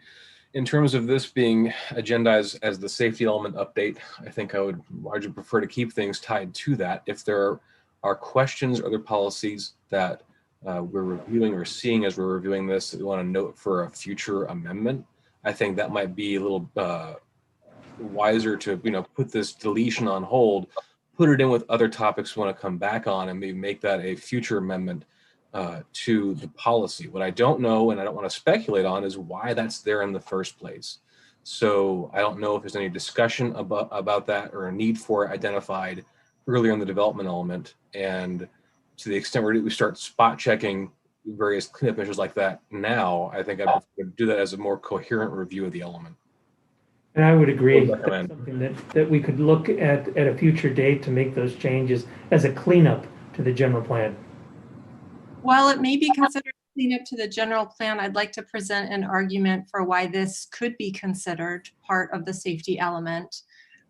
In terms of this being agendized as the safety element update, I think I would largely prefer to keep things tied to that. If there are questions or other policies that we're reviewing or seeing as we're reviewing this that we want to note for a future amendment, I think that might be a little wiser to put this deletion on hold, put it in with other topics we want to come back on, and maybe make that a future amendment to the policy. What I don't know, and I don't want to speculate on, is why that's there in the first place. So I don't know if there's any discussion about that or a need for it identified earlier in the development element. And to the extent where we start spot checking various cleanup measures like that now, I think I would do that as a more coherent review of the element. And I would agree. That's something that we could look at a future date to make those changes as a cleanup to the general plan. While it may be considered cleanup to the general plan, I'd like to present an argument for why this could be considered part of the safety element.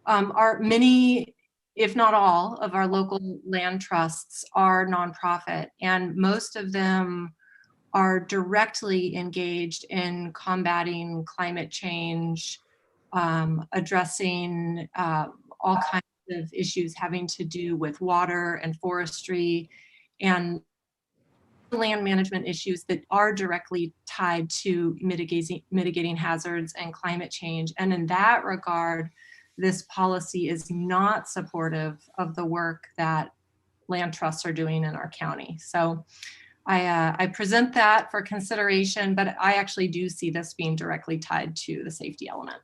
Many, if not all, of our local land trusts are nonprofit, and most of them are directly engaged in combating climate change, addressing all kinds of issues having to do with water and forestry and land management issues that are directly tied to mitigating hazards and climate change. And in that regard, this policy is not supportive of the work that land trusts are doing in our county. So I present that for consideration, but I actually do see this being directly tied to the safety element.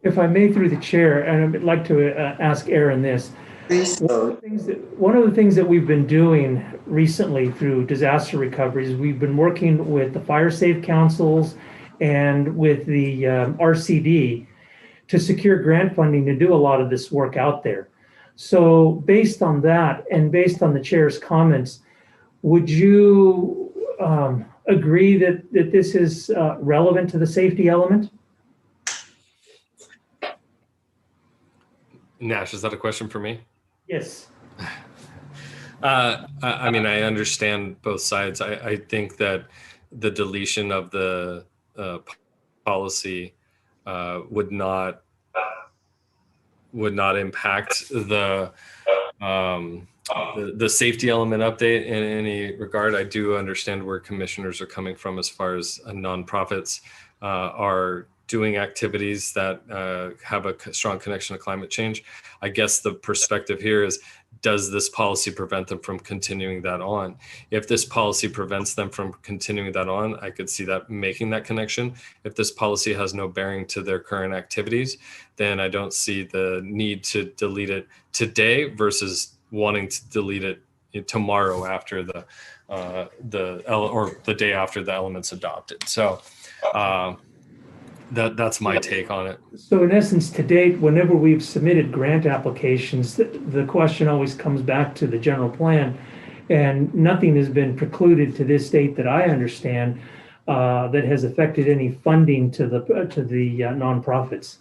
If I may, through the chair, and I'd like to ask Aaron this. One of the things that we've been doing recently through disaster recovery is we've been working with the fire safe councils and with the RCD to secure grant funding to do a lot of this work out there. So based on that and based on the chair's comments, would you agree that this is relevant to the safety element? Nash, is that a question for me? Yes. I mean, I understand both sides. I think that the deletion of the policy would not impact the safety element update in any regard. I do understand where commissioners are coming from as far as nonprofits are doing activities that have a strong connection to climate change. I guess the perspective here is, does this policy prevent them from continuing that on? If this policy prevents them from continuing that on, I could see that making that connection. If this policy has no bearing to their current activities, then I don't see the need to delete it today versus wanting to delete it tomorrow after the day after the element's adopted. So that's my take on it. So in essence, to date, whenever we've submitted grant applications, the question always comes back to the general plan, and nothing has been precluded to this date that I understand that has affected any funding to the nonprofits.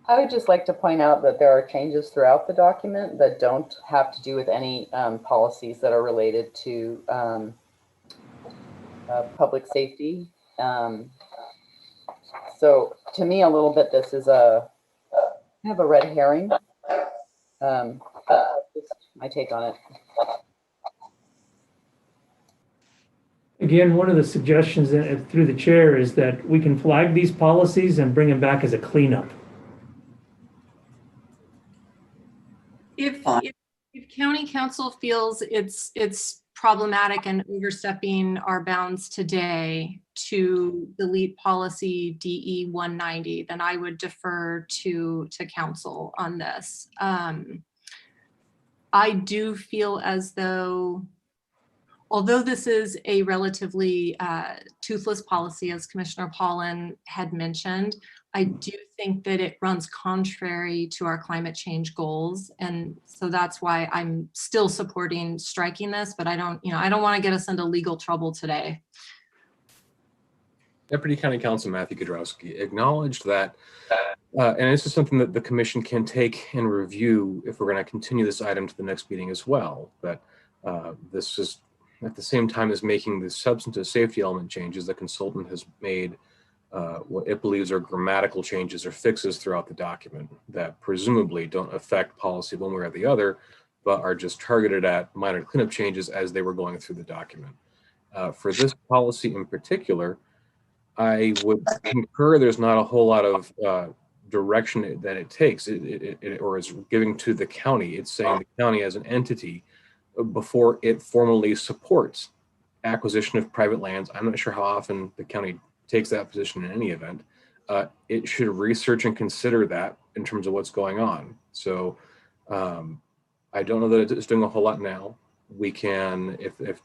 I would just like to point out that there are changes throughout the document that don't have to do with any policies that are related to public safety. So to me, a little bit, this is kind of a red herring. Just my take on it. Again, one of the suggestions through the chair is that we can flag these policies and bring them back as a cleanup. If county council feels it's problematic and overstepping our bounds today to delete policy DE 190, then I would defer to council on this. I do feel as though although this is a relatively toothless policy, as Commissioner Paulin had mentioned, I do think that it runs contrary to our climate change goals. And so that's why I'm still supporting striking this, but I don't want to get us into legal trouble today. Deputy County Counsel Matthew Godrowski acknowledged that, and this is something that the commission can take and review if we're going to continue this item to the next meeting as well. But this is at the same time as making the substantive safety element changes, the consultant has made what it believes are grammatical changes or fixes throughout the document that presumably don't affect policy one way or the other, but are just targeted at minor cleanup changes as they were going through the document. For this policy in particular, I would concur there's not a whole lot of direction that it takes or is giving to the county. It's saying the county as an entity before it formally supports acquisition of private lands. I'm not sure how often the county takes that position in any event. It should research and consider that in terms of what's going on. So I don't know that it's doing a whole lot now. We can, if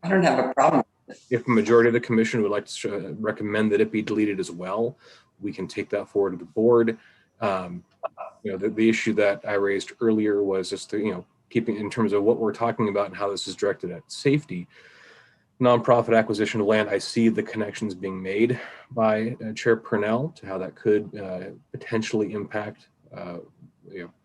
I don't have a problem. If a majority of the commission would like to recommend that it be deleted as well, we can take that forward to the board. The issue that I raised earlier was just keeping in terms of what we're talking about and how this is directed at safety. Nonprofit acquisition of land, I see the connections being made by Chair Purnell to how that could potentially impact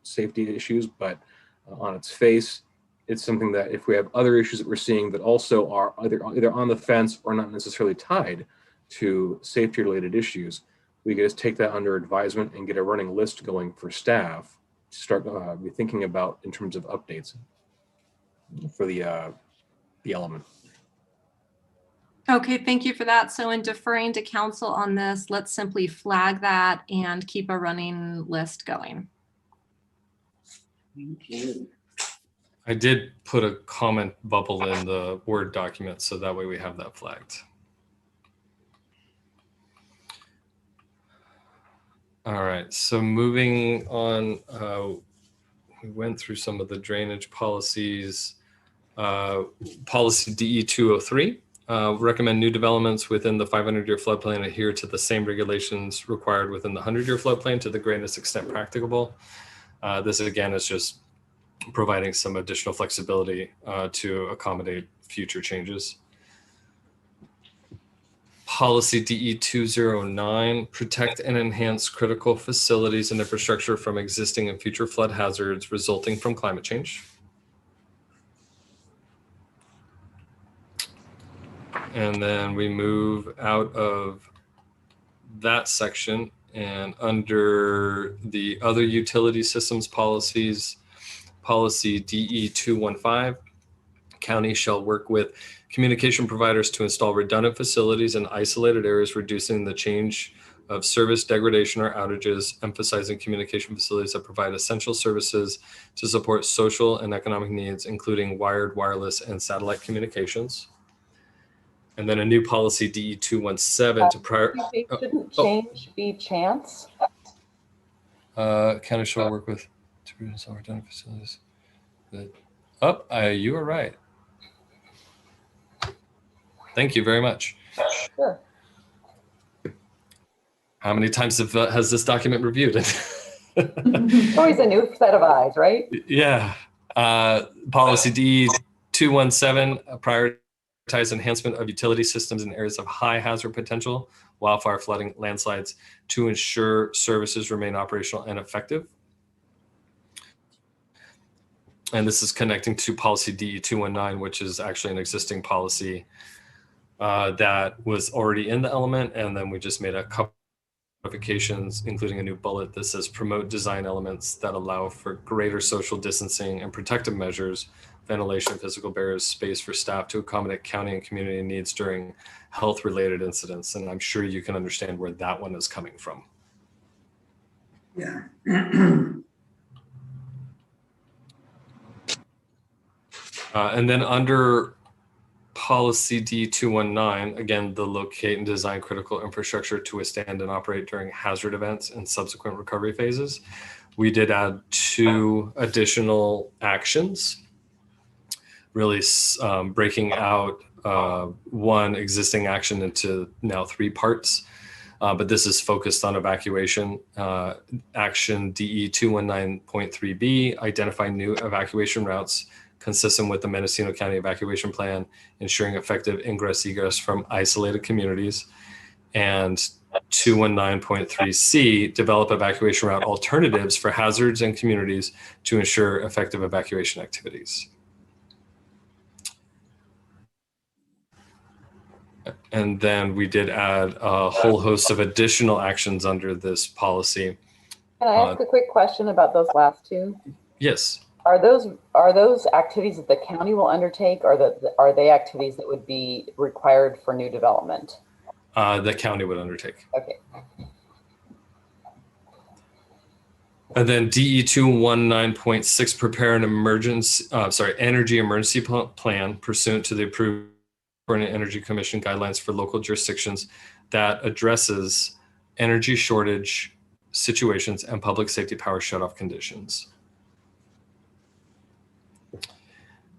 safety issues, but on its face, it's something that if we have other issues that we're seeing that also are either on the fence or not necessarily tied to safety related issues, we can just take that under advisement and get a running list going for staff to start be thinking about in terms of updates for the element. Okay, thank you for that. So in deferring to council on this, let's simply flag that and keep a running list going. Thank you. I did put a comment bubble in the Word document, so that way we have that flagged. All right, so moving on, we went through some of the drainage policies. Policy DE 203, recommend new developments within the 500-year floodplain adhere to the same regulations required within the 100-year floodplain to the greatest extent practicable. This again is just providing some additional flexibility to accommodate future changes. Policy DE 209, protect and enhance critical facilities and infrastructure from existing and future flood hazards resulting from climate change. And then we move out of that section and under the other utility systems policies, policy DE 215, county shall work with communication providers to install redundant facilities in isolated areas, reducing the change of service degradation or outages, emphasizing communication facilities that provide essential services to support social and economic needs, including wired, wireless, and satellite communications. And then a new policy DE 217 to prior. Shouldn't change be chance? County shall work with to produce all redundant facilities. You are right. Thank you very much. Sure. How many times has this document reviewed? Always a new set of eyes, right? Yeah. Policy DE 217, prioritize enhancement of utility systems in areas of high hazard potential, wildfire, flooding, landslides, to ensure services remain operational and effective. And this is connecting to policy DE 219, which is actually an existing policy that was already in the element. And then we just made a couple modifications, including a new bullet that says promote design elements that allow for greater social distancing and protective measures, ventilation, physical barriers, space for staff to accommodate county and community needs during health related incidents. And I'm sure you can understand where that one is coming from. Yeah. And then under policy D 219, again, the locate and design critical infrastructure to withstand and operate during hazard events and subsequent recovery phases. We did add 2 additional actions. really breaking out one existing action into now 3 parts. But this is focused on evacuation. Action DE 219.3B, identify new evacuation routes consistent with the Mendocino County Evacuation Plan, ensuring effective ingress-egress from isolated communities. And 219.3C, develop evacuation route alternatives for hazards and communities to ensure effective evacuation activities. And then we did add a whole host of additional actions under this policy. Can I ask a quick question about those last 2? Yes. Are those activities that the county will undertake, or are they activities that would be required for new development? The county would undertake. Okay. And then DE 219.6, prepare an energy emergency plan pursuant to the approved Energy Commission guidelines for local jurisdictions that addresses energy shortage situations and public safety power shutoff conditions.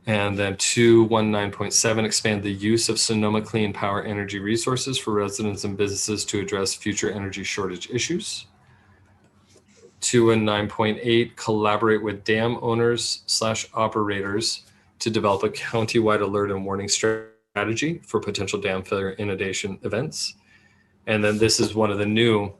And then 219.7, expand the use of Sonoma Clean Power energy resources for residents and businesses to address future energy shortage issues. 219.8, collaborate with dam owners / operators to develop a countywide alert and warning strategy for potential dam failure inundation events. And then this is one of the new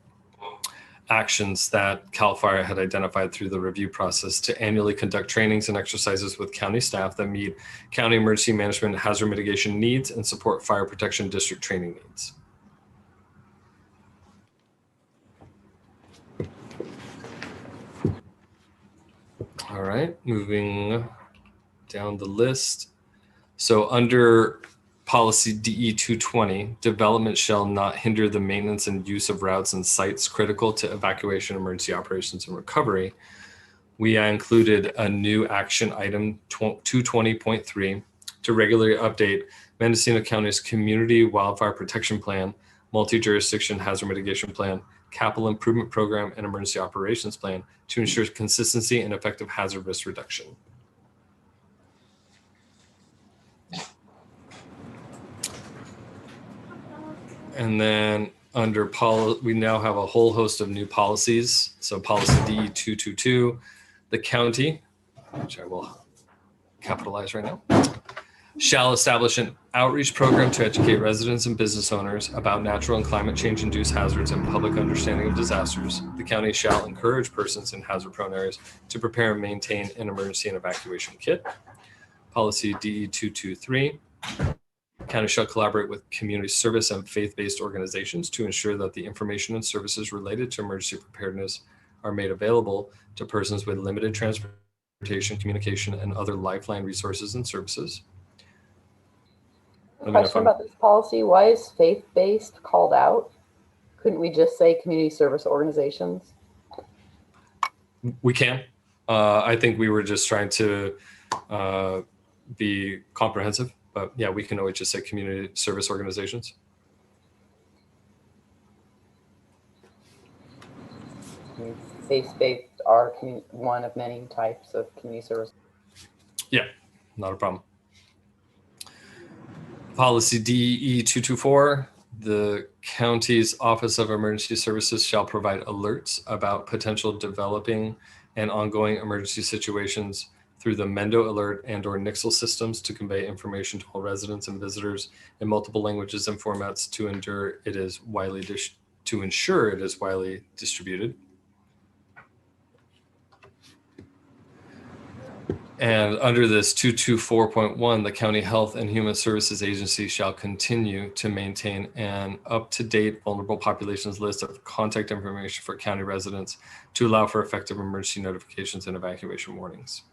actions that CAL FIRE had identified through the review process, to annually conduct trainings and exercises with county staff that meet county emergency management and hazard mitigation needs and support fire protection district training needs. All right, moving down the list. So under policy DE 220, development shall not hinder the maintenance and use of routes and sites critical to evacuation, emergency operations, and recovery. We included a new action item 220.3 to regularly update Mendocino County's Community Wildfire Protection Plan, Multi-Jurisdiction Hazard Mitigation Plan, Capital Improvement Program, and Emergency Operations Plan to ensure consistency and effective hazard risk reduction. And then under we now have a whole host of new policies. So policy DE 222, the county, which I will capitalize right now, shall establish an outreach program to educate residents and business owners about natural and climate change induced hazards and public understanding of disasters. The county shall encourage persons in hazard prone areas to prepare and maintain an emergency and evacuation kit. Policy DE 223. County shall collaborate with community service and faith-based organizations to ensure that the information and services related to emergency preparedness are made available to persons with limited transportation, communication, and other lifeline resources and services. Question about this policy: why is faith-based called out? Couldn't we just say community service organizations? We can. I think we were just trying to be comprehensive. But yeah, we can always just say community service organizations. Faith-based are one of many types of community service. Yeah, not a problem. Policy DE 224, the county's Office of Emergency Services shall provide alerts about potential developing and ongoing emergency situations through the Mendo Alert and/or Nixle systems to convey information to all residents and visitors in multiple languages and formats to ensure it is widely distributed. And under this 224.1, the County Health and Human Services Agency shall continue to maintain an up-to-date vulnerable populations list of contact information for county residents to allow for effective emergency notifications and evacuation warnings.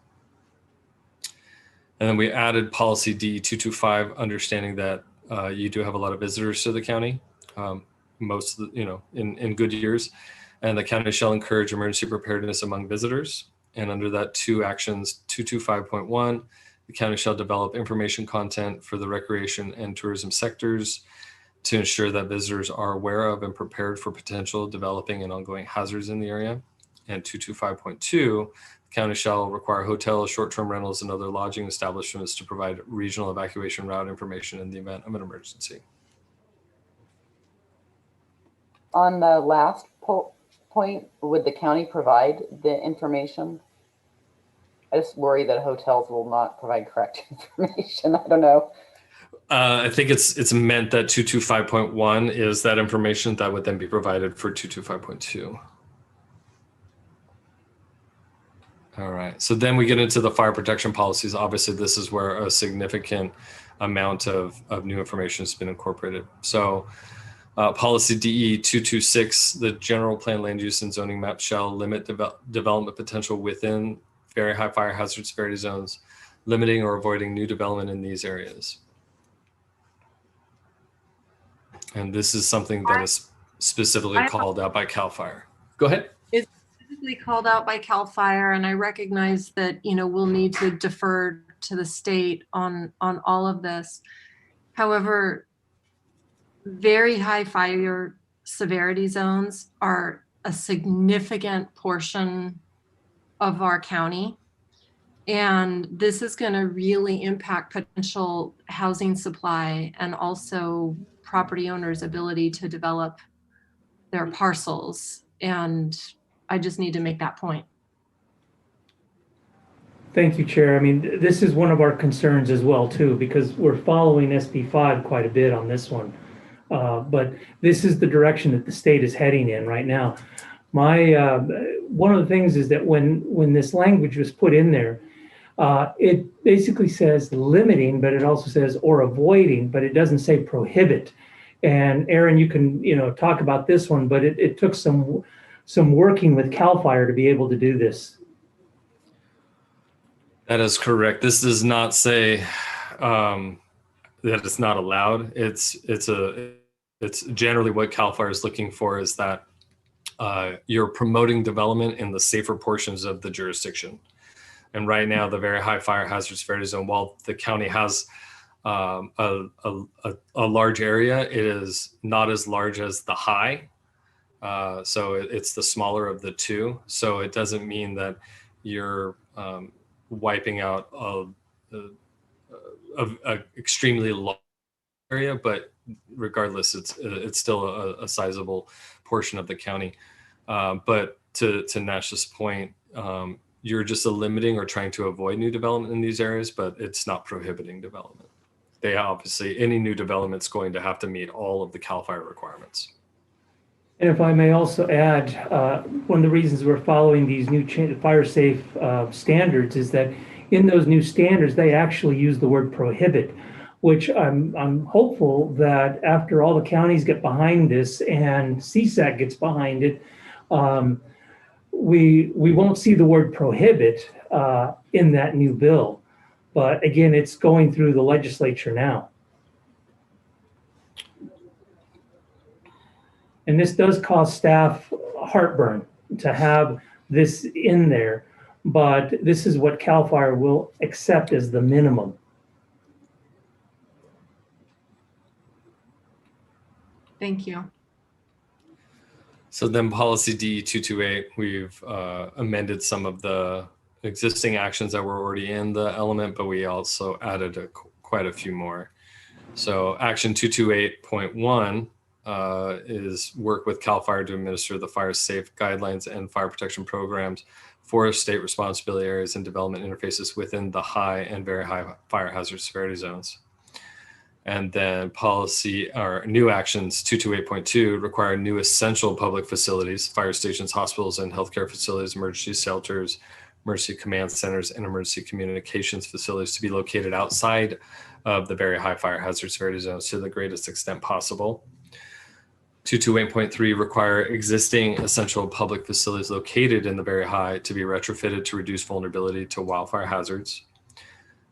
And then we added policy DE 225, understanding that you do have a lot of visitors to the county, most of the, in good years, and the county shall encourage emergency preparedness among visitors. And under that 2 actions, 225.1, the county shall develop information content for the recreation and tourism sectors to ensure that visitors are aware of and prepared for potential developing and ongoing hazards in the area. And 225.2, county shall require hotels, short-term rentals, and other lodging establishments to provide regional evacuation route information in the event of an emergency. On the last point, would the county provide the information? I just worry that hotels will not provide correct information. I don't know. I think it's meant that 225.1 is that information that would then be provided for 225.2. All right, so then we get into the fire protection policies. Obviously, this is where a significant amount of new information has been incorporated. So policy DE 226, the general plan land use and zoning map shall limit development potential within very high fire hazard severity zones, limiting or avoiding new development in these areas. And this is something that is specifically called out by CAL FIRE. Go ahead. It's specifically called out by CAL FIRE, and I recognize that, we'll need to defer to the state on all of this. However, very high fire severity zones are a significant portion of our county. And this is going to really impact potential housing supply and also property owners' ability to develop their parcels. And I just need to make that point. Thank you, Chair. I mean, this is one of our concerns as well, too, because we're following SB 5 quite a bit on this one. But this is the direction that the state is heading in right now. One of the things is that when this language was put in there, it basically says limiting, but it also says or avoiding, but it doesn't say prohibit. And Aaron, you can talk about this one, but it took some working with CAL FIRE to be able to do this. That is correct. This does not say that it's not allowed. It's generally what CAL FIRE is looking for is that you're promoting development in the safer portions of the jurisdiction. And right now, the very high fire hazard severity zone, while the county has a large area, it is not as large as the high. So it's the smaller of the two. So it doesn't mean that you're wiping out a extremely large area, but regardless, it's still a sizable portion of the county. But to Nash's point, you're just limiting or trying to avoid new development in these areas, but it's not prohibiting development. They obviously, any new development's going to have to meet all of the CAL FIRE requirements. And if I may also add, one of the reasons we're following these new fire safe standards is that in those new standards, they actually use the word prohibit, which I'm hopeful that after all the counties get behind this and CSAC gets behind it, we won't see the word prohibit in that new bill. But again, it's going through the legislature now. And this does cause staff heartburn to have this in there, but this is what CAL FIRE will accept as the minimum. Thank you. So then policy DE 228, we've amended some of the existing actions that were already in the element, but we also added quite a few more. So action 228.1 is work with CAL FIRE to administer the fire safe guidelines and fire protection programs for state responsibility areas and development interfaces within the high and very high fire hazard severity zones. And then policy or new actions 228.2 require new essential public facilities, fire stations, hospitals, and healthcare facilities, emergency shelters, emergency command centers, and emergency communications facilities to be located outside of the very high fire hazard severity zones to the greatest extent possible. 228.3 require existing essential public facilities located in the very high to be retrofitted to reduce vulnerability to wildfire hazards.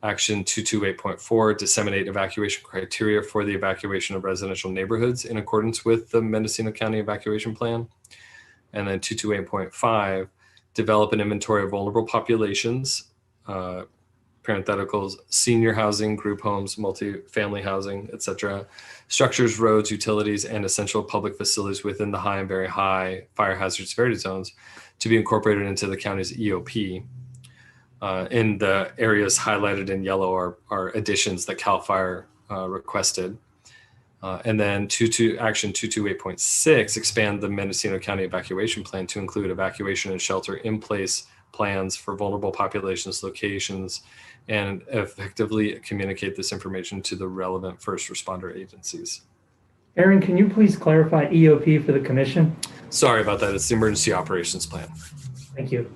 Action 228.4, disseminate evacuation criteria for the evacuation of residential neighborhoods in accordance with the Mendocino County Evacuation Plan. And then 228.5, develop an inventory of vulnerable populations parentheticals, senior housing, group homes, multifamily housing, etc., structures, roads, utilities, and essential public facilities within the high and very high fire hazard severity zones to be incorporated into the county's EOP. In the areas highlighted in yellow are additions that CAL FIRE requested. And then Action 228.6, expand the Mendocino County Evacuation Plan to include evacuation and shelter in place plans for vulnerable populations, locations, and effectively communicate this information to the relevant first responder agencies. Aaron, can you please clarify EOP for the commission? Sorry about that. It's the Emergency Operations Plan. Thank you.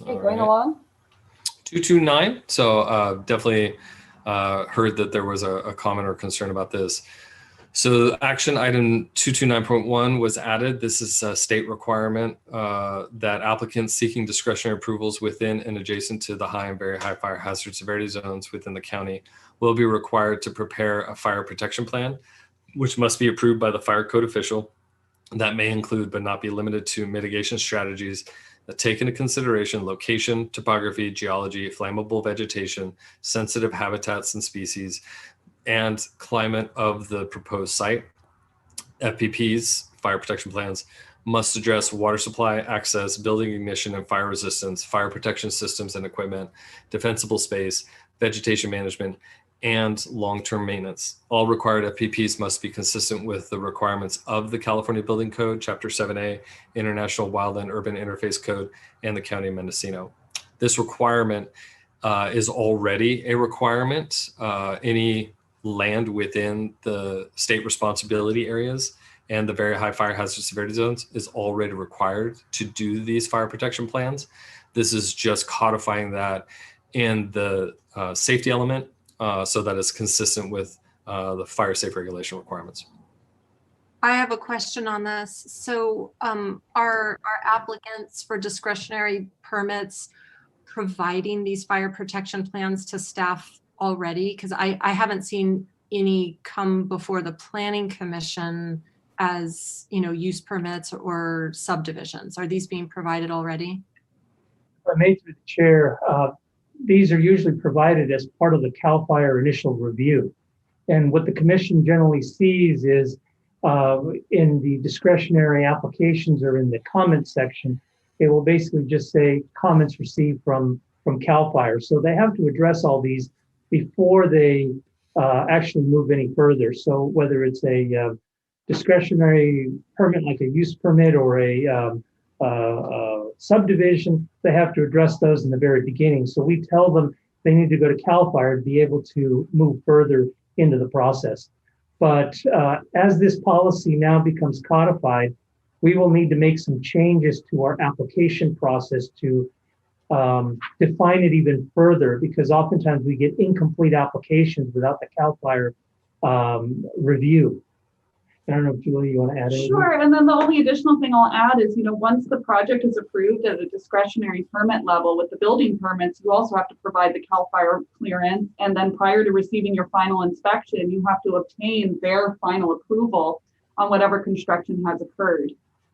Okay, going along. 229. So definitely heard that there was a comment or concern about this. So action item 229.1 was added. This is a state requirement that applicants seeking discretionary approvals within and adjacent to the high and very high fire hazard severity zones within the county will be required to prepare a fire protection plan, which must be approved by the fire code official. That may include, but not be limited to, mitigation strategies that take into consideration location, topography, geology, flammable vegetation, sensitive habitats and species, and climate of the proposed site. FPPs, fire protection plans, must address water supply, access, building ignition and fire resistance, fire protection systems and equipment, defensible space, vegetation management, and long-term maintenance. All required FPPs must be consistent with the requirements of the California Building Code, Chapter 7A, International Wildland Urban Interface Code, and the County of Mendocino. This requirement is already a requirement. Any land within the state responsibility areas and the very high fire hazard severity zones is already required to do these fire protection plans. This is just codifying that in the safety element so that it's consistent with the fire safe regulation requirements. I have a question on this. So are applicants for discretionary permits providing these fire protection plans to staff already? Because I haven't seen any come before the Planning Commission as, you know, use permits or subdivisions. Are these being provided already? If I may, through the chair, these are usually provided as part of the CAL FIRE initial review. And what the commission generally sees is in the discretionary applications or in the comments section, it will basically just say comments received from CAL FIRE. So they have to address all these before they actually move any further. So whether it's a discretionary permit like a use permit or a subdivision, they have to address those in the very beginning. So we tell them they need to go to CAL FIRE to be able to move further into the process. But as this policy now becomes codified, we will need to make some changes to our application process to define it even further, because oftentimes we get incomplete applications without the CAL FIRE review. I don't know if Julie, you want to add anything? Sure, and then the only additional thing I'll add is, you know, once the project is approved at a discretionary permit level with the building permits, you also have to provide the CAL FIRE clearance. And then prior to receiving your final inspection, you have to obtain their final approval on whatever construction has occurred.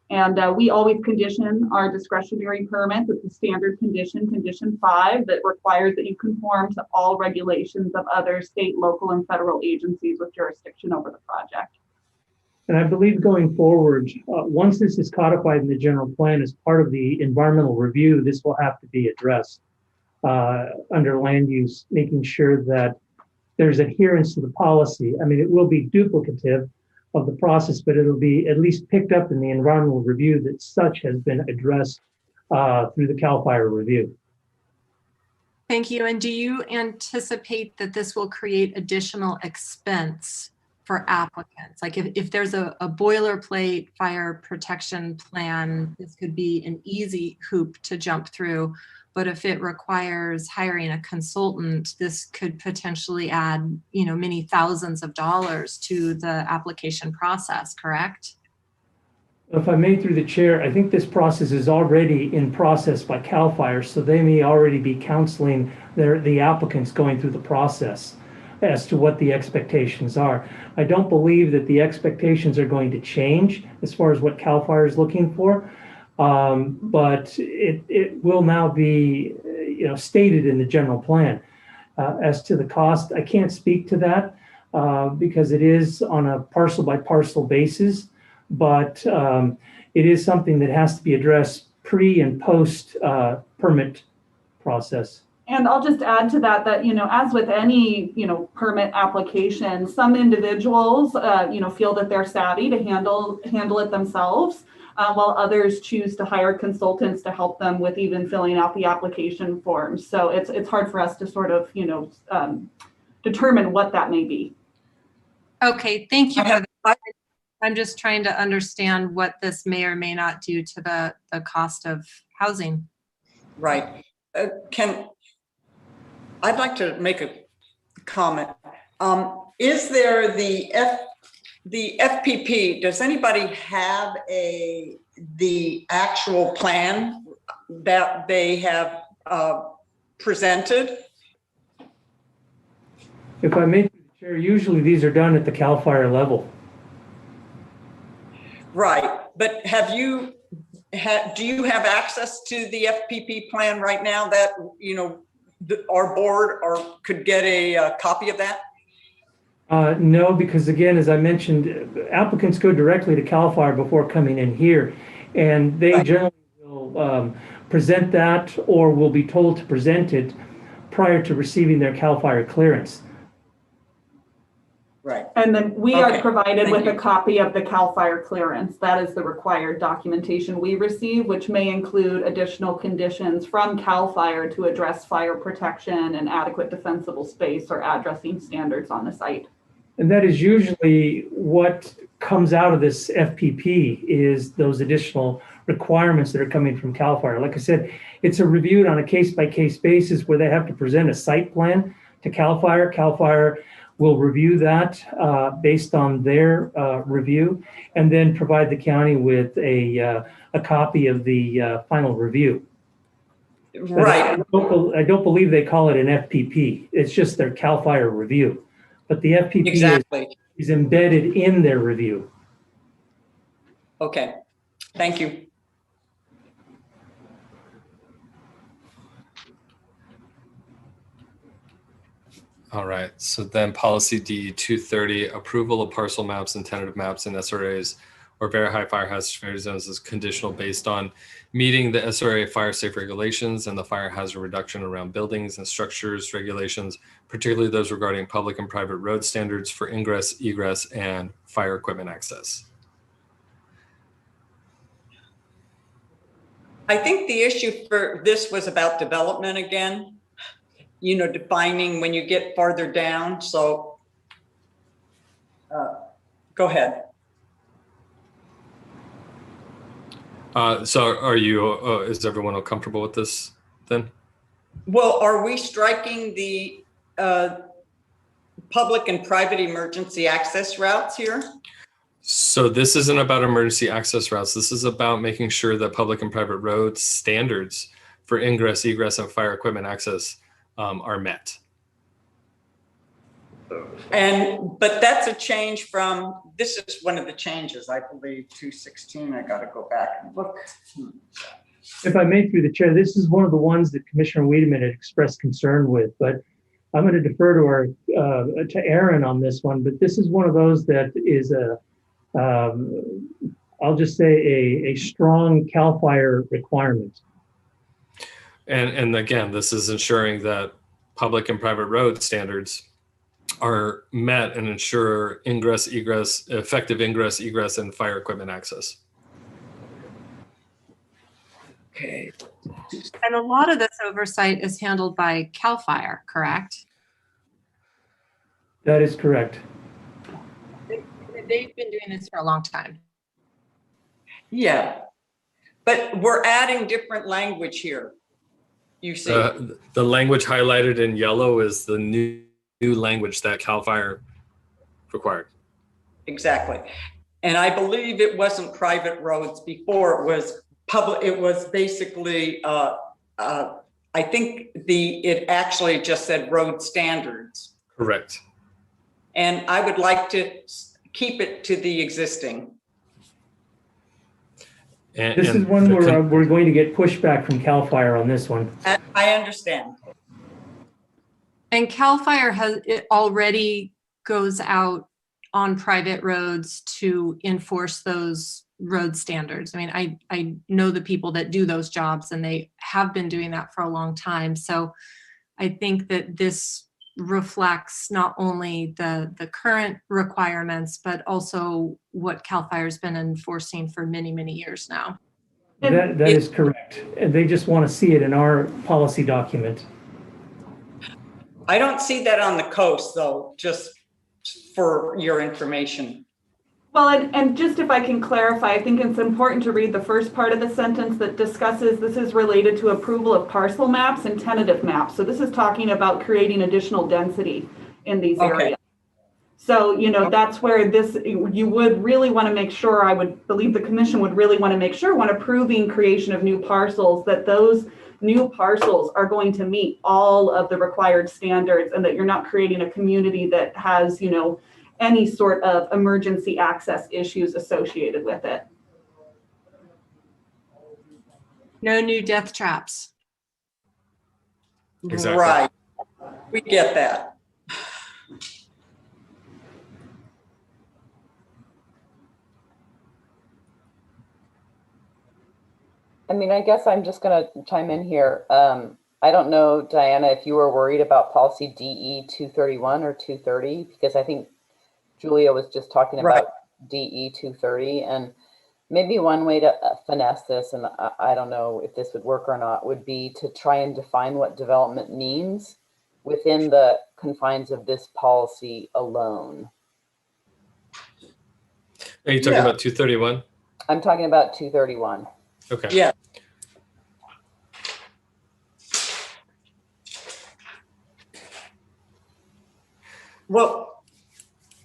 And we always condition our discretionary permits with the standard condition, condition 5, that requires that you conform to all regulations of other state, local, and federal agencies with jurisdiction over the project. And I believe going forward, once this is codified in the general plan as part of the environmental review, this will have to be addressed under land use, making sure that there's adherence to the policy. I mean, it will be duplicative of the process, but it'll be at least picked up in the environmental review that such has been addressed through the CAL FIRE review. Thank you. And do you anticipate that this will create additional expense for applicants? Like if there's a boilerplate fire protection plan, this could be an easy hoop to jump through. But if it requires hiring a consultant, this could potentially add, you know, many thousands of dollars to the application process, correct? If I may, through the chair, I think this process is already in process by CAL FIRE, so they may already be counseling the applicants going through the process. as to what the expectations are. I don't believe that the expectations are going to change as far as what CAL FIRE is looking for, but it will now be stated in the general plan. As to the cost, I can't speak to that because it is on a parcel by parcel basis, but it is something that has to be addressed pre and post permit process. And I'll just add to that, as with any, permit application, some individuals, feel that they're savvy to handle it themselves, while others choose to hire consultants to help them with even filling out the application forms. So it's hard for us to sort of, determine what that may be. Okay, thank you for that. I'm just trying to understand what this may or may not do to the cost of housing. Right. I'd like to make a comment. Is there the FPP? Does anybody have the actual plan that they have presented? If I may, Chair, usually these are done at the CAL FIRE level. Right, but do you have access to the FPP plan right now that, our board could get a copy of that? No, because again, as I mentioned, applicants go directly to CAL FIRE before coming in here, and they generally will present that or will be told to present it prior to receiving their CAL FIRE clearance. Right. And then we are provided with a copy of the CAL FIRE clearance. That is the required documentation we receive, which may include additional conditions from CAL FIRE to address fire protection and adequate defensible space or addressing standards on the site. And that is usually what comes out of this FPP is those additional requirements that are coming from CAL FIRE. Like I said, it's reviewed on a case-by-case basis where they have to present a site plan to CAL FIRE. CAL FIRE will review that based on their review, and then provide the county with a copy of the final review. Right. I don't believe they call it an FPP. It's just their CAL FIRE review. But the FPP is embedded in their review. Okay, thank you. All right, so then policy D 230, approval of parcel maps and tentative maps and SRAs or very high fire hazard zones is conditional based on meeting the SRA fire safe regulations and the fire hazard reduction around buildings and structures regulations, particularly those regarding public and private road standards for ingress, egress, and fire equipment access. I think the issue for this was about development again. Defining when you get farther down. So go ahead. So are you, is everyone all comfortable with this then? Well, are we striking the public and private emergency access routes here? So this isn't about emergency access routes. This is about making sure that public and private road standards for ingress, egress, and fire equipment access are met. But that's a change from, this is one of the changes, I believe, 216. I got to go back and look. If I may, through the chair, this is one of the ones that Commissioner Wiedemann had expressed concern with, but I'm going to defer to Aaron on this one. But this is one of those that is I'll just say a strong CAL FIRE requirement. And again, this is ensuring that public and private road standards are met and ensure ingress, egress, effective ingress, egress, and fire equipment access. Okay. And a lot of this oversight is handled by CAL FIRE, correct? That is correct. They've been doing this for a long time. Yeah, but we're adding different language here. You see, the language highlighted in yellow is the new language that CAL FIRE required. Exactly. And I believe it wasn't private roads before, it was public. It was basically, I think it actually just said road standards. Correct. And I would like to keep it to the existing. This is one where we're going to get pushback from CAL FIRE on this one. I understand. And CAL FIRE it already goes out on private roads to enforce those road standards. I mean, I know the people that do those jobs, and they have been doing that for a long time. So I think that this reflects not only the current requirements, but also what CAL FIRE's been enforcing for many, many years now. That is correct. And they just want to see it in our policy document. I don't see that on the coast, though, just for your information. Well, and just if I can clarify, I think it's important to read the first part of the sentence that discusses this is related to approval of parcel maps and tentative maps. So this is talking about creating additional density in these areas. So, you know, that's where this, you would really want to make sure, I would believe the commission would really want to make sure when approving creation of new parcels, that those new parcels are going to meet all of the required standards, and that you're not creating a community that has, you know, any sort of emergency access issues associated with it. No new death traps. Exactly. Right. We get that. I mean, I guess I'm just going to chime in here. I don't know, Diana, if you were worried about policy DE 231 or 230, because I think Julia was just talking about DE 230, and maybe one way to finesse this, and I don't know if this would work or not, would be to try and define what development means within the confines of this policy alone. Are you talking about 231? I'm talking about 231. Okay. Yeah. Well,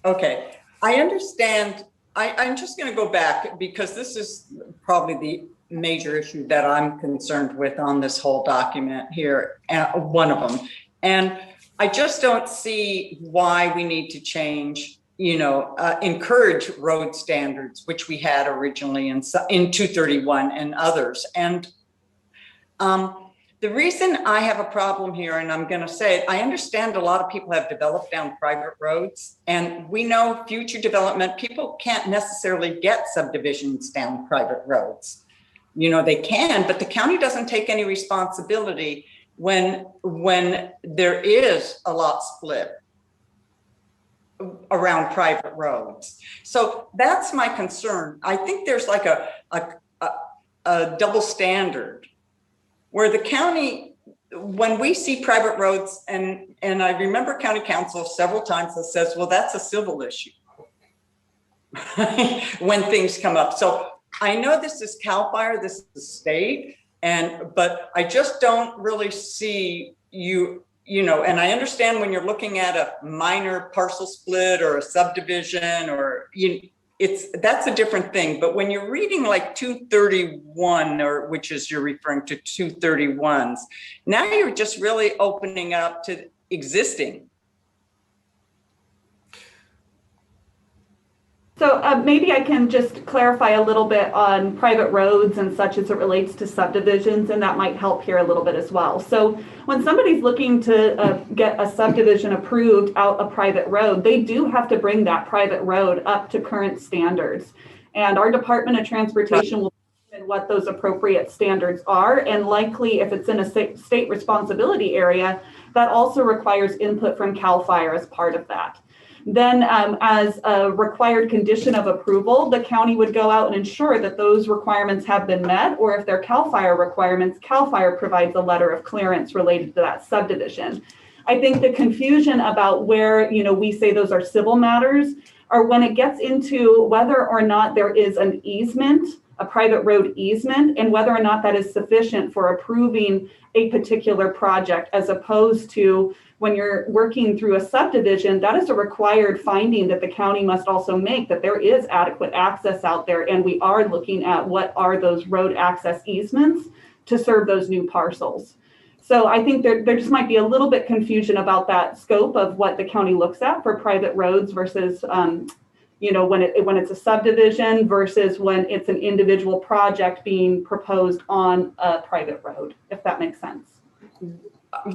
okay. I understand. I'm just going to go back because this is probably the major issue that I'm concerned with on this whole document here, one of them. And I just don't see why we need to change, you know, encourage road standards, which we had originally in 231 and others. And the reason I have a problem here, and I'm going to say it, I understand a lot of people have developed down private roads, and we know future development, people can't necessarily get subdivisions down private roads. You know, they can, but the county doesn't take any responsibility when there is a lot split around private roads. So that's my concern. I think there's like a double standard where the county, when we see private roads, and I remember county council several times that says, well, that's a civil issue when things come up. So I know this is CAL FIRE, this is state, but I just don't really see you know, and I understand when you're looking at a minor parcel split or a subdivision, or that's a different thing. But when you're reading like 231, or which is you're referring to 231s, now you're just really opening up to existing. So maybe I can just clarify a little bit on private roads and such as it relates to subdivisions, and that might help here a little bit as well. So when somebody's looking to get a subdivision approved out a private road, they do have to bring that private road up to current standards. And our Department of Transportation will determine what those appropriate standards are. And likely if it's in a state responsibility area, that also requires input from CAL FIRE as part of that. Then as a required condition of approval, the county would go out and ensure that those requirements have been met, or if they're CAL FIRE requirements, CAL FIRE provides a letter of clearance related to that subdivision. I think the confusion about where, you know, we say those are civil matters are when it gets into whether or not there is an easement, a private road easement, and whether or not that is sufficient for approving a particular project, as opposed to when you're working through a subdivision, that is a required finding that the county must also make, that there is adequate access out there. And we are looking at what are those road access easements to serve those new parcels. So I think there just might be a little bit confusion about that scope of what the county looks at for private roads versus, when it's a subdivision versus when it's an individual project being proposed on a private road, if that makes sense.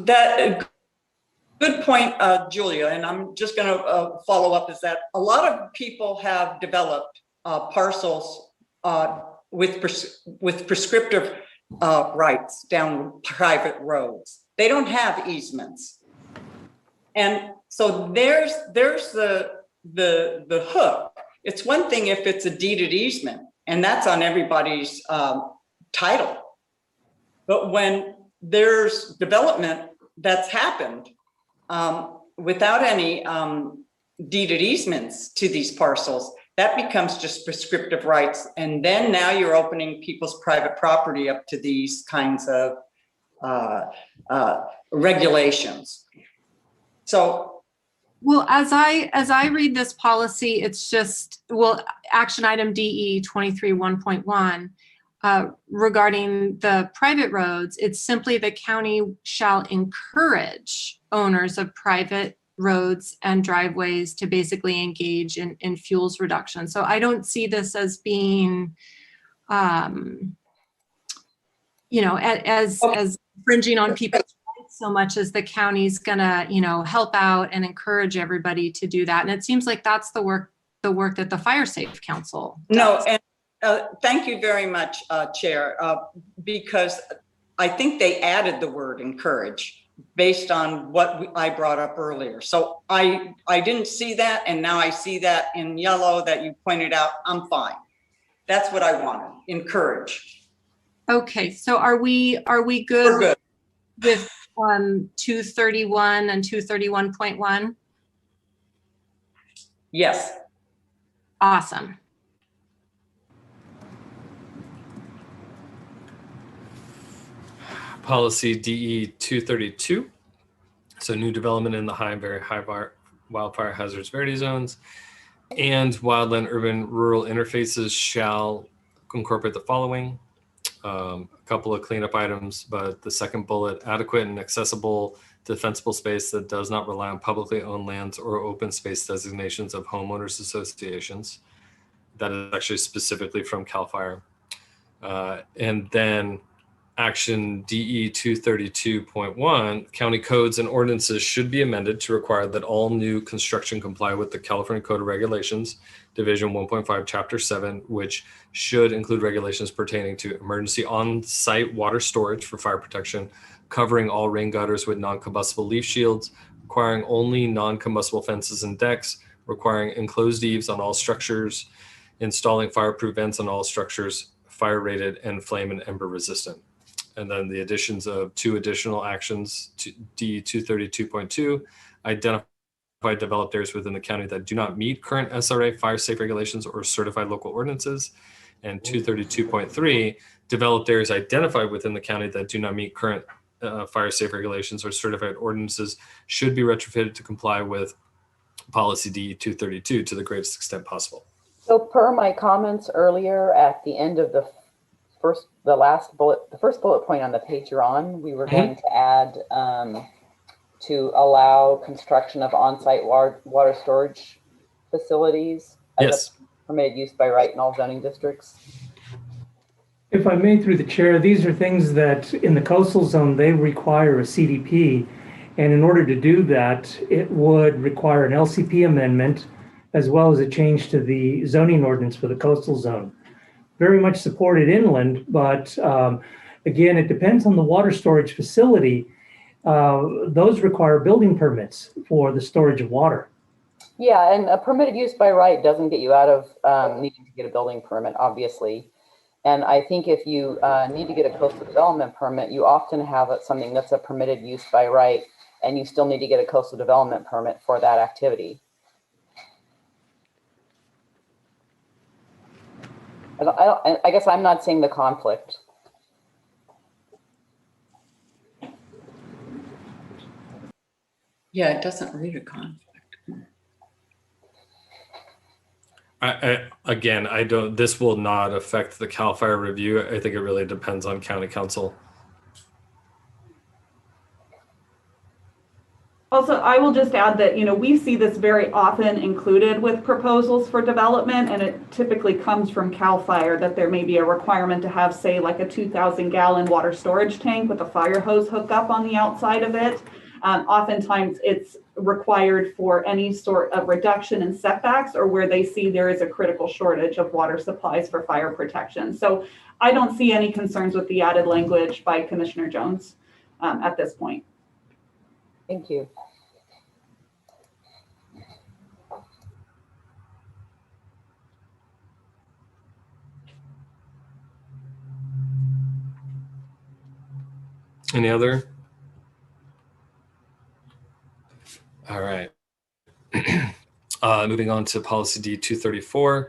Good point, Julia, and I'm just going to follow up is that a lot of people have developed parcels with prescriptive rights down private roads. They don't have easements. And so there's the hook. It's one thing if it's a deeded easement, and that's on everybody's title. But when there's development that's happened without any deeded easements to these parcels, that becomes just prescriptive rights. And then now you're opening people's private property up to these kinds of regulations. So, well, as I read this policy, it's just, well, action item DE 23.1.1 regarding the private roads, it's simply the county shall encourage owners of private roads and driveways to basically engage in fuels reduction. So I don't see this as being, as infringing on people's rights so much as the county's gonna, help out and encourage everybody to do that. And it seems like that's the work that the Fire Safe Council does. No, and thank you very much, Chair, because I think they added the word encourage based on what I brought up earlier. So I didn't see that, and now I see that in yellow that you pointed out. I'm fine. That's what I wanted, encourage. Okay, so are we We're good good. with 231 and 231.1? Yes. Awesome. Policy DE 232. So new development in the high and very high wildfire hazard severity zones and wildland urban rural interfaces shall incorporate the following. A couple of cleanup items, but the second bullet, adequate and accessible defensible space that does not rely on publicly owned lands or open space designations of homeowners associations. That is actually specifically from CAL FIRE. And then action DE 232.1, county codes and ordinances should be amended to require that all new construction comply with the California Code of Regulations, Division 1.5, Chapter 7, which should include regulations pertaining to emergency on-site water storage for fire protection, covering all rain gutters with non-combustible leaf shields, requiring only non-combustible fences and decks, requiring enclosed eaves on all structures, installing fireproof vents on all structures, fire rated and flame and ember resistant. And then the additions of two additional actions to D 232.2, identify developed areas within the county that do not meet current SRA fire safe regulations or certified local ordinances. And 232.3, developed areas identified within the county that do not meet current fire safe regulations or certified ordinances should be retrofitted to comply with policy D 232 to the greatest extent possible. So per my comments earlier at the end of the first bullet point on the page you're on, we were going to add to allow construction of on-site water storage facilities as a permitted use by right in all zoning districts. If I may, through the chair, these are things that in the coastal zone, they require a CDP. And in order to do that, it would require an LCP amendment as well as a change to the zoning ordinance for the coastal zone. Very much supported inland, but again, it depends on the water storage facility. Those require building permits for the storage of water. Yeah, and a permitted use by right doesn't get you out of needing to get a building permit, obviously. And I think if you need to get a coastal development permit, you often have something that's a permitted use by right, and you still need to get a coastal development permit for that activity. I guess I'm not seeing the conflict. Yeah, it doesn't read a conflict. Again, this will not affect the CAL FIRE review. I think it really depends on county council. Also, I will just add that, we see this very often included with proposals for development, and it typically comes from CAL FIRE that there may be a requirement to have, say, like a 2,000-gallon water storage tank with a fire hose hookup on the outside of it. Oftentimes, it's required for any sort of reduction in setbacks or where they see there is a critical shortage of water supplies for fire protection. So I don't see any concerns with the added language by Commissioner Jones at this point. Thank you. Any other? All right. Moving on to policy D234.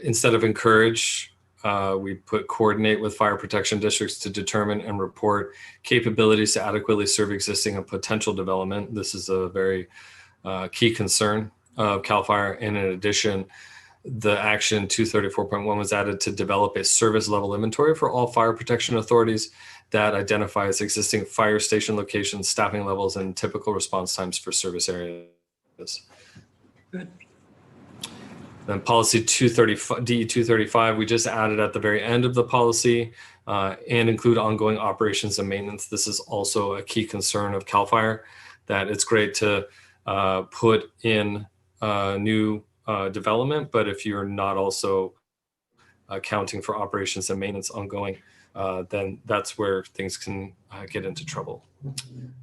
Instead of encourage, we put coordinate with fire protection districts to determine and report capabilities to adequately serve existing and potential development. This is a very key concern of CAL FIRE. And in addition, the action 234.1 was added to develop a service level inventory for all fire protection authorities that identifies existing fire station locations, staffing levels, and typical response times for service areas. Good. Then policy 235, DE 235, we just added at the very end of the policy and include ongoing operations and maintenance. This is also a key concern of CAL FIRE, that it's great to put in new development, but if you're not also accounting for operations and maintenance ongoing, then that's where things can get into trouble.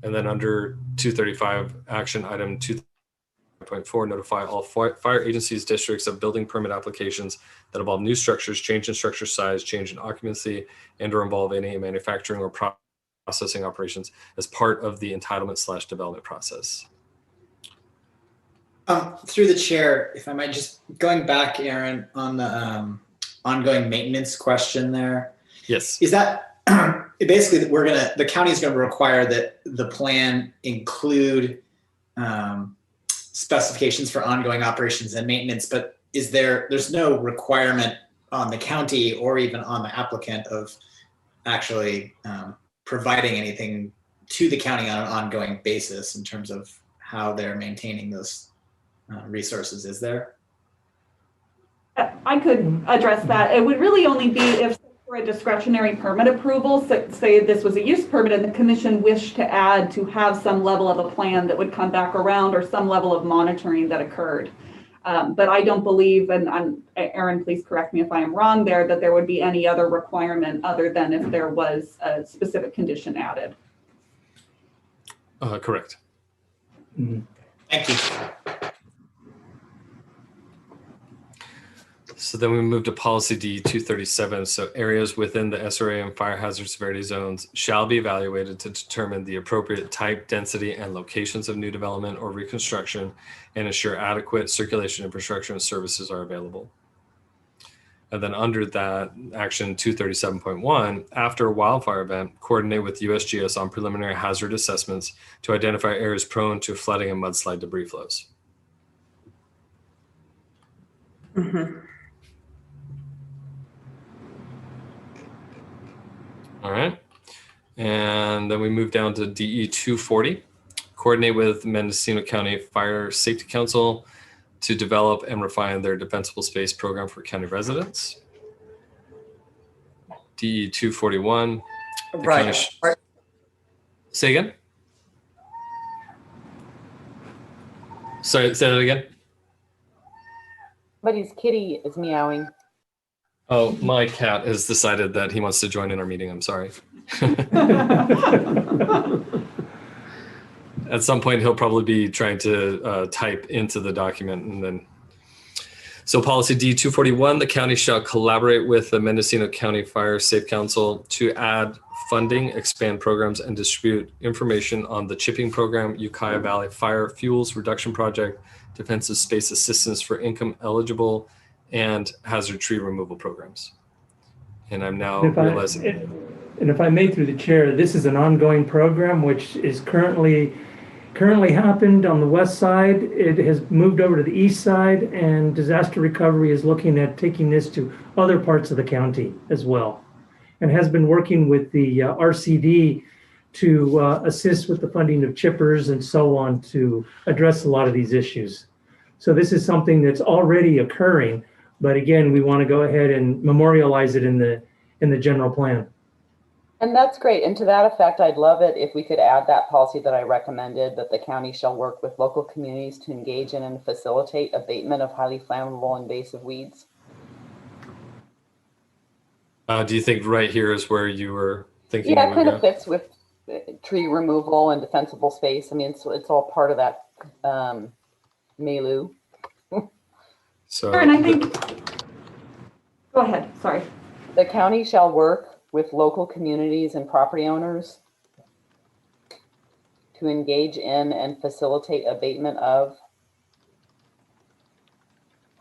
And then under 235, action item 2.4, notify all fire agencies, districts of building permit applications that involve new structures, change in structure size, change in occupancy, and or involve any manufacturing or processing operations as part of the entitlement/development process. Through the chair, if I might, just going back, Aaron, on the ongoing maintenance question there. Yes. Is that basically that the county is going to require that the plan include specifications for ongoing operations and maintenance, but there's no requirement on the county or even on the applicant of actually providing anything to the county on an ongoing basis in terms of how they're maintaining those resources, is there? I could address that. It would really only be if for a discretionary permit approval, say this was a use permit and the commission wished to add to have some level of a plan that would come back around or some level of monitoring that occurred. But I don't believe, and Aaron, please correct me if I am wrong there, that there would be any other requirement other than if there was a specific condition added. Correct. Mm-hmm. Thank you. So then we move to policy D 237. So areas within the SRA and fire hazard severity zones shall be evaluated to determine the appropriate type, density, and locations of new development or reconstruction and ensure adequate circulation infrastructure and services are available. And then under that, action 237.1, after a wildfire event, coordinate with USGS on preliminary hazard assessments to identify areas prone to flooding and mudslide debris flows. Mm-hmm. All right. And then we move down to DE 240, coordinate with Mendocino County Fire Safety Council to develop and refine their defensible space program for county residents. DE 241. Right. Say again? Sorry, say that again. But his kitty is meowing. Oh, my cat has decided that he wants to join in our meeting. I'm sorry. At some point, he'll probably be trying to type into the document and then. So policy D 241, the county shall collaborate with the Mendocino County Fire Safe Council to add funding, expand programs, and distribute information on the chipping program, Ukiah Valley Fire Fuels Reduction Project, Defensive Space Assistance for Income Eligible, and hazard tree removal programs. And I'm now realizing. And if I may, through the chair, this is an ongoing program which is currently happened on the west side. It has moved over to the east side, and disaster recovery is looking at taking this to other parts of the county as well, and has been working with the RCD to assist with the funding of chippers and so on to address a lot of these issues. So this is something that's already occurring, but again, we want to go ahead and memorialize it in the general plan. And that's great. And to that effect, I'd love it if we could add that policy that I recommended, that the county shall work with local communities to engage in and facilitate abatement of highly flammable invasive weeds. Do you think right here is where you were thinking? Yeah, it it kind would of go? fits with tree removal and defensible space. I mean, it's all part of that milieu. So Sure, and I think, go ahead, sorry. The county shall work with local communities and property owners to engage in and facilitate abatement of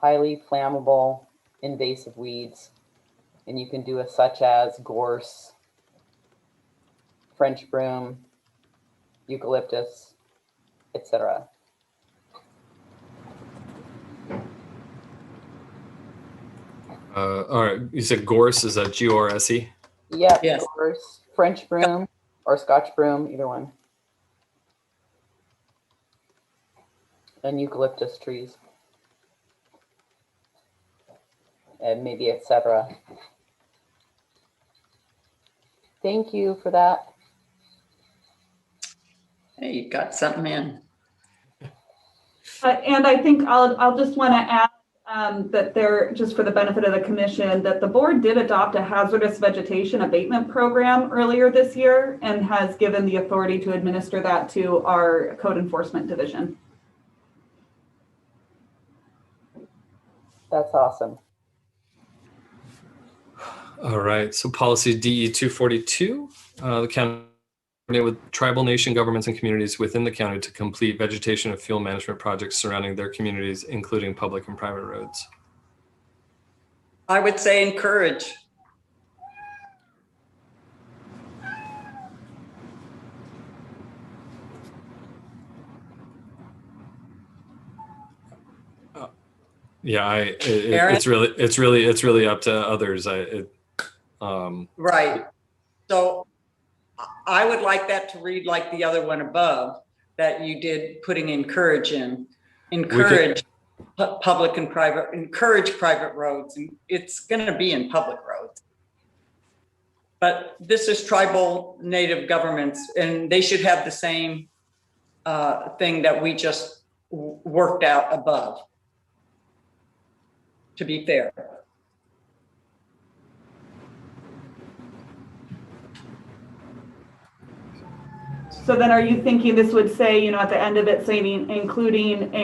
highly flammable invasive weeds. And you can do it such as gorse, French broom, eucalyptus, etc. all right, you said gorse, is that G-O-R-S-E? Yep, Yes. gorse, French broom, or Scotch broom, either one. And eucalyptus trees. And maybe etc. Thank you for that. Hey, you got something in. And I think I'll just want to add that there, just for the benefit of the commission, that the board did adopt a hazardous vegetation abatement program earlier this year and has given the authority to administer that to our code enforcement division. That's awesome. All right, so policy DE 242, the county with tribal nation governments and communities within the county to complete vegetation and fuel management projects surrounding their communities, including public and private roads. I would say encourage. Yeah, Aaron? it's really up to others. Right. So I would like that to read like the other one above that you did, putting encourage in. Encourage public and private, encourage private roads, and it's going to be in public roads. But this is tribal native governments, and they should have the same thing that we just worked out above, to be fair. So then are you thinking this would say, you know, at the end of it saying including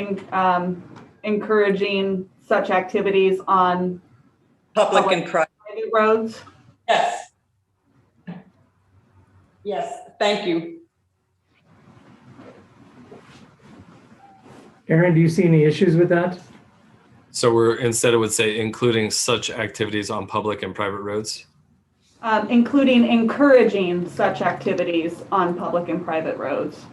encouraging such activities on Public and private roads? Yes. Yes, thank you. Aaron, do you see any issues with that? So we're, instead it would say including such activities on public and private roads? Including encouraging such activities on public and private roads.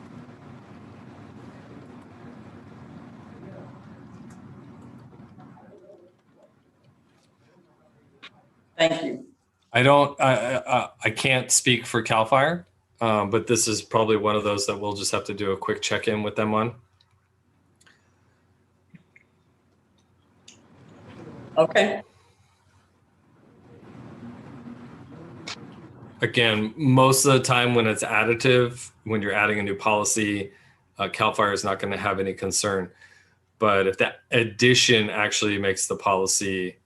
Thank you. I can't speak for CAL FIRE, but this is probably one of those that we'll just have to do a quick check-in with them on. Okay. Again, most of the time when it's additive, when you're adding a new policy, CAL FIRE is not going to have any concern. But if that addition actually makes the policy,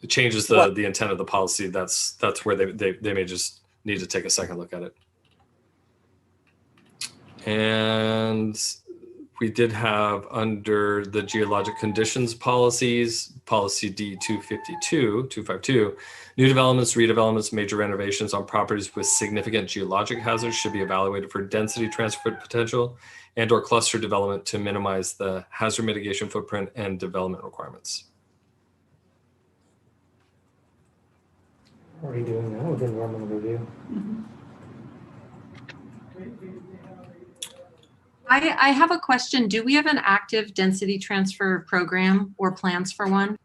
it changes the intent of the policy, that's where they may just need to take a second look at it. And we did have under the geologic conditions policies, policy D 252, new developments, redevelopments, major renovations on properties with significant geologic hazards should be evaluated for density transfer potential and or cluster development to minimize the hazard mitigation footprint and development requirements. Are you doing that with environmental review? I have a question. Do we have an active density transfer program or plans for one?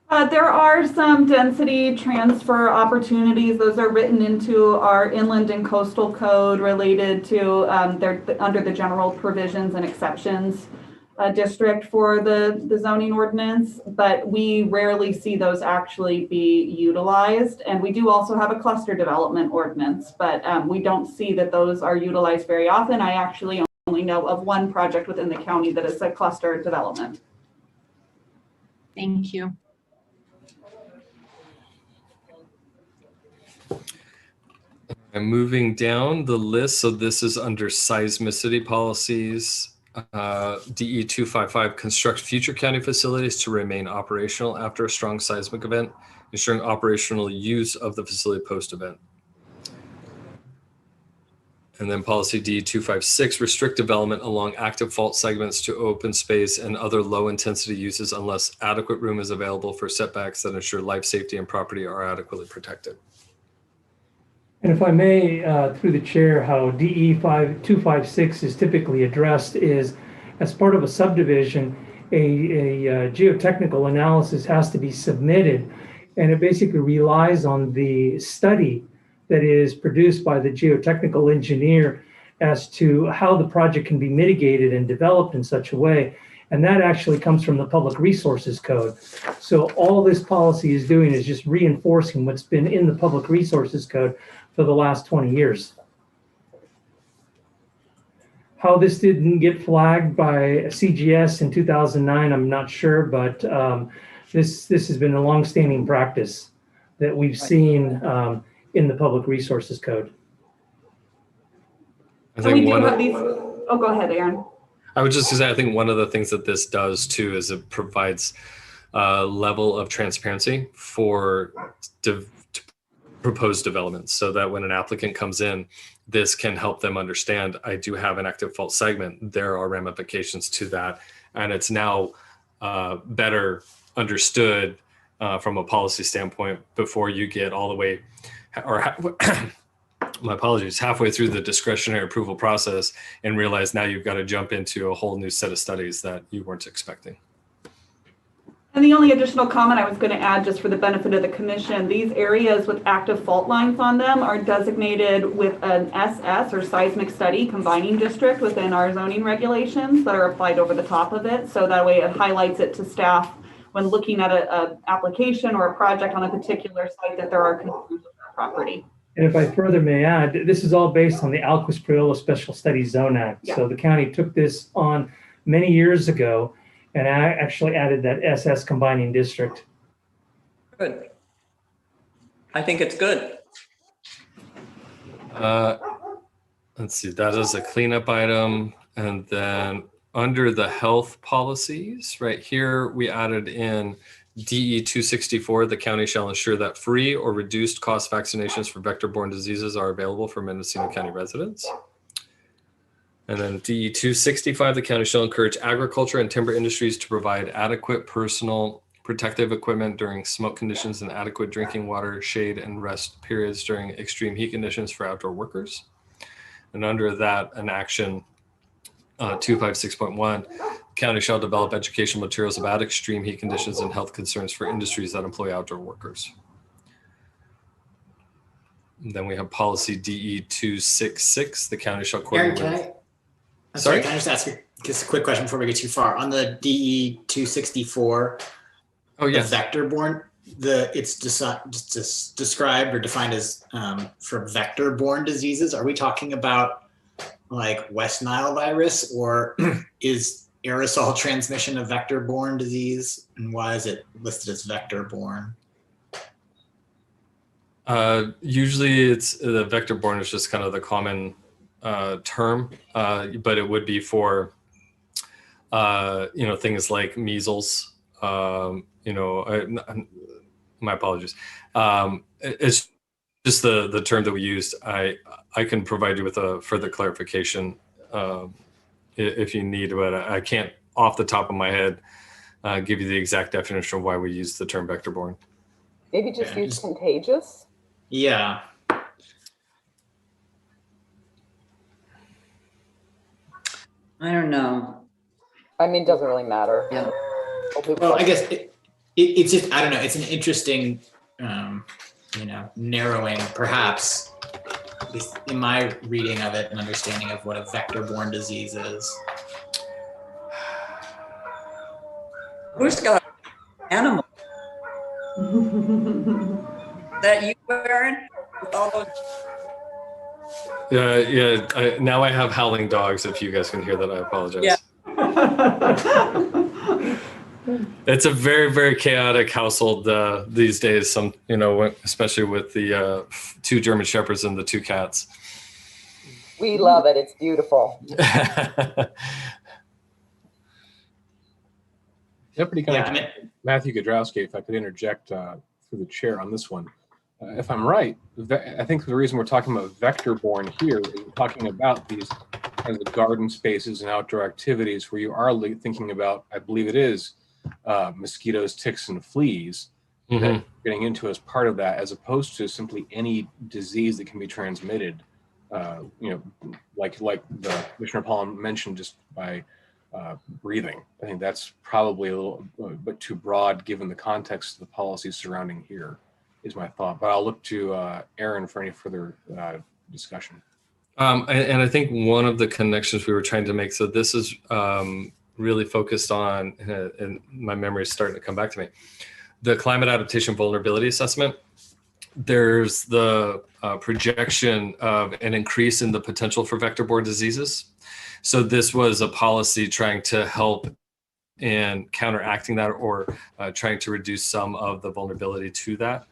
There are some density transfer opportunities. Those are written into our inland and coastal code related to, they're under the general provisions and exceptions district for the zoning ordinance, but we rarely see those actually be utilized. And we do also have a cluster development ordinance, but we don't see that those are utilized very often. I actually only know of one project within the county that is a cluster development. Thank you. I'm moving down the list. So this is under seismicity policies. DE 255, construct future county facilities to remain operational after a strong seismic event, ensuring operational use of the facility post-event. And then policy DE 256, restrict development along active fault segments to open space and other low intensity uses unless adequate room is available for setbacks that ensure life safety and property are adequately protected. And if I may, through the chair, how DE 256 is typically addressed is as part of a subdivision, a geotechnical analysis has to be submitted, and it basically relies on the study that is produced by the geotechnical engineer as to how the project can be mitigated and developed in such a way. And that actually comes from the Public Resources Code. So all this policy is doing is just reinforcing what's been in the Public Resources Code for the last 20 years. How this didn't get flagged by CGS in 2009, I'm not sure, but this has been a longstanding practice that we've seen in the Public Resources Code. I think we do have these. Oh, go ahead, Aaron. I would just say, I think one of the things that this does too is it provides a level of transparency for proposed developments, so that when an applicant comes in, this can help them understand, I do have an active fault segment. There are ramifications to that. And it's now better understood from a policy standpoint before you get all the way, or my apologies, halfway through the discretionary approval process and realize now you've got to jump into a whole new set of studies that you weren't expecting. And the only additional comment I was going to add, just for the benefit of the commission, these areas with active fault lines on them are designated with an SS or seismic study combining district within our zoning regulations that are applied over the top of it. So that way it highlights it to staff when looking at an application or a project on a particular site that there are concerns with that property. And if I further may add, this is all based on the Alquist-Priolo Special Studies Zone Act. Yeah. So the county took this on many years ago, and I actually added that SS combining district. Good. I think it's good. Let's see, that is a cleanup item. And then under the health policies, right here, we added in DE 264, the county shall ensure that free or reduced cost vaccinations for vector-borne diseases are available for Mendocino County residents. And then DE 265, the county shall encourage agriculture and timber industries to provide adequate personal protective equipment during smoke conditions and adequate drinking water, shade, and rest periods during extreme heat conditions for outdoor workers. And under that, an action 256.1, county shall develop educational materials about extreme heat conditions and health concerns for industries that employ outdoor workers. And then we have policy DE 266, the county shall coordinate. Aaron, sorry, can I just ask just a quick question before we get too far? On the DE 264, oh yes, vector-borne, it's just described or defined as for vector-borne diseases. Are we talking about like West Nile virus, or is aerosol transmission a vector-borne disease? And why is it listed as vector-borne? Usually it's the vector-borne is just kind of the common term, but it would be for things like measles. My apologies. It's just the term that we used. I can provide you with a further clarification if you need, but I can't off the top of my head give you the exact definition of why we use the term vector-borne. Maybe just use contagious. Yeah. I don't know. I mean, it doesn't really matter. Yeah. Well, I guess it's just, I don't know, it's an interesting, narrowing perhaps, at least in my reading of it and understanding of what a vector-borne disease is. Who's got animal that you wearing with all those? Now I have howling dogs. If you guys can hear that, I apologize. Yeah. It's a very, very chaotic household these days. Especially with the 2 German Shepherds and the 2 cats. We love it. It's beautiful. Deputy Commissioner Matthew Godrowski, if I could interject through the chair on this one. If I'm right, I think the reason we're talking about vector-borne here is we're talking about these kinds of garden spaces and outdoor activities where you are thinking about, I believe it is, mosquitoes, ticks, and fleas that you're getting into as part of that, as opposed to simply any disease that can be transmitted, like the Commissioner Pollen mentioned, just by breathing. I think that's probably a little bit too broad given the context of the policies surrounding here, is my thought. But I'll look to Aaron for any further discussion. And I think one of the connections we were trying to make, so this is really focused on, and my memory is starting to come back to me, the climate adaptation vulnerability assessment. There's the projection of an increase in the potential for vector-borne diseases. So this was a policy trying to help in counteracting that, or trying to reduce some of the vulnerability to that.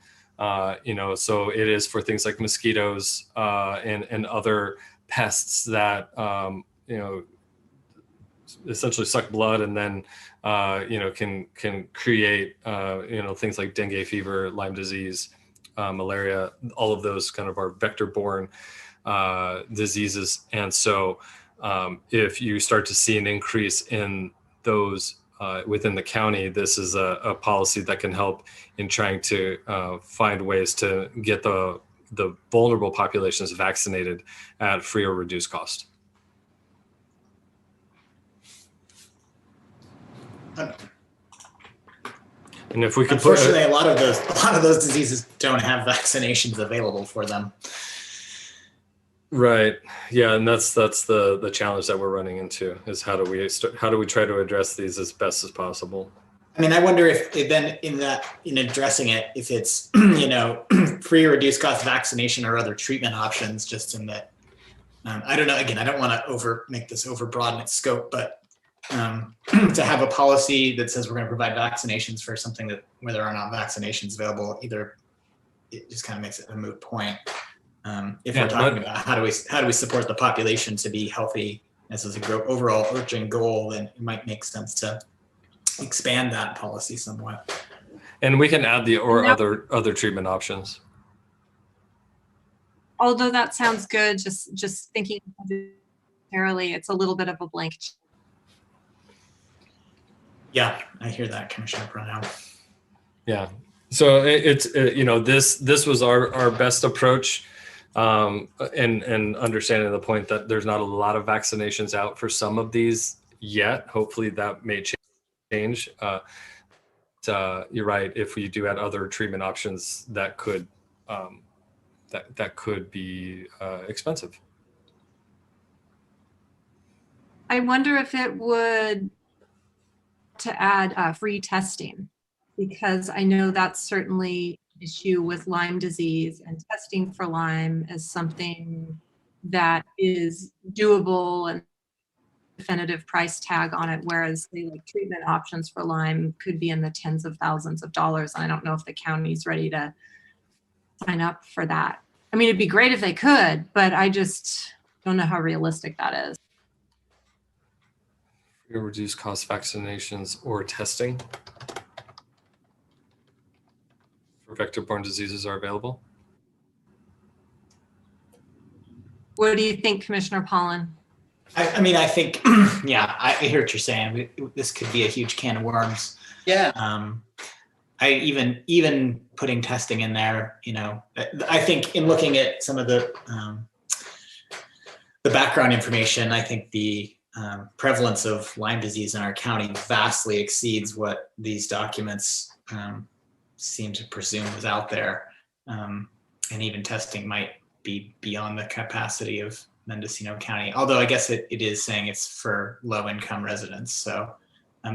So it is for things like mosquitoes and other pests that, essentially suck blood and then, can create, things like dengue fever, Lyme disease, malaria. All of those kind of are vector-borne diseases. And so if you start to see an increase in those within the county, this is a policy that can help in trying to find ways to get the vulnerable populations vaccinated at free or reduced cost. And if we could, unfortunately, a lot of those diseases don't have vaccinations available for them. Right. Yeah, and that's the challenge that we're running into, is how do we try to address these as best as possible. I mean, I wonder if then in addressing it, if it's free or reduced cost vaccination or other treatment options, just in that I don't know. Again, I don't want to make this overbroad in its scope, but to have a policy that says we're going to provide vaccinations for something where there are not vaccinations available, either it just kind of makes it a moot point. If we're talking about how do we support the population to be healthy as an overall overarching goal, then it might make sense to expand that policy somewhat. And we can add other treatment options. Although that sounds good, just thinking necessarily, it's a little bit of a blank. Yeah, I hear that, Commissioner Brown. Yeah, so this was our best approach. And understanding the point that there's not a lot of vaccinations out for some of these yet. Hopefully that may change. You're right. If we do add other treatment options, that could be expensive. I wonder if it would to add free testing, because I know that's certainly issue with Lyme disease, and testing for Lyme is something that is doable and definitive price tag on it, whereas the treatment options for Lyme could be in the tens of thousands of dollars. I don't know if the county's ready to sign up for that. I mean, it'd be great if they could, but I just don't know how realistic that is. Reduce cost vaccinations or testing for vector-borne diseases are available. What do you think, Commissioner Pollen? I mean, I think, yeah, I hear what you're saying. This could be a huge can of worms. Yeah. I even putting testing in there, I think in looking at some of the background information, I think the prevalence of Lyme disease in our county vastly exceeds what these documents seem to presume is out there. And even testing might be beyond the capacity of Mendocino County, although I guess it is saying it's for low-income residents. So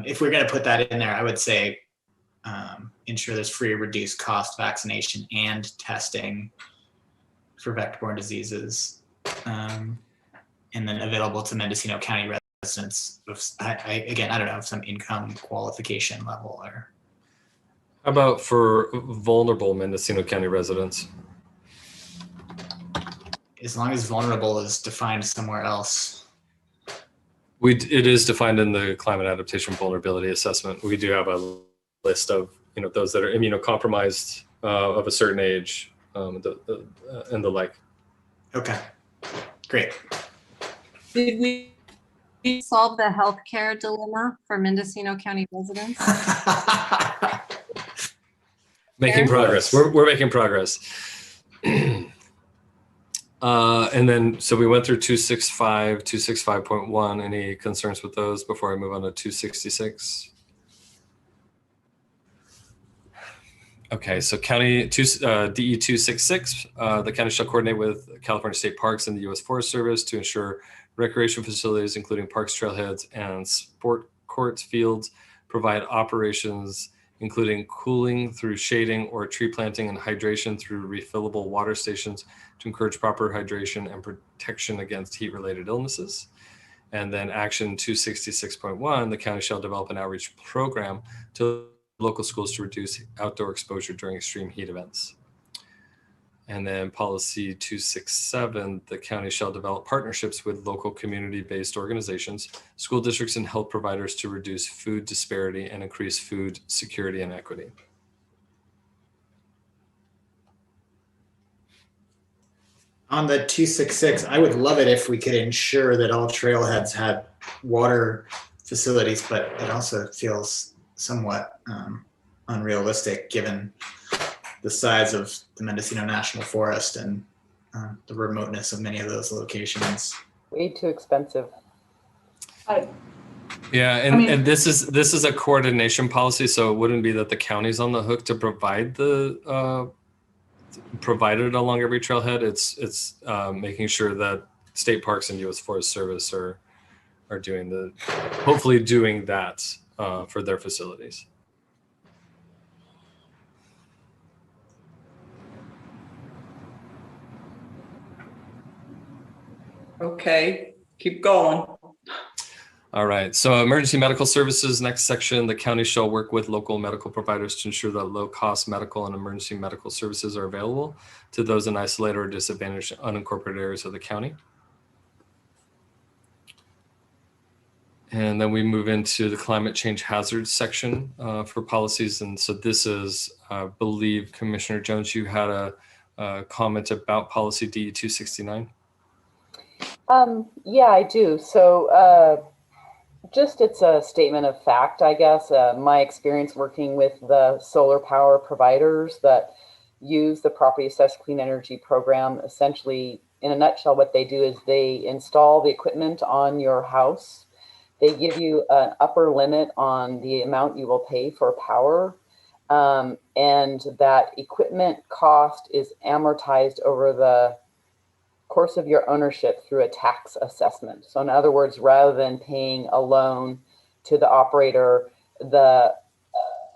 if we're going to put that in there, I would say ensure there's free or reduced cost vaccination and testing for vector-borne diseases, and then available to Mendocino County residents. Again, I don't know, of some income qualification level. Or How about for vulnerable Mendocino County residents? as long as vulnerable is defined somewhere else. It is defined in the climate adaptation vulnerability assessment. We do have a list of those that are immunocompromised of a certain age, and the like. Okay, great. Did we solve the healthcare dilemma for Mendocino County residents? Making progress. We're making progress. And then, so we went through 265, 265.1. Any concerns with those before I move on to 266? Okay, so DE 266, the county shall coordinate with California State Parks and the U.S. Forest Service to ensure recreation facilities, including parks, trailheads, and sport courts, fields, provide operations, including cooling through shading or tree planting and hydration through refillable water stations to encourage proper hydration and protection against heat-related illnesses. And then action 266.1, the county shall develop an outreach program to local schools to reduce outdoor exposure during extreme heat events. And then policy 267, the county shall develop partnerships with local community-based organizations, school districts, and health providers to reduce food disparity and increase food security and equity. On the 266, I would love it if we could ensure that all trailheads had water facilities, but it also feels somewhat unrealistic given the size of the Mendocino National Forest and the remoteness of many of those locations. Way too expensive. Yeah, and this is a coordination policy, so it wouldn't be that the county's on the hook to provide provided along every trailhead. It's making sure that state parks and U.S. Forest Service are hopefully doing that for their facilities. Okay, keep going. All right, so emergency medical services, next section, the county shall work with local medical providers to ensure that low-cost medical and emergency medical services are available to those in isolated or disadvantaged unincorporated areas of the county. And then we move into the climate change hazards section for policies. And so this is, I believe, Commissioner Jones, you had a comment about policy DE 269. Yeah, I do. So just it's a statement of fact, I guess. My experience working with the solar power providers that use the Property Assessed Clean Energy program, essentially, in a nutshell, what they do is they install the equipment on your house. They give you an upper limit on the amount you will pay for power. And that equipment cost is amortized over the course of your ownership through a tax assessment. So in other words, rather than paying a loan to the operator, the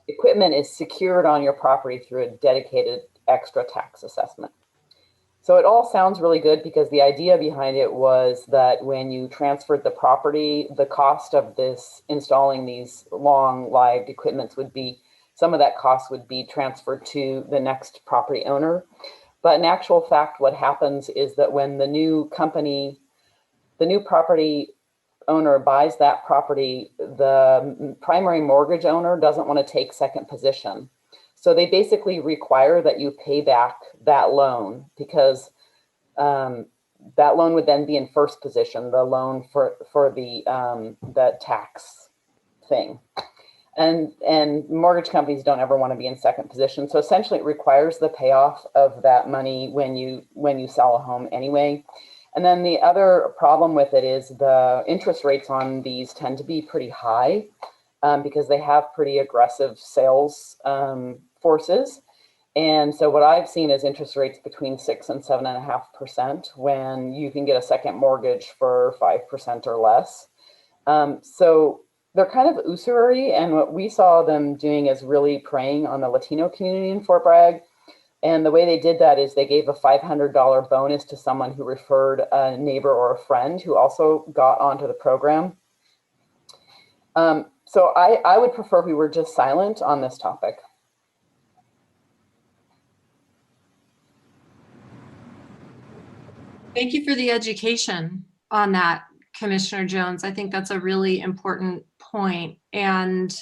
equipment is secured on your property through a dedicated extra tax assessment. So it all sounds really good because the idea behind it was that when you transferred the property, the cost of this installing these long-lived equipments would be, some of that cost would be transferred to the next property owner. But in actual fact, what happens is that when the new property owner buys that property, the primary mortgage owner doesn't want to take second position. So they basically require that you pay back that loan because that loan would then be in first position, the loan for the tax thing. And mortgage companies don't ever want to be in second position. So essentially it requires the payoff of that money when you sell a home anyway. And then the other problem with it is the interest rates on these tend to be pretty high. because they have pretty aggressive sales forces. And so what I've seen is interest rates between 6 and 7.5% when you can get a second mortgage for 5% or less. So they're kind of usury, and what we saw them doing is really preying on the Latino community in Fort Bragg. And the way they did that is they gave a $500 bonus to someone who referred a neighbor or a friend who also got onto the program. So I would prefer we were just silent on this topic. Thank you for the education on that, Commissioner Jones. I think that's a really important point. And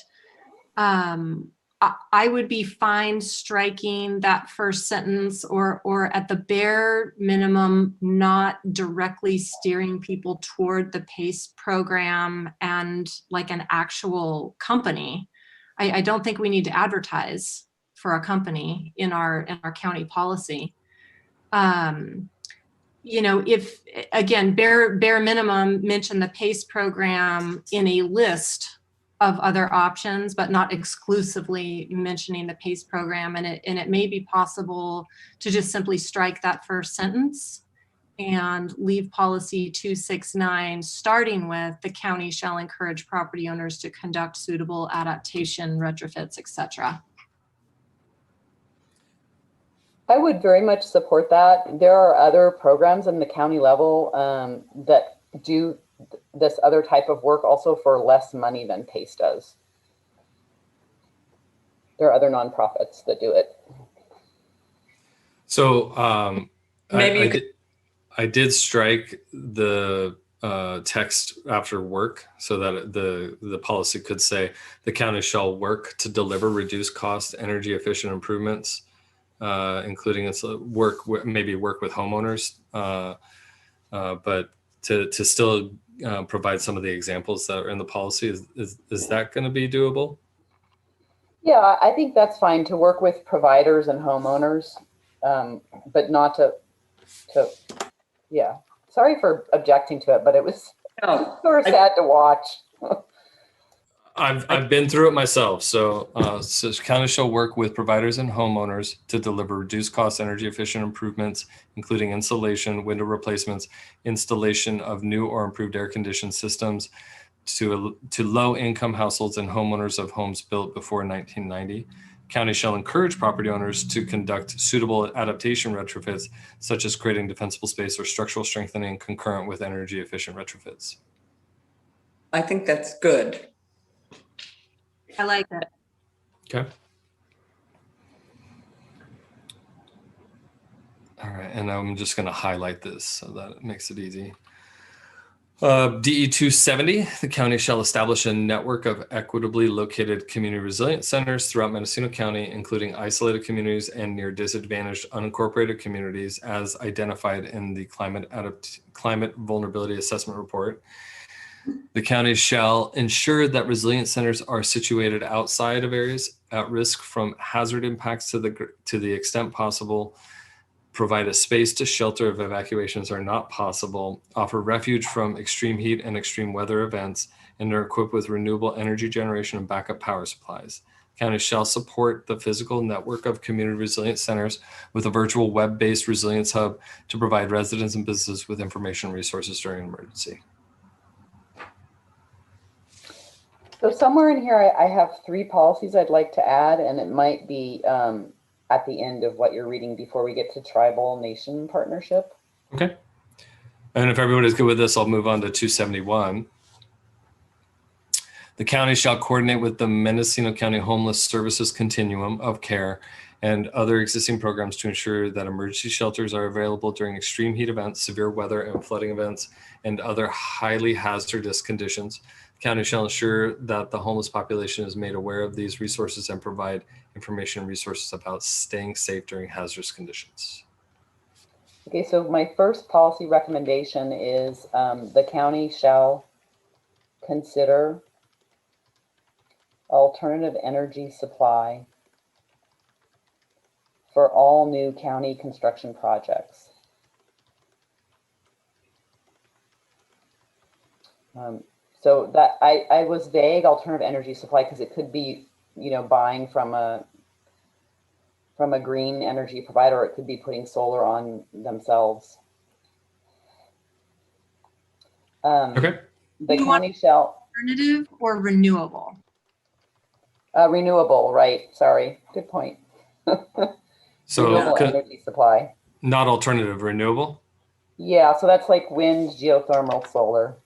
I would be fine striking that first sentence, or at the bare minimum, not directly steering people toward the PACE program and like an actual company. I don't think we need to advertise for a company in our county policy. You know, if, again, bare minimum, mention the PACE program in a list of other options, but not exclusively mentioning the PACE program. And it may be possible to just simply strike that first sentence and leave policy 269, starting with the county shall encourage property owners to conduct suitable adaptation, retrofits, etc. I would very much support that. There are other programs in the county level that do this other type of work also for less money than PACE does. There are other nonprofits that do it. So Maybe I did strike the text after work so that the policy could say the county shall work to deliver reduced cost, energy efficient improvements, including its maybe work with homeowners, but to still provide some of the examples that are in the policy. Is that going to be doable? Yeah, I think that's fine to work with providers and homeowners, but not to, yeah. Sorry for objecting to it, but it was sort of sad to watch. I've been through it myself. So, so county shall work with providers and homeowners to deliver reduced cost, energy efficient improvements, including insulation, window replacements, installation of new or improved air conditioned systems to low income households and homeowners of homes built before 1990. County shall encourage property owners to conduct suitable adaptation retrofits, such as creating defensible space or structural strengthening concurrent with energy efficient retrofits. I think that's good. I like it. Okay. All right, and I'm just going to highlight this so that it makes it easy. DE 270, the county shall establish a network of equitably located community resilience centers throughout Mendocino County, including isolated communities and near disadvantaged unincorporated communities as identified in the Climate Vulnerability Assessment Report. The county shall ensure that resilience centers are situated outside of areas at risk from hazard impacts to the extent possible, provide a space to shelter if evacuations are not possible, offer refuge from extreme heat and extreme weather events, and are equipped with renewable energy generation and backup power supplies. County shall support the physical network of community resilience centers with a virtual web-based resilience hub to provide residents and businesses with information and resources during an emergency. So somewhere in here, I have 3 policies I'd like to add, and it might be at the end of what you're reading before we get to tribal nation partnership. Okay. And if everybody's good with this, I'll move on to 271. The county shall coordinate with the Mendocino County Homeless Services Continuum of Care and other existing programs to ensure that emergency shelters are available during extreme heat events, severe weather and flooding events, and other highly hazardous conditions. The county shall ensure that the homeless population is made aware of these resources and provide information and resources about staying safe during hazardous conditions. Okay, so my first policy recommendation is the county shall consider alternative energy supply for all new county construction projects. So that I was vague alternative energy supply because it could be, buying from a green energy provider, or it could be putting solar on themselves. Okay. The You want county shall, alternative or renewable? renewable, right? Sorry, good point. So Renewable energy supply. not alternative, renewable. Yeah, so that's like wind, geothermal, solar.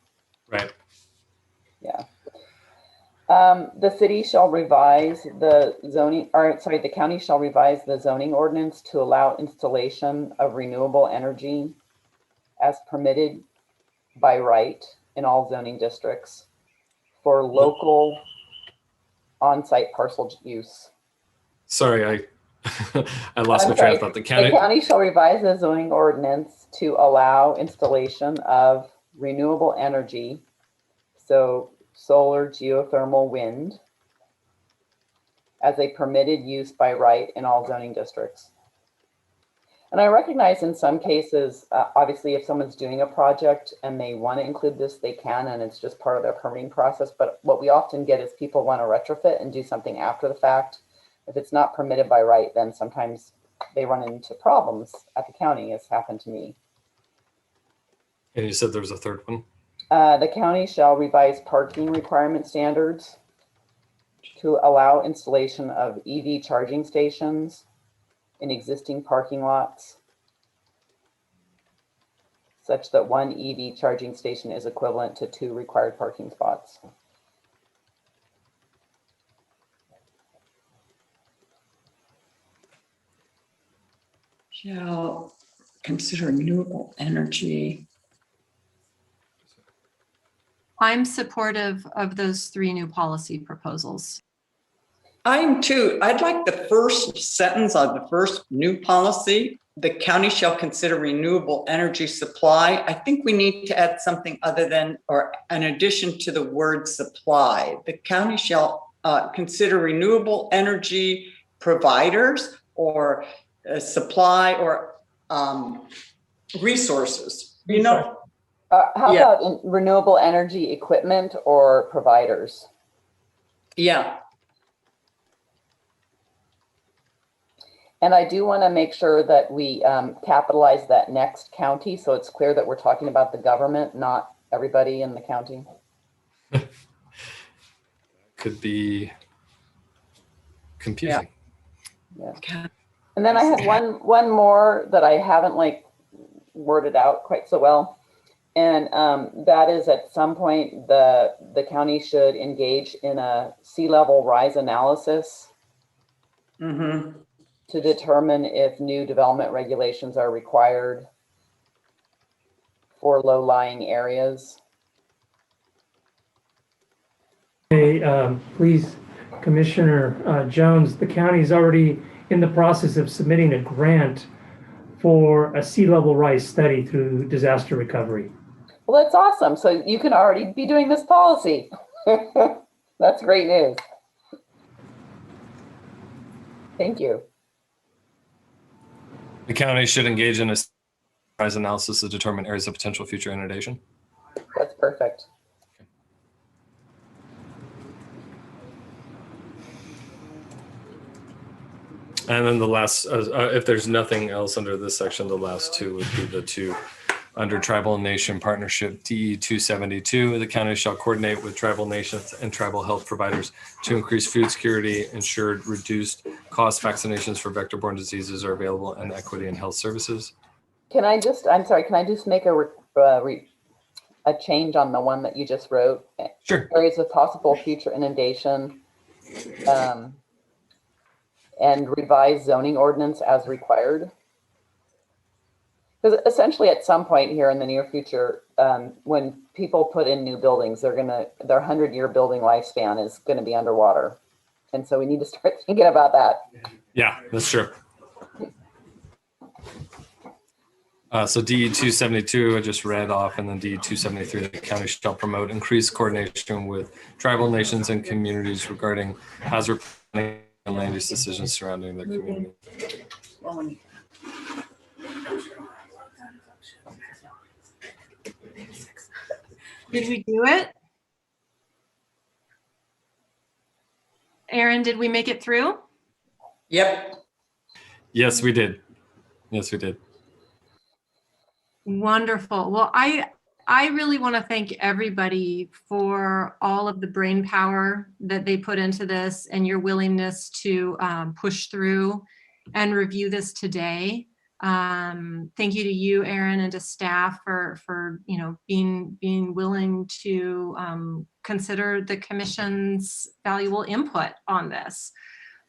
Right. Yeah. The city shall revise the zoning, or sorry, the county shall revise the zoning ordinance to allow installation of renewable energy as permitted by right in all zoning districts for local on-site parcel use. Sorry, I lost I'm my train sorry, of thought. the county shall revise the zoning ordinance to allow installation of renewable energy, so solar, geothermal, wind, as a permitted use by right in all zoning districts. And I recognize in some cases, obviously, if someone's doing a project and they want to include this, they can, and it's just part of their permitting process. But what we often get is people want to retrofit and do something after the fact. If it's not permitted by right, then sometimes they run into problems at the county. It's happened to me. And you said there was a third one. The county shall revise parking requirement standards to allow installation of EV charging stations in existing parking lots, such that one EV charging station is equivalent to 2 required parking spots. Shall consider renewable energy. I'm supportive of those 3 new policy proposals. I am too. I'd like the first sentence of the first new policy. The county shall consider renewable energy supply. I think we need to add something other than, or in addition to the word supply. The county shall consider renewable energy providers or supply or resources. How about renewable energy equipment or providers? Yeah. And I do want to make sure that we capitalize that next county, so it's clear that we're talking about the government, not everybody in the county. Could be confusing. Yeah. And then I had one more that I haven't worded out quite so well. And that is, at some point, the county should engage in a sea level rise analysis. Mm-hmm. To determine if new development regulations are required for low-lying areas. Hey, please, Commissioner Jones, the county is already in the process of submitting a grant for a sea level rise study through disaster recovery. Well, that's awesome. So you can already be doing this policy. That's great news. Thank you. The county should engage in a rise analysis to determine areas of potential future inundation. That's perfect. And then the last, if there's nothing else under this section, the last 2 would be the 2 under Tribal Nation Partnership DE 272. The county shall coordinate with tribal nations and tribal health providers to increase food security, ensure reduced cost vaccinations for vector-borne diseases are available, and equity in health services. I'm sorry, can I just make a change on the one that you just wrote? Sure. Areas of possible future inundation and revise zoning ordinance as required. Because essentially at some point here in the near future, when people put in new buildings, their 100-year building lifespan is going to be underwater. And so we need to start thinking about that. Yeah, that's true. So DE 272, I just read off, and then DE 273, the county shall promote increased coordination with tribal nations and communities regarding hazard planning and land use decisions surrounding the community. Did we do it? Aaron, did we make it through? Yep. Yes, we did. Yes, we did. Wonderful. Well, I really want to thank everybody for all of the brain power that they put into this and your willingness to push through and review this today. Thank you to you, Aaron, and to staff for being willing to consider the commission's valuable input on this.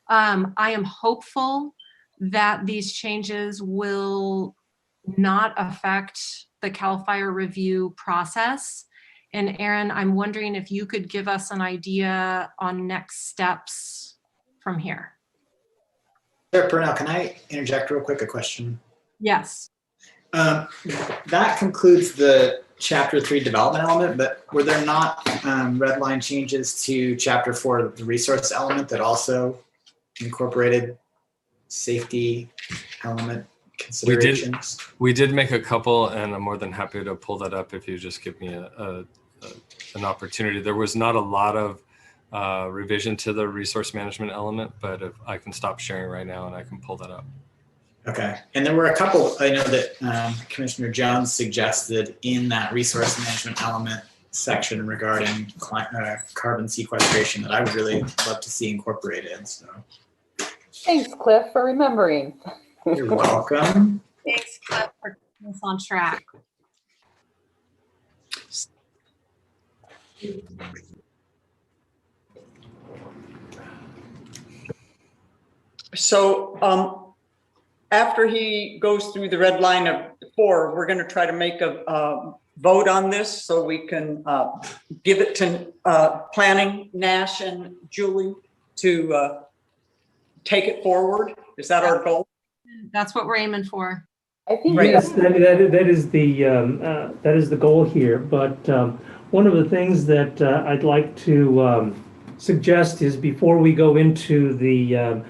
I am hopeful that these changes will not affect the CAL FIRE review process. And Aaron, I'm wondering if you could give us an idea on next steps from here. Chair Purnell, can I interject real quick a question? Yes. That concludes the Chapter 3 development element, but were there not red line changes to Chapter 4, the resource element, that also incorporated safety element considerations? We did make a couple, and I'm more than happy to pull that up if you just give me an opportunity. There was not a lot of revision to the resource management element, but if I can stop sharing right now and I can pull that up. Okay, and there were a couple, I know that Commissioner Jones suggested in that resource management element section regarding carbon sequestration that I would really love to see incorporated. So Thanks, Cliff, for remembering. you're welcome. Thanks, Cliff, for keeping us on track. So after he goes through the red line of 4, we're going to try to make a vote on this so we can give it to planning, Nash and Julie to take it forward. Is that our goal? That's what we're aiming for. I think Right. Yes, that is the goal here. But one of the things that I'd like to suggest is before we go into the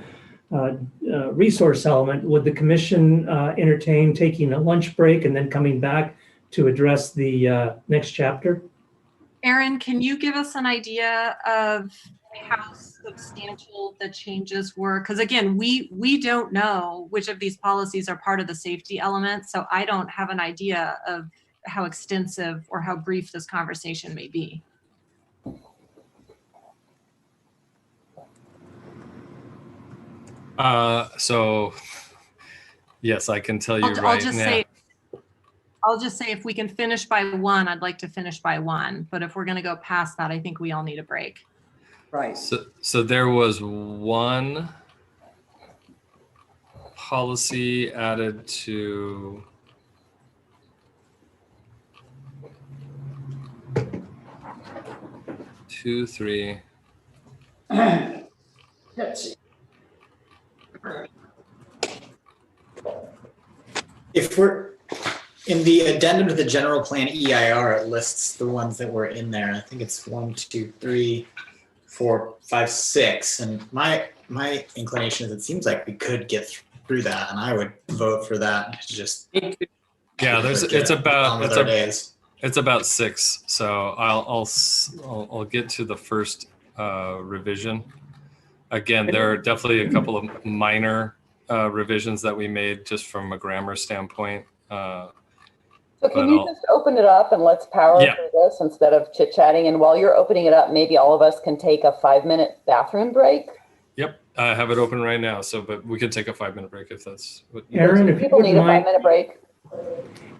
resource element, would the commission entertain taking a lunch break and then coming back to address the next chapter? Aaron, can you give us an idea of how substantial the changes were? Because again, we don't know which of these policies are part of the safety element, so I don't have an idea of how extensive or how brief this conversation may be. So yes, I can tell you I'll right just now. I'll just say if we can finish by 1, I'd like to finish by 1. But if we're going to go past that, I think we all need a break. Right. So there was one policy added to two, three. Let's see. If we're in the addendum to the general plan EIR, it lists the ones that were in there. I think it's 1, 2, 3, 4, 5, 6. And my inclination is it seems like we could get through that, and I would vote for that to just Yeah, it's about 6. So I'll get to the first revision. Again, there are definitely a couple of minor revisions that we made just from a grammar standpoint. So can you just open it up and let's power through this instead of chit-chatting? And while you're opening it up, maybe all of us can take a 5-minute bathroom break. Yep, I have it open right now. So, but we could take a 5-minute break if that's what Aaron, if you People need wouldn't a mind, 5-minute break.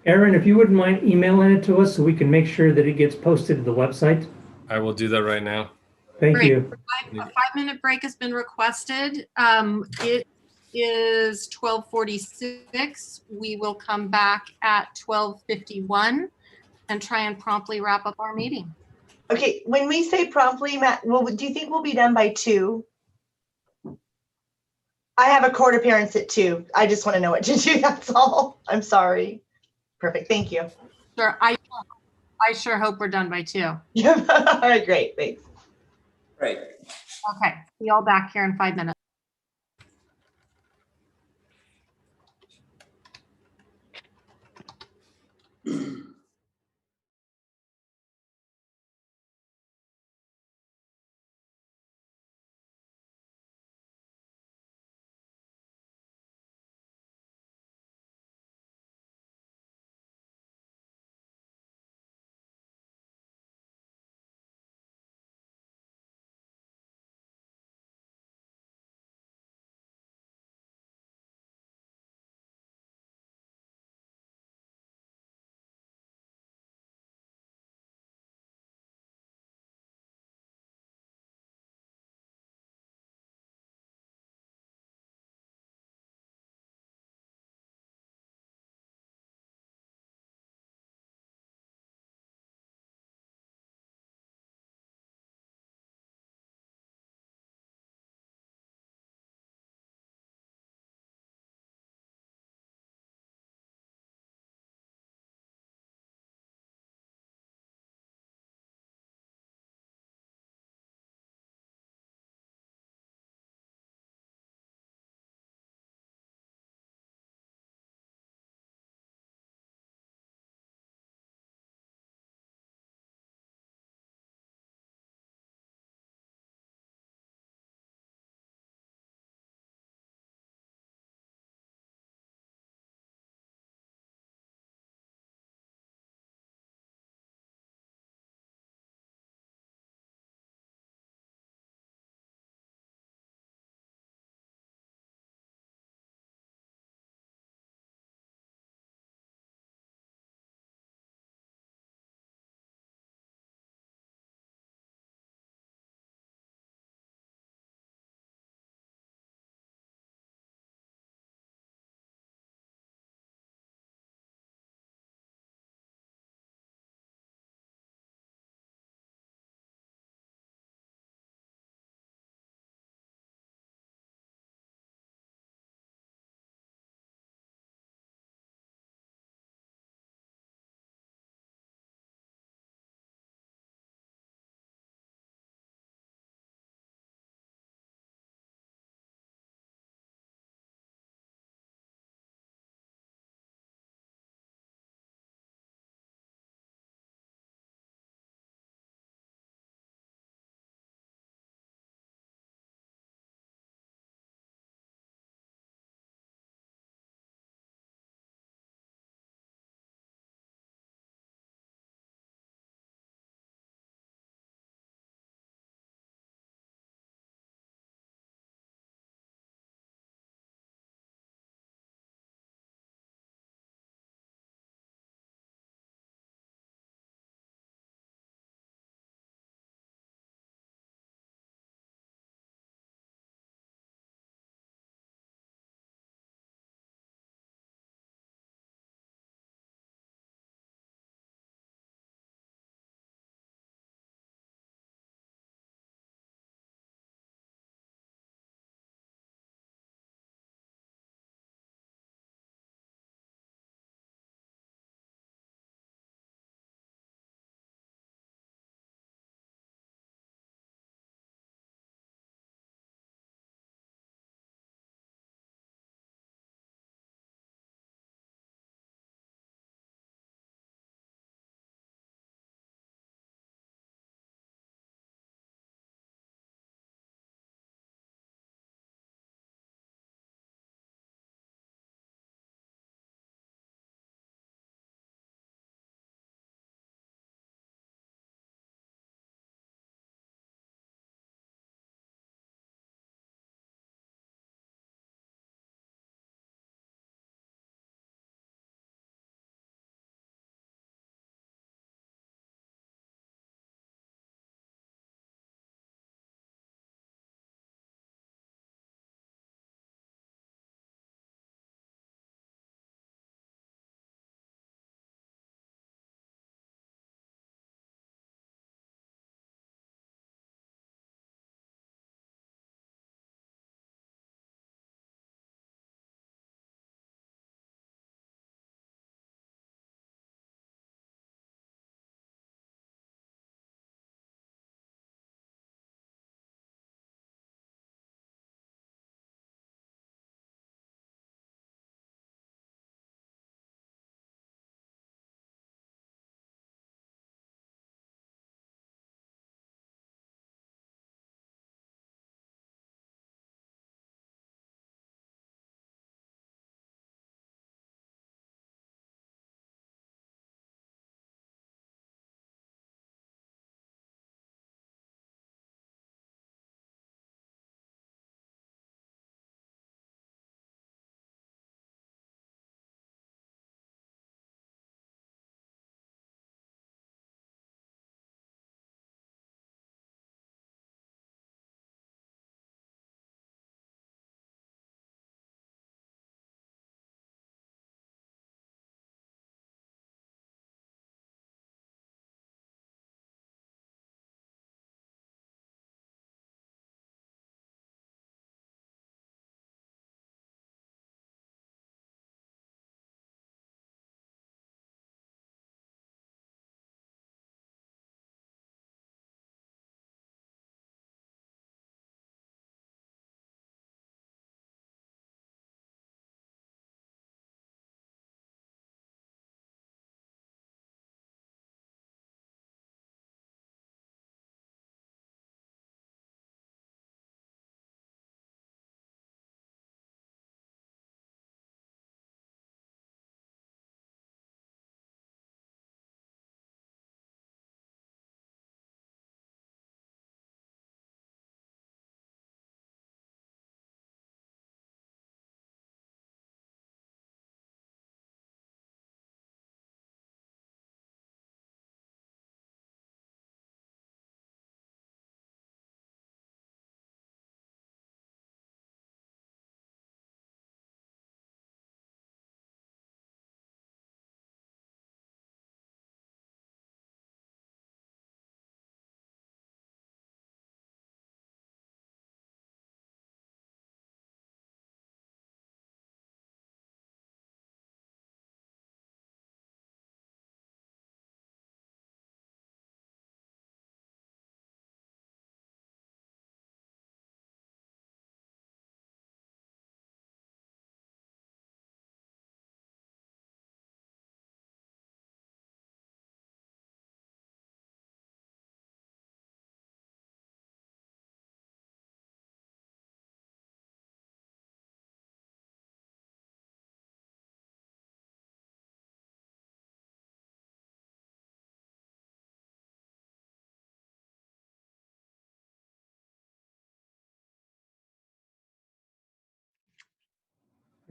Aaron, if you wouldn't mind emailing it to us so we can make sure that it gets posted to the website. I will do that right now. Thank Great. you. A 5-minute break has been requested. It is 12:46. We will come back at 12:51 and try and promptly wrap up our meeting. Okay, when we say promptly, Matt, well, do you think we'll be done by 2? I have a court appearance at 2. I just want to know what to do. That's all. I'm sorry. Perfect. Thank you. Sure. I sure hope we're done by 2. Yeah. All right. Great. Thanks. Right. Okay. See y'all back here in 5 minutes.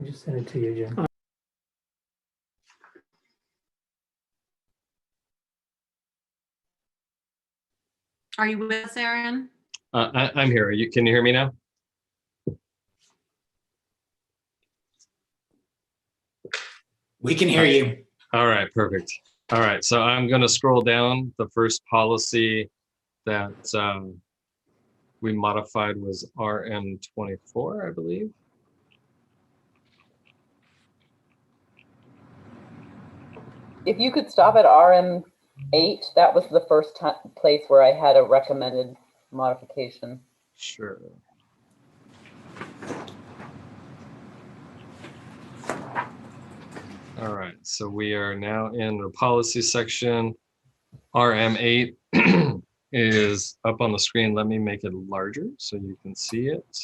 I just sent it to you, Jen. Are you with us, Aaron? I'm here. Can you hear me now? We can hear you. All right, perfect. All right, so I'm going to scroll down. The first policy that we modified was RM24, I believe. If you could stop at RM8, that was the first place where I had a recommended modification. Sure. All right, so we are now in the policy section. RM8 is up on the screen. Let me make it larger so you can see it.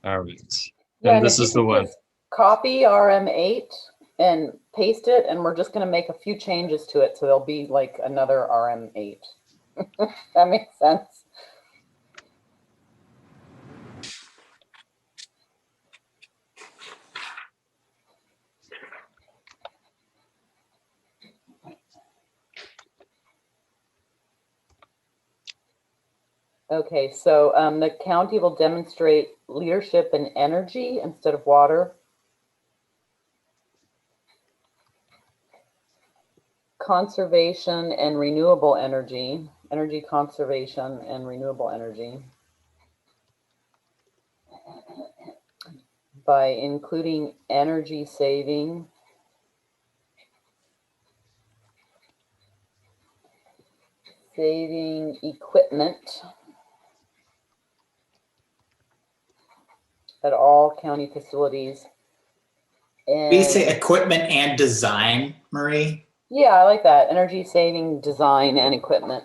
All right, Yeah, and this is the one. Copy RM8 and paste it, and we're just going to make a few changes to it, so there'll be like another RM8. That makes sense. Okay, so the county will demonstrate leadership in energy instead of water. Conservation and renewable energy, energy conservation and renewable energy. By including energy saving, equipment at all county facilities. And We say equipment and design, Marie. yeah, I like that. Energy saving design and equipment.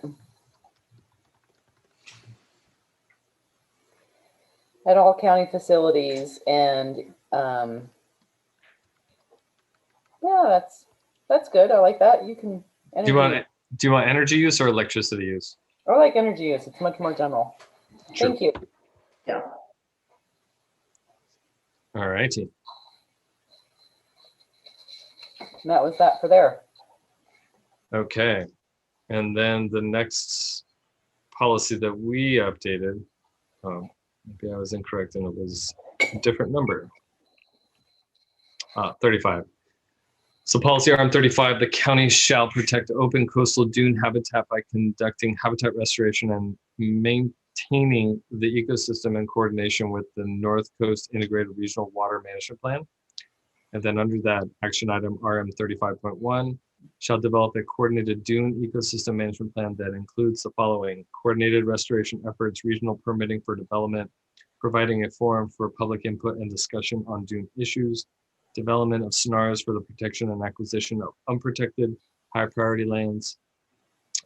At all county facilities, and yeah, that's good. I like that. You can Do you want energy use or electricity use? I like energy use. It's much more general. Sure. Thank you. Yeah. All righty. And that was that for there. Okay, and then the next policy that we updated, maybe I was incorrect and it was a different number. 35. So policy RM35, the county shall protect open coastal dune habitat by conducting habitat restoration and maintaining the ecosystem in coordination with the North Coast Integrated Regional Water Management Plan. And then under that action item RM35.1, shall develop a coordinated dune ecosystem management plan that includes the following: coordinated restoration efforts, regional permitting for development, providing a forum for public input and discussion on dune issues, development of scenarios for the protection and acquisition of unprotected high priority lands,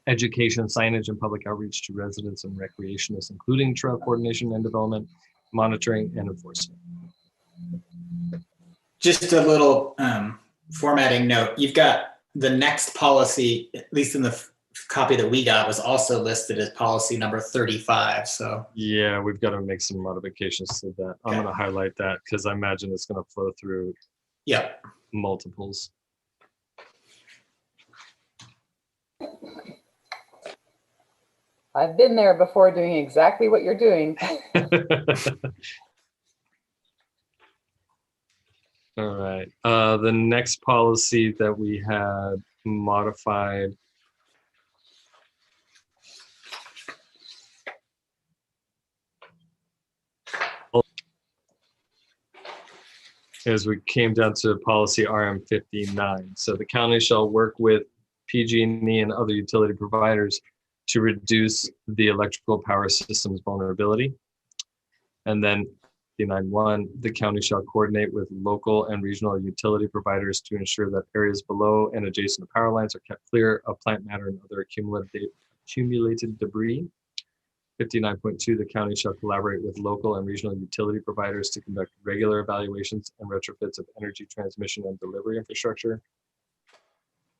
education, signage, and public outreach to residents and recreationists, including trail coordination and development, monitoring, and enforcement. Just a little formatting note. You've got the next policy, at least in the copy that we got, was also listed as policy number 35. So yeah, we've got to make some modifications to that. I'm going to highlight that because I imagine it's going to flow through multiples. I've been there before doing exactly what you're doing. All right. The next policy that we had modified as we came down to policy RM59. So the county shall work with PG&E and other utility providers to reduce the electrical power system's vulnerability. And then 59.1, the county shall coordinate with local and regional utility providers to ensure that areas below and adjacent to power lines are kept clear of plant matter and other accumulated debris. 59.2, the county shall collaborate with local and regional utility providers to conduct regular evaluations and retrofits of energy transmission and delivery infrastructure.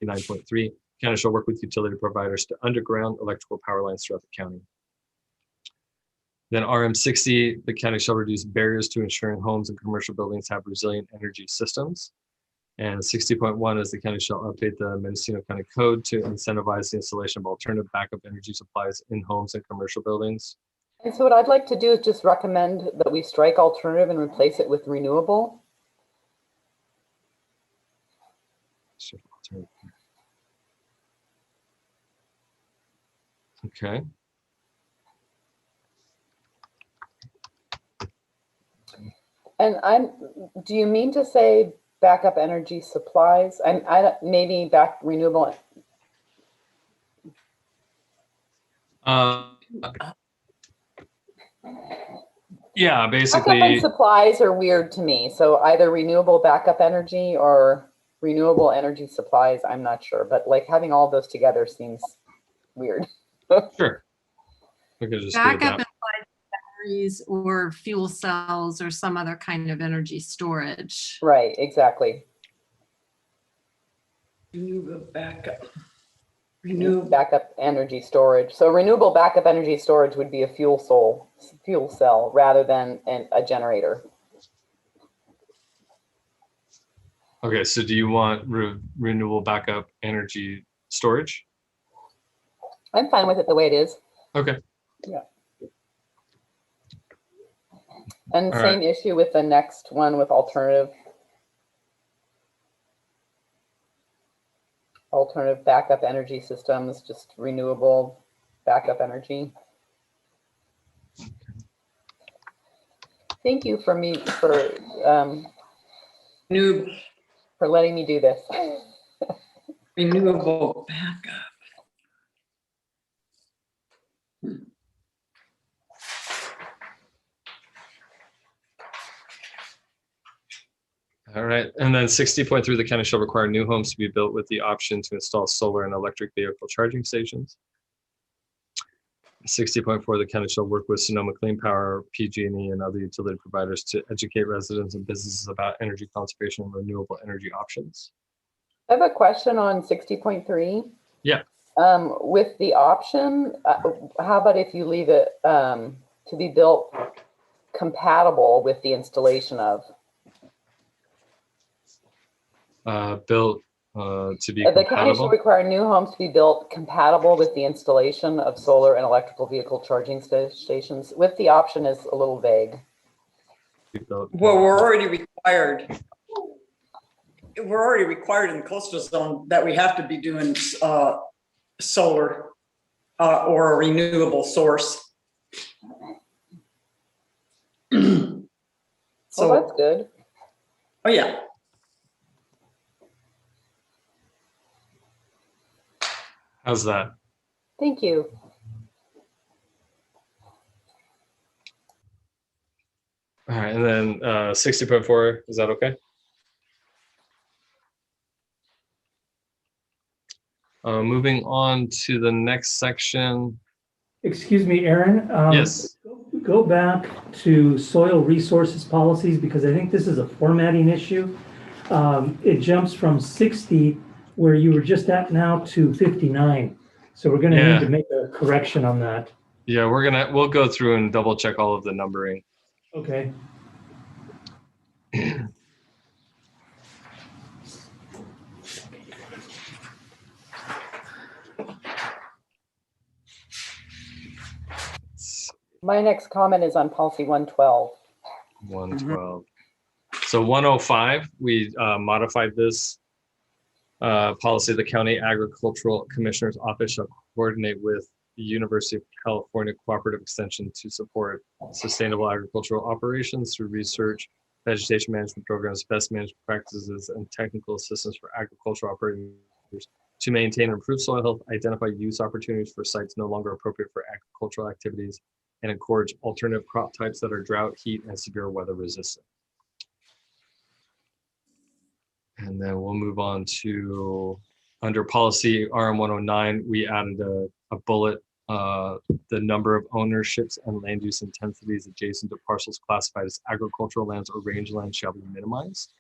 59.3, county shall work with utility providers to underground electrical power lines throughout the county. Then RM60, the county shall reduce barriers to ensuring homes and commercial buildings have resilient energy systems. And 60.1 is the county shall update the Mendocino County Code to incentivize the installation of alternative backup energy supplies in homes and commercial buildings. And so what I'd like to do is just recommend that we strike alternative and replace it with renewable. Okay. And do you mean to say backup energy supplies? Maybe renewable. Yeah, Backup basically. and supplies are weird to me. So either renewable backup energy or renewable energy supplies, I'm not sure. But like having all those together seems weird. Sure. We could just do Backup that. implies batteries or fuel cells or some other kind of energy storage. Right, exactly. Renewable backup. Renewable backup energy storage. So renewable backup energy storage would be a fuel cell rather than a generator. Okay, so do you want renewable backup energy storage? I'm fine with it the way it is. Okay. Yeah. And All same issue with the next one with alternative backup energy systems, just renewable backup energy. Thank you for letting me do this. Renewable backup. All right, and then 60.3, the county shall require new homes to be built with the option to install solar and electric vehicle charging stations. 60.4, the county shall work with Sonoma Clean Power, PG&E, and other utility providers to educate residents and businesses about energy conservation and renewable energy options. I have a question on 60.3. Yeah. With the option, how about if you leave it to be built compatible with the installation of? Built to be The county shall compatible. require new homes to be built compatible with the installation of solar and electrical vehicle charging stations. With the option is a little vague. Well, we're already required. We're already required in the coastal zone that we have to be doing solar or a renewable source. So that's good. Oh yeah. How's that? Thank you. All right, and then 60.4, is that okay? Moving on to the next section. Excuse me, Aaron. Yes. Go back to soil resources policies because I think this is a formatting issue. It jumps from 60, where you were just at now, to 59. So we're going to need to make a correction on that. Yeah, we'll go through and double check all of the numbering. Okay. My next comment is on policy 112. 112. So 105, we modified this policy. The County Agricultural Commissioner's Office shall coordinate with the University of California Cooperative Extension to support sustainable agricultural operations through research, vegetation management programs, pest management practices, and technical assistance for agricultural operators to maintain and improve soil health, identify use opportunities for sites no longer appropriate for agricultural activities, and encourage alternative crop types that are drought, heat, and severe weather resistant. And then we'll move on to, under policy RM109, we added a bullet, the number of ownerships and land use intensities adjacent to parcels classified as agricultural lands or rangeland shall be minimized.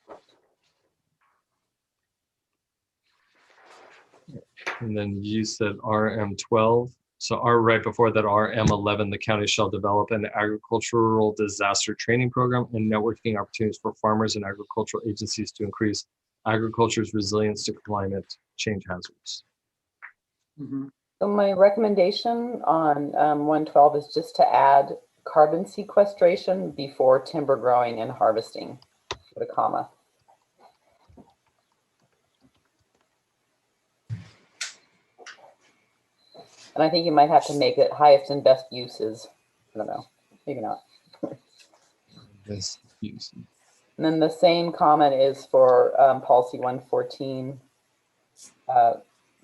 And then you said RM12, So our right before that, RM11, the county shall develop an agricultural disaster training program and networking opportunities for farmers and agricultural agencies to increase agriculture's resilience to climate change hazards. Mhm. So my recommendation on 112 is just to add carbon sequestration before timber growing and harvesting with a comma. And I think you might have to make it highest and best uses. I don't know, maybe not. This use. And then the same comment is for policy 114,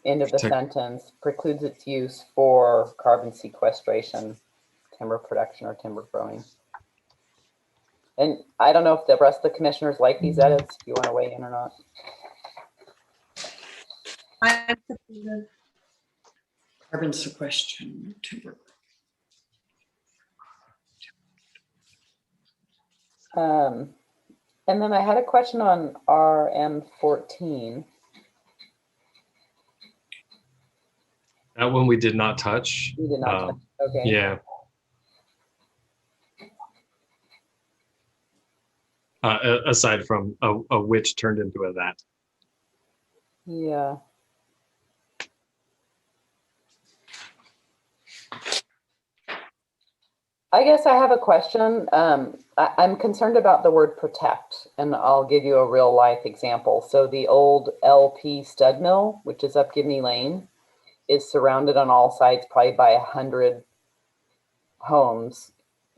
end of the sentence, precludes its use for carbon sequestration, timber production, or timber growing. And I don't know if the rest of the commissioners like these edits, if you want to weigh in or not. I Carbon sequestration, timber. And then I had a question on RM14. That one we did not touch. You did not touch. Okay. Yeah. Aside from a which turned into a that. Yeah. I guess I have a question. I'm concerned about the word protect, and I'll give you a real life example. So the old LP stud mill, which is up Gibney Lane, is surrounded on all sides probably by 100 homes.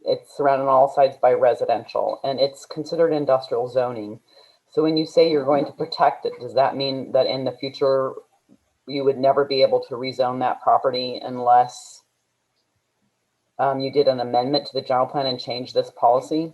It's surrounded on all sides by residential, and it's considered industrial zoning. So when you say you're going to protect it, does that mean that in the future you would never be able to rezone that property unless you did an amendment to the general plan and change this policy?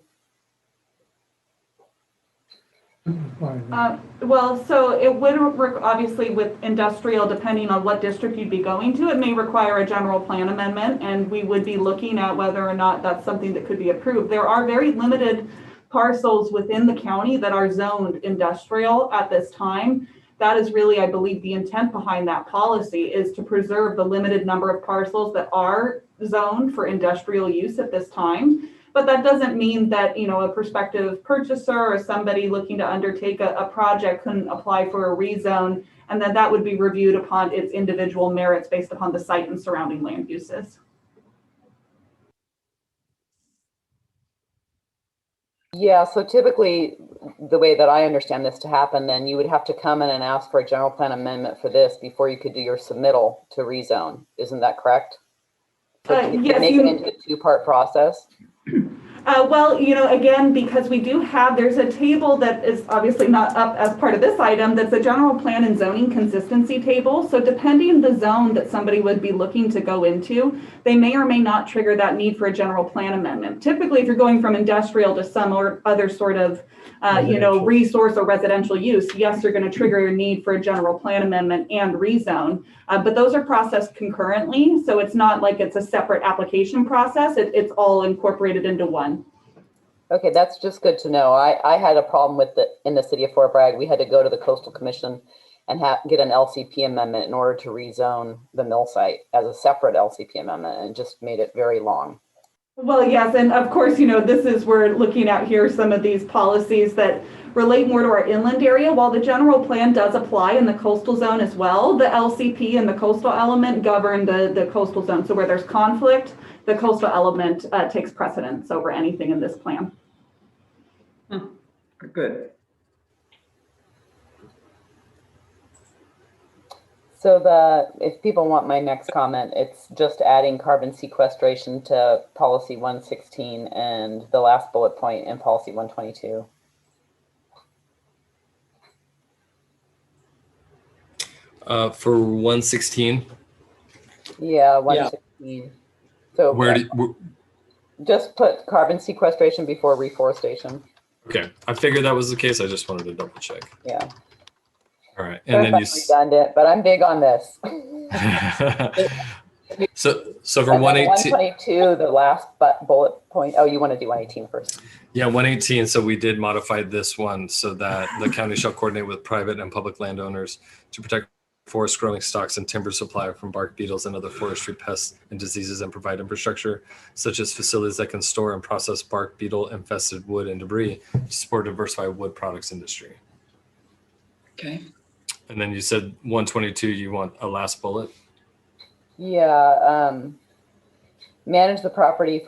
Well, so it would obviously with industrial, depending on what district you'd be going to, it may require a general plan amendment, and we would be looking at whether or not that's something that could be approved. There are very limited parcels within the county that are zoned industrial at this time. That is really, I believe, the intent behind that policy is to preserve the limited number of parcels that are zoned for industrial use at this time. But that doesn't mean that, you know, a prospective purchaser or somebody looking to undertake a project couldn't apply for a rezone, and then that would be reviewed upon its individual merits based upon the site and surrounding land uses. Yeah, so typically the way that I understand this to happen, then you would have to come in and ask for a general plan amendment for this before you could do your submittal to rezone. Isn't that correct? So Yes, make it into a two-part process. Well, you know, again, because we do have, there's a table that is obviously not up as part of this item, that's a general plan and zoning consistency table. So depending the zone that somebody would be looking to go into, they may or may not trigger that need for a general plan amendment. Typically, if you're going from industrial to some or other sort of, you know, resource or residential use, yes, you're going to trigger a need for a general plan amendment and rezone. But those are processed concurrently. So it's not like it's a separate application process. It's all incorporated into one. Okay, that's just good to know. I had a problem with it in the city of Fort Bragg. We had to go to the Coastal Commission and get an LCP amendment in order to rezone the mill site as a separate LCP amendment, and it just made it very long. Well, yes, and of course, you know, this is, we're looking at here some of these policies that relate more to our inland area. While the general plan does apply in the coastal zone as well, the LCP and the coastal element govern the coastal zone. So where there's conflict, the coastal element takes precedence over anything in this plan. Good. So if people want my next comment, it's just adding carbon sequestration to policy 116 and the last bullet point in policy 122. For 116. Yeah, 116. Yeah. So where just put carbon sequestration before reforestation. Okay, I figured that was the case. I just wanted to double check. Yeah. All right, and then you redundant, but I'm big on this. so for 118, 122, the last bullet point. Oh, you want to do 118 first? Yeah, 118. So we did modify this one so that the county shall coordinate with private and public landowners to protect forest growing stocks and timber supply from bark beetles and other forestry pests and diseases, and provide infrastructure such as facilities that can store and process bark beetle infested wood and debris to support a diversified wood products industry. Okay. And then you said 122, you want a last bullet? Yeah, managing the property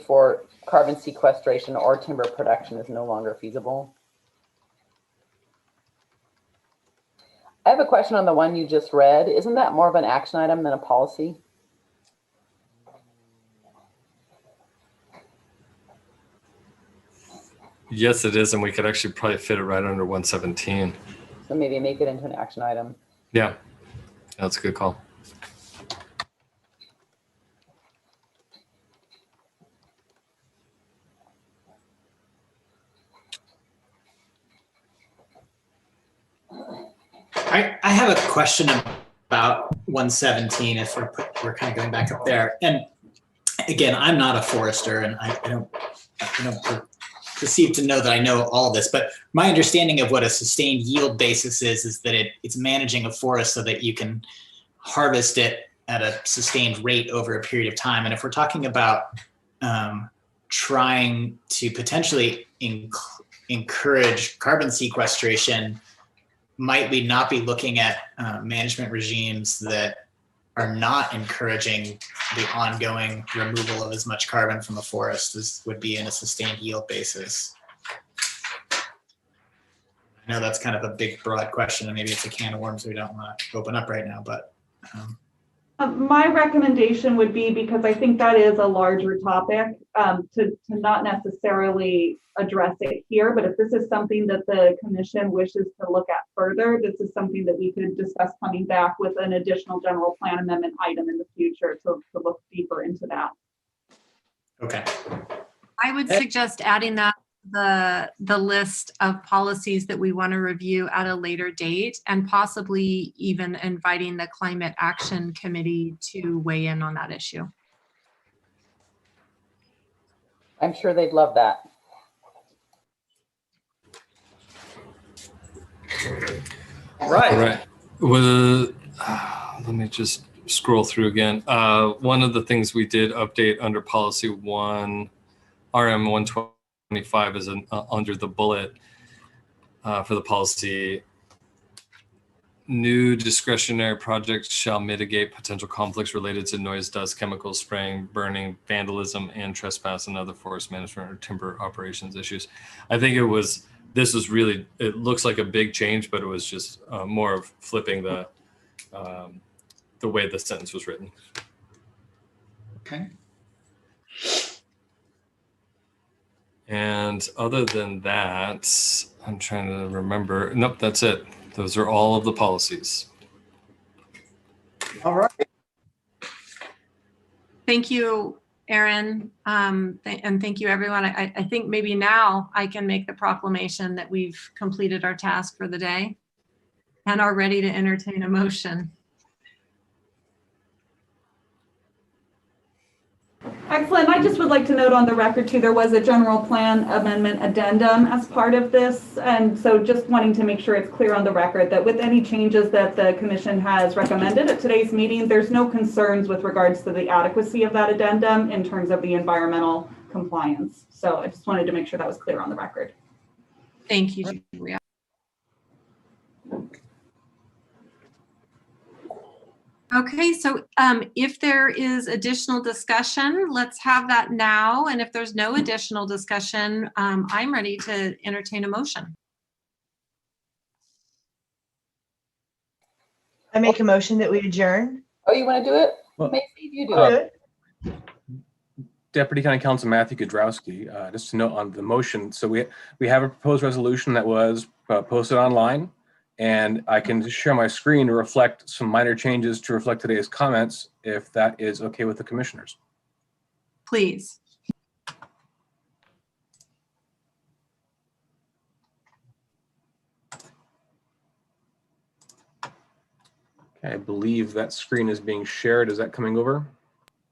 for carbon sequestration or timber production is no longer feasible. I have a question on the one you just read. Isn't that more of an action item than a policy? Yes, it is, and we could actually probably fit it right under 117. So maybe make it into an action item. Yeah, that's a good call. I have a question about 117 if we're kind of going back up there. And again, I'm not a forester and I don't perceive to know that I know all this, but my understanding of what a sustained yield basis is that it's managing a forest so that you can harvest it at a sustained rate over a period of time. And if we're talking about trying to potentially encourage carbon sequestration, might we not be looking at management regimes that are not encouraging the ongoing removal of as much carbon from a forest as would be in a sustained yield basis? I know that's kind of a big, broad question, and maybe it's a can of worms we don't want to open up right now, but. My recommendation would be, because I think that is a larger topic, to not necessarily address it here, but if this is something that the commission wishes to look at further, this is something that we could discuss coming back with an additional general plan amendment item in the future to look deeper into that. Okay. I would suggest adding that the list of policies that we want to review at a later date, and possibly even inviting the Climate Action Committee to weigh in on that issue. I'm sure they'd love that. Right. All right. Well, let me just scroll through again. One of the things we did update under policy RM 125 is under the bullet for the policy. New discretionary projects shall mitigate potential conflicts related to noise, dust, chemicals, spraying, burning, vandalism, and trespass and other forest management or timber operations issues. I think this was really, it looks like a big change, but it was just more of flipping the way the sentence was written. Okay. And other than that, I'm trying to remember. Nope, that's it. Those are all of the policies. All right. Thank you, Aaron, and thank you, everyone. I think maybe now I can make the proclamation that we've completed our task for the day and are ready to entertain a motion. Excellent. I just would like to note on the record too, there was a general plan amendment addendum as part of this. And so just wanting to make sure it's clear on the record that with any changes that the commission has recommended at today's meeting, there's no concerns with regards to the adequacy of that addendum in terms of the environmental compliance. So I just wanted to make sure that was clear on the record. Thank you, Julia. Okay, so if there is additional discussion, let's have that now. And if there's no additional discussion, I'm ready to entertain a motion. I make a motion that we adjourn. Oh, you want to do it? Well, Maybe you do it. Deputy County Counsel Matthew Godrowski, just to note on the motion. So we have a proposed resolution that was posted online, and I can just share my screen to reflect some minor changes to reflect today's comments, if that is okay with the commissioners. Please. Okay, I believe that screen is being shared. Is that coming over?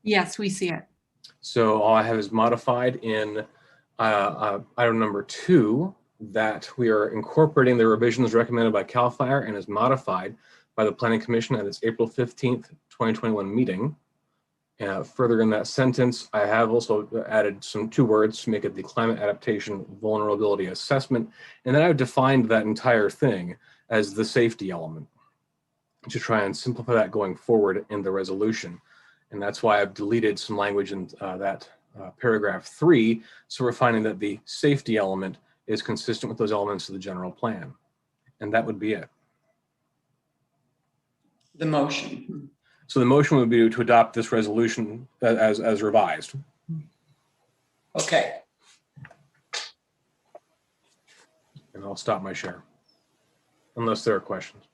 Yes, we see it. So all I have is modified in item number 2, that we are incorporating the revisions recommended by CAL FIRE and as modified by the Planning Commission at its April 15th, 2021 meeting. Further in that sentence, I have also added two words to make it the Climate Adaptation Vulnerability Assessment. And then I've defined that entire thing as the safety element to try and simplify that going forward in the resolution. And that's why I've deleted some language in that paragraph 3. So we're finding that the safety element is consistent with those elements of the general plan. And that would be it. The motion. So the motion would be to adopt this resolution as revised. Okay. And I'll stop my share, unless there are questions.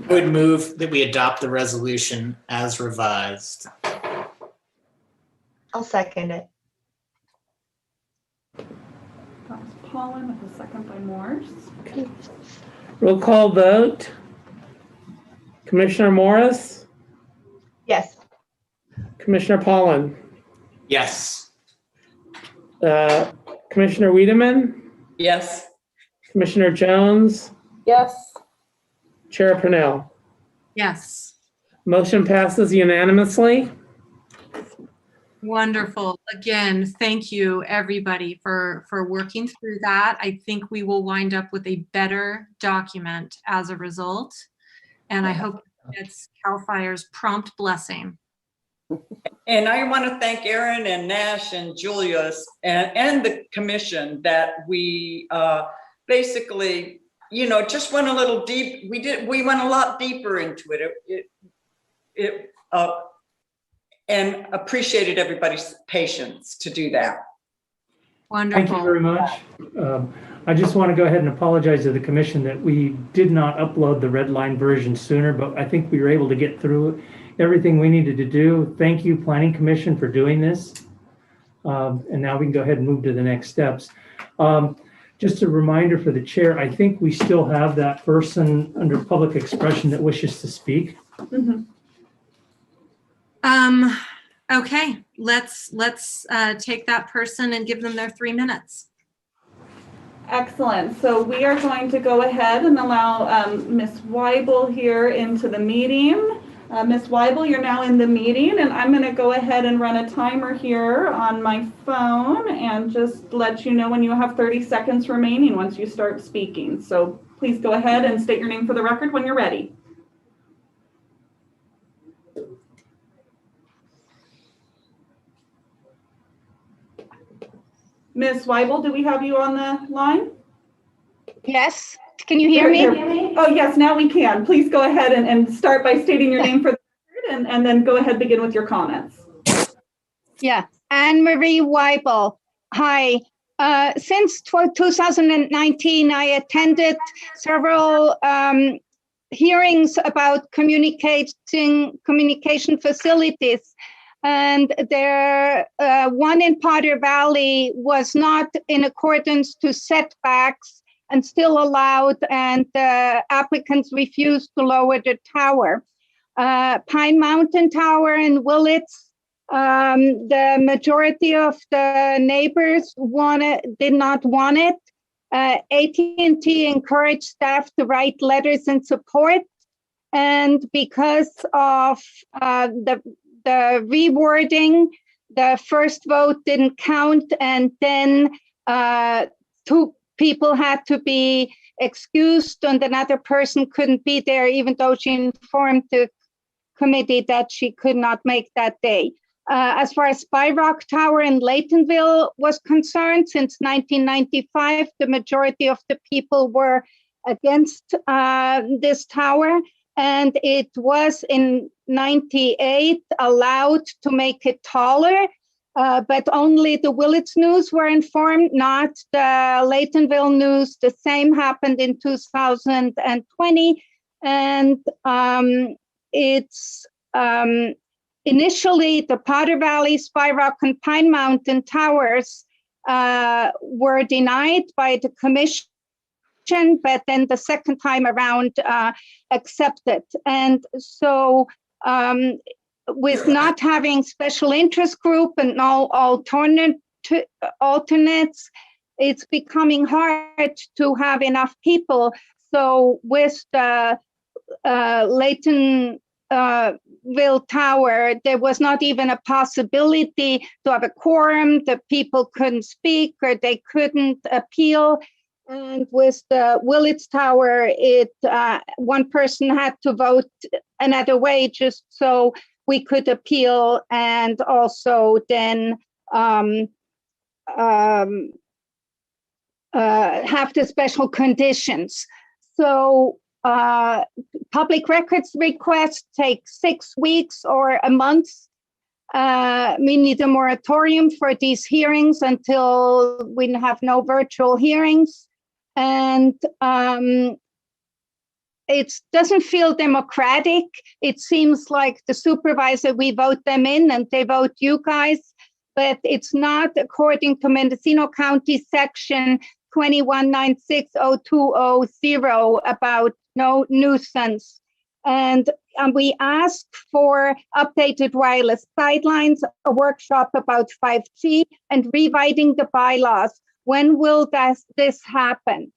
I would move that we adopt the resolution as revised. I'll second it. That was Pollen with a second by Morse. Okay. Roll call vote. Commissioner Morris, Yes. Commissioner Pollen, Yes. Commissioner Wiedemann, Yes. Commissioner Jones, Yes. Chair Purnell. Yes. Motion passes unanimously. Wonderful. Again, thank you everybody for working through that. I think we will wind up with a better document as a result. And I hope it's CAL FIRE's prompt blessing. And I want to thank Aaron and Nash and Julius and the commission that we basically, you know, just went a little deep. We went a lot deeper into it. And appreciated everybody's patience to do that. Wonderful. Thank you very much. I just want to go ahead and apologize to the commission that we did not upload the red line version sooner, but I think we were able to get through everything we needed to do. Thank you, Planning Commission, for doing this. And now we can go ahead and move to the next steps. Just a reminder for the chair, I think we still have that person under public expression that wishes to speak. Mm-hmm. Okay, let's take that person and give them their 3 minutes. Excellent. So we are going to go ahead and allow Ms. Weibel here into the meeting. Ms. Weibel, you're now in the meeting, and I'm going to go ahead and run a timer here on my phone and just let you know when you have 30 seconds remaining once you start speaking. So please go ahead and state your name for the record when you're ready. Ms. Weibel, do we have you on the line? Yes, can you hear me? Oh, yes, now we can. Please go ahead and start by stating your name for the record and then go ahead, begin with your comments. Yeah, Anne-Marie Weibel. Hi. Since 2019, I attended several hearings about communication facilities. And there, one in Potter Valley was not in accordance to setbacks and still allowed, and applicants refused to lower the tower. Pine Mountain Tower in Willits, the majority of the neighbors did not want it. AT&T encouraged staff to write letters in support, and because of the rewording, the first vote didn't count, and then 2 people had to be excused, and another person couldn't be there, even though she informed the committee that she could not make that day. As far as Spy Rock Tower in Laytonville was concerned, since 1995, the majority of the people were against this tower. And it was in 98 allowed to make it taller, but only the Willits News were informed, not the Laytonville News. The same happened in 2020. And it's initially the Potter Valley, Spy Rock, and Pine Mountain Towers were denied by the commission, but then the second time around accepted. And so with not having special interest group and no alternative alternates, it's becoming hard to have enough people. So with the Laytonville Tower, there was not even a possibility to have a quorum. The people couldn't speak or they couldn't appeal. And with the Willits Tower, one person had to vote another way just so we could appeal and also then have the special conditions. So public records requests take 6 weeks or a month. We need a moratorium for these hearings until we have no virtual hearings. And it doesn't feel democratic. It seems like the supervisor, we vote them in and they vote you guys, but it's not according to Mendocino County Section 21960200 about no nuisance. And we asked for updated wireless guidelines, a workshop about 5G, and rewriting the bylaws. When will this happen?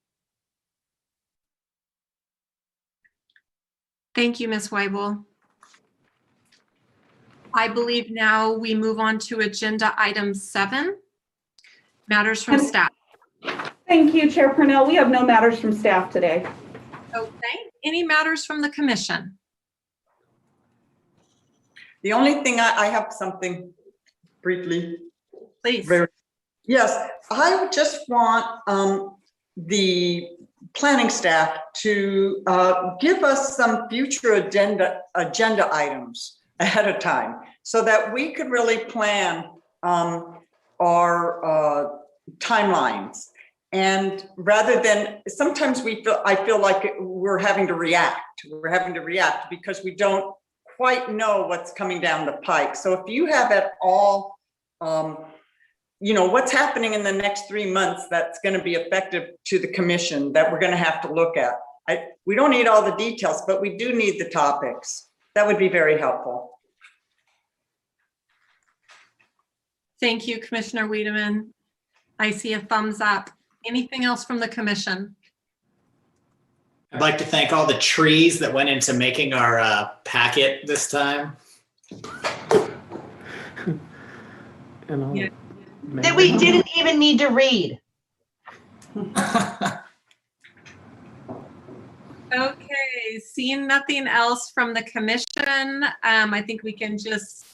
Thank you, Ms. Weibel. I believe now we move on to agenda item 7, matters from staff. Thank you, Chair Purnell. We have no matters from staff today. Okay, any matters from the commission? The only thing I have something briefly. Please. Yes, I would just want the planning staff to give us some future agenda items ahead of time so that we could really plan our timelines. And rather than, sometimes I feel like we're having to react. We're having to react because we don't quite know what's coming down the pike. So if you have at all, what's happening in the next 3 months that's going to be effective to the commission that we're going to have to look at. We don't need all the details, but we do need the topics. That would be very helpful. Thank you, Commissioner Wiedemann. I see a thumbs up. Anything else from the commission? I'd like to thank all the trees that went into making our packet this time. And all Yeah. That we didn't even need to read. Okay, seeing nothing else from the commission, I think we can just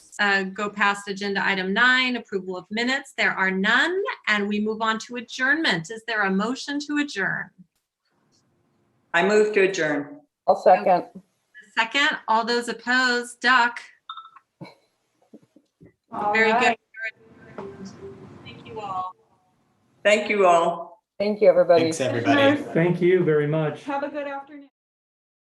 go past agenda item 9, approval of minutes. There are none, and we move on to adjournment. Is there a motion to adjourn? I move to adjourn. I'll second. Second, all those opposed, duck. All Very right. good. Thank you all. Thank you all. Thank you, everybody. Thanks, everybody. Thank you very much. Have a good afternoon.